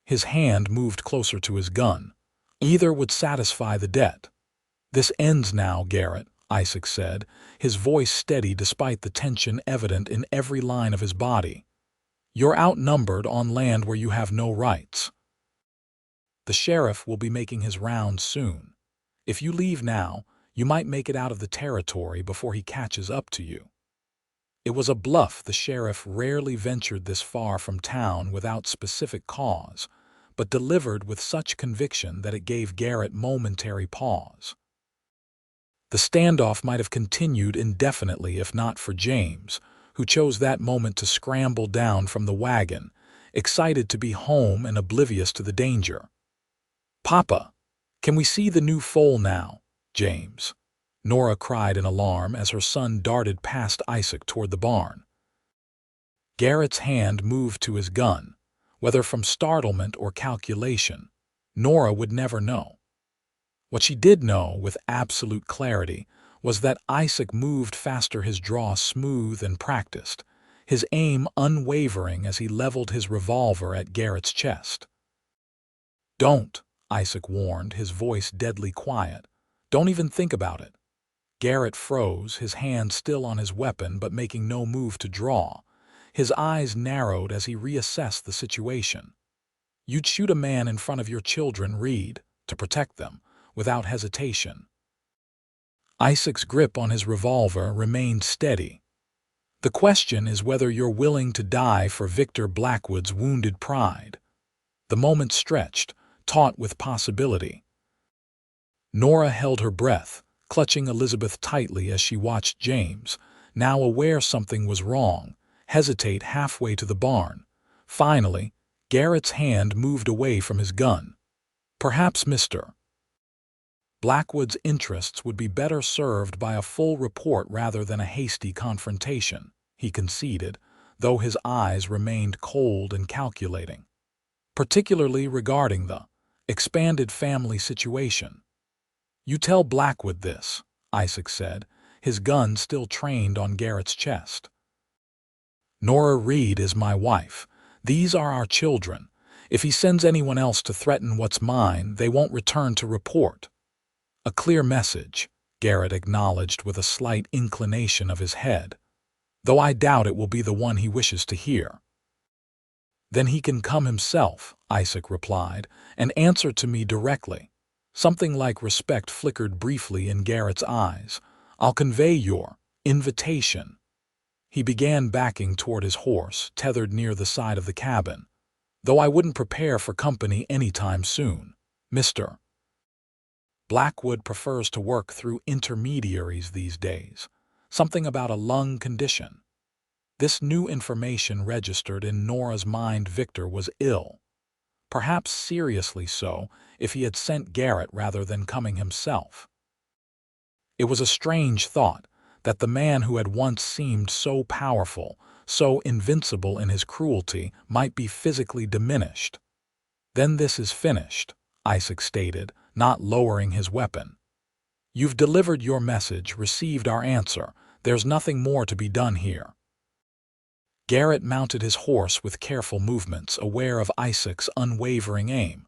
Speaker 1: His hand moved closer to his gun. "Either would satisfy the debt." "This ends now, Garrett," Isaac said, his voice steady despite the tension evident in every line of his body. "You're outnumbered on land where you have no rights. The sheriff will be making his rounds soon. If you leave now, you might make it out of the territory before he catches up to you." It was a bluff. The sheriff rarely ventured this far from town without specific cause, but delivered with such conviction that it gave Garrett momentary pause. The standoff might have continued indefinitely if not for James, who chose that moment to scramble down from the wagon, excited to be home and oblivious to the danger. "Papa, can we see the new foal now, James?" Nora cried in alarm as her son darted past Isaac toward the barn. Garrett's hand moved to his gun, whether from startlement or calculation. Nora would never know. What she did know with absolute clarity was that Isaac moved faster, his draw smooth and practiced, his aim unwavering as he leveled his revolver at Garrett's chest. "Don't," Isaac warned, his voice deadly quiet. "Don't even think about it." Garrett froze, his hand still on his weapon but making no move to draw. His eyes narrowed as he reassessed the situation. "You'd shoot a man in front of your children, Reed, to protect them, without hesitation." Isaac's grip on his revolver remained steady. "The question is whether you're willing to die for Victor Blackwood's wounded pride." The moment stretched, taut with possibility. Nora held her breath, clutching Elizabeth tightly as she watched James, now aware something was wrong, hesitate halfway to the barn. Finally, Garrett's hand moved away from his gun. "Perhaps Mr. Blackwood's interests would be better served by a full report rather than a hasty confrontation," he conceded, though his eyes remained cold and calculating. "Particularly regarding the expanded family situation." "You tell Blackwood this," Isaac said, his gun still trained on Garrett's chest. "Nora Reed is my wife. These are our children. If he sends anyone else to threaten what's mine, they won't return to report." "A clear message," Garrett acknowledged with a slight inclination of his head, "though I doubt it will be the one he wishes to hear." "Then he can come himself," Isaac replied, "and answer to me directly." Something like respect flickered briefly in Garrett's eyes. "I'll convey your invitation." He began backing toward his horse, tethered near the side of the cabin. "Though I wouldn't prepare for company any time soon. Mr. Blackwood prefers to work through intermediaries these days. Something about a lung condition." This new information registered in Nora's mind. Victor was ill. Perhaps seriously so if he had sent Garrett rather than coming himself. It was a strange thought that the man who had once seemed so powerful, so invincible in his cruelty, might be physically diminished. "Then this is finished," Isaac stated, not lowering his weapon. "You've delivered your message, received our answer. There's nothing more to be done here." Garrett mounted his horse with careful movements, aware of Isaac's unwavering aim.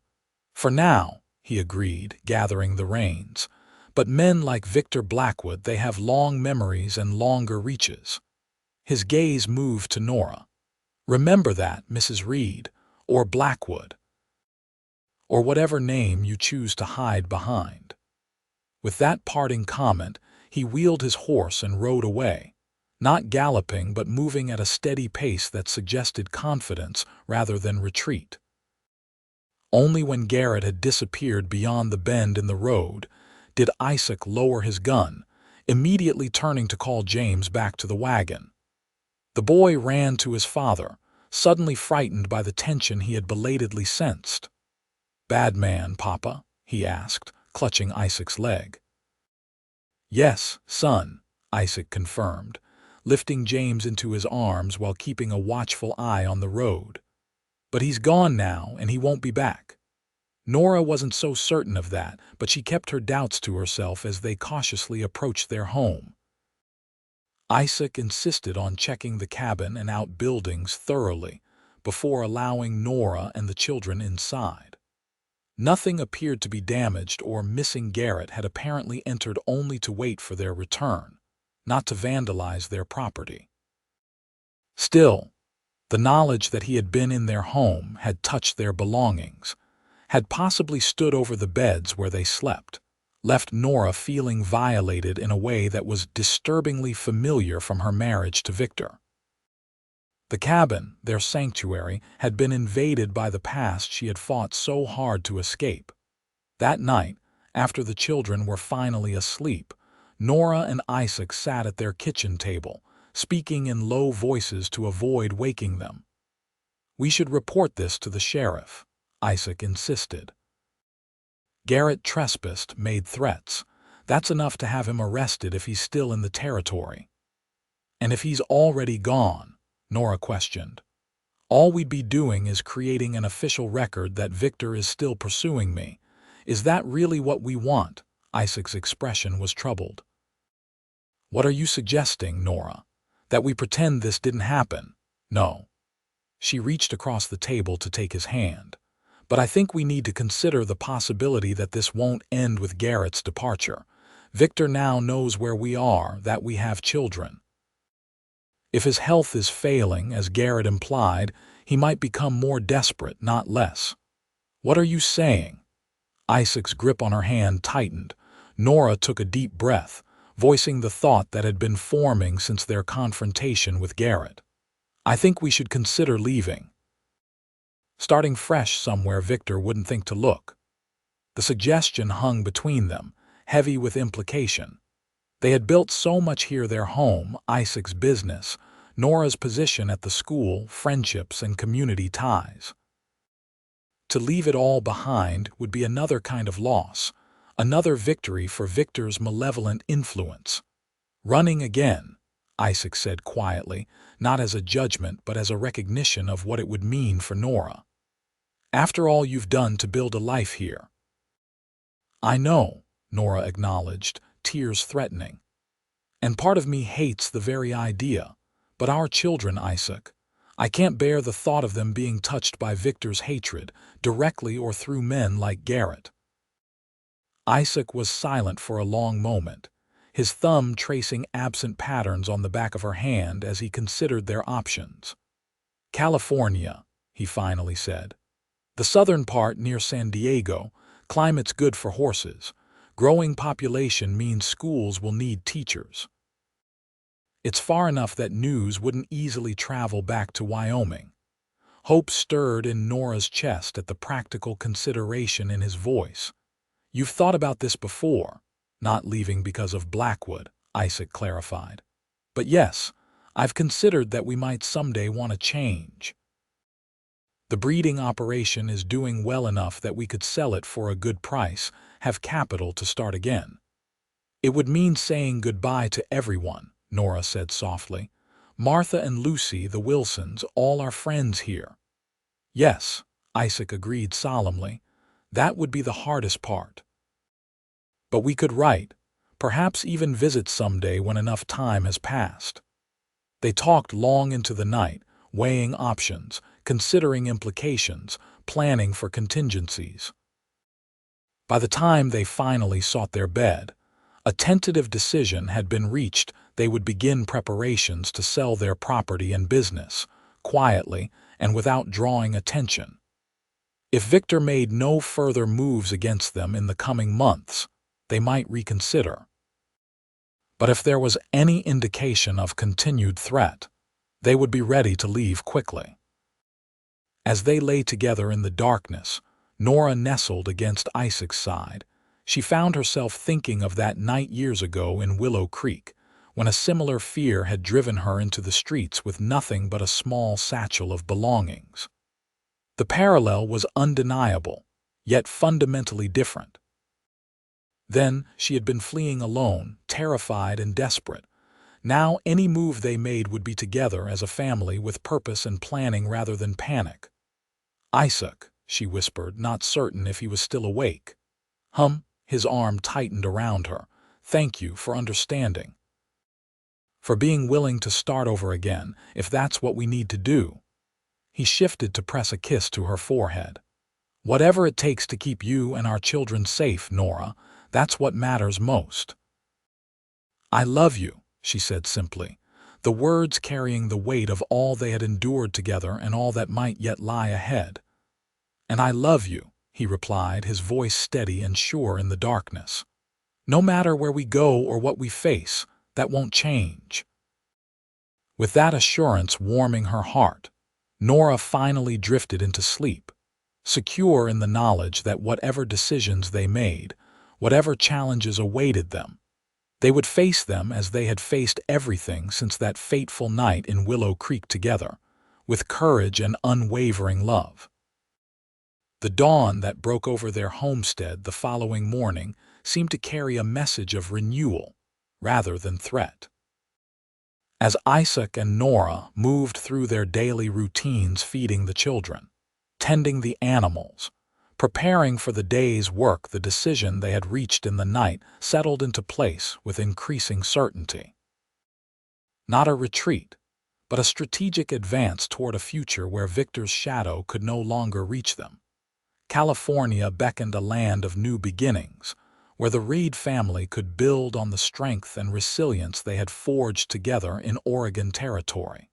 Speaker 1: "For now," he agreed, gathering the reins. "But men like Victor Blackwood, they have long memories and longer reaches." His gaze moved to Nora. "Remember that, Mrs. Reed, or Blackwood, or whatever name you choose to hide behind." With that parting comment, he wheeled his horse and rode away, not galloping but moving at a steady pace that suggested confidence rather than retreat. Only when Garrett had disappeared beyond the bend in the road did Isaac lower his gun, immediately turning to call James back to the wagon. The boy ran to his father, suddenly frightened by the tension he had belatedly sensed. "Bad man, Papa?" he asked, clutching Isaac's leg. "Yes, son," Isaac confirmed, lifting James into his arms while keeping a watchful eye on the road. "But he's gone now, and he won't be back." Nora wasn't so certain of that, but she kept her doubts to herself as they cautiously approached their home. Isaac insisted on checking the cabin and outbuildings thoroughly before allowing Nora and the children inside. Nothing appeared to be damaged, or missing Garrett had apparently entered only to wait for their return, not to vandalize their property. Still, the knowledge that he had been in their home, had touched their belongings, had possibly stood over the beds where they slept, left Nora feeling violated in a way that was disturbingly familiar from her marriage to Victor. The cabin, their sanctuary, had been invaded by the past she had fought so hard to escape. That night, after the children were finally asleep, Nora and Isaac sat at their kitchen table, speaking in low voices to avoid waking them. "We should report this to the sheriff," Isaac insisted. "Garrett trespassed, made threats. That's enough to have him arrested if he's still in the territory." "And if he's already gone?" Nora questioned. "All we'd be doing is creating an official record that Victor is still pursuing me. Is that really what we want?" Isaac's expression was troubled. "What are you suggesting, Nora? That we pretend this didn't happen?" "No." She reached across the table to take his hand. "But I think we need to consider the possibility that this won't end with Garrett's departure. Victor now knows where we are, that we have children. If his health is failing, as Garrett implied, he might become more desperate, not less." "What are you saying?" Isaac's grip on her hand tightened. Nora took a deep breath, voicing the thought that had been forming since their confrontation with Garrett. "I think we should consider leaving. Starting fresh somewhere Victor wouldn't think to look." The suggestion hung between them, heavy with implication. They had built so much here: their home, Isaac's business, Nora's position at the school, friendships and community ties. To leave it all behind would be another kind of loss, another victory for Victor's malevolent influence. "Running again," Isaac said quietly, not as a judgment but as a recognition of what it would mean for Nora. "After all you've done to build a life here." "I know," Nora acknowledged, tears threatening. "And part of me hates the very idea. But our children, Isaac, I can't bear the thought of them being touched by Victor's hatred, directly or through men like Garrett." Isaac was silent for a long moment, his thumb tracing absent patterns on the back of her hand as he considered their options. "California," he finally said. "The southern part near San Diego, climate's good for horses. Growing population means schools will need teachers. It's far enough that news wouldn't easily travel back to Wyoming." Hope stirred in Nora's chest at the practical consideration in his voice. "You've thought about this before." "Not leaving because of Blackwood," Isaac clarified. "But yes, I've considered that we might someday want to change. The breeding operation is doing well enough that we could sell it for a good price, have capital to start again." "It would mean saying goodbye to everyone," Nora said softly. "Martha and Lucy, the Wilsons, all our friends here." "Yes," Isaac agreed solemnly. "That would be the hardest part. But we could write, perhaps even visit someday when enough time has passed." They talked long into the night, weighing options, considering implications, planning for contingencies. By the time they finally sought their bed, a tentative decision had been reached: they would begin preparations to sell their property and business, quietly and without drawing attention. If Victor made no further moves against them in the coming months, they might reconsider. But if there was any indication of continued threat, they would be ready to leave quickly. As they lay together in the darkness, Nora nestled against Isaac's side. She found herself thinking of that night years ago in Willow Creek, when a similar fear had driven her into the streets with nothing but a small satchel of belongings. The parallel was undeniable, yet fundamentally different. Then she had been fleeing alone, terrified and desperate. Now any move they made would be together as a family with purpose and planning rather than panic. "Isaac," she whispered, not certain if he was still awake. His arm tightened around her. "Thank you for understanding. For being willing to start over again, if that's what we need to do." He shifted to press a kiss to her forehead. "Whatever it takes to keep you and our children safe, Nora, that's what matters most." "I love you," she said simply, the words carrying the weight of all they had endured together and all that might yet lie ahead. "And I love you," he replied, his voice steady and sure in the darkness. "No matter where we go or what we face, that won't change." With that assurance warming her heart, Nora finally drifted into sleep, secure in the knowledge that whatever decisions they made, whatever challenges awaited them, they would face them as they had faced everything since that fateful night in Willow Creek together, with courage and unwavering love. The dawn that broke over their homestead the following morning seemed to carry a message of renewal rather than threat. As Isaac and Nora moved through their daily routines, feeding the children, tending the animals, preparing for the day's work, the decision they had reached in the night settled into place with increasing certainty. Not a retreat, but a strategic advance toward a future where Victor's shadow could no longer reach them. California beckoned a land of new beginnings, where the Reed family could build on the strength and resilience they had forged together in Oregon territory.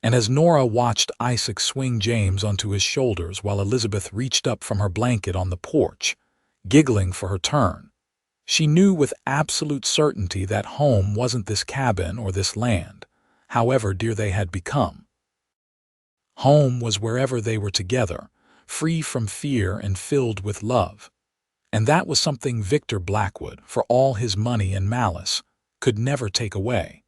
Speaker 1: And as Nora watched Isaac swing James onto his shoulders while Elizabeth reached up from her blanket on the porch, giggling for her turn, she knew with absolute certainty that home wasn't this cabin or this land, however dear they had become. Home was wherever they were together, free from fear and filled with love. And that was something Victor Blackwood, for all his money and malice, could never take away.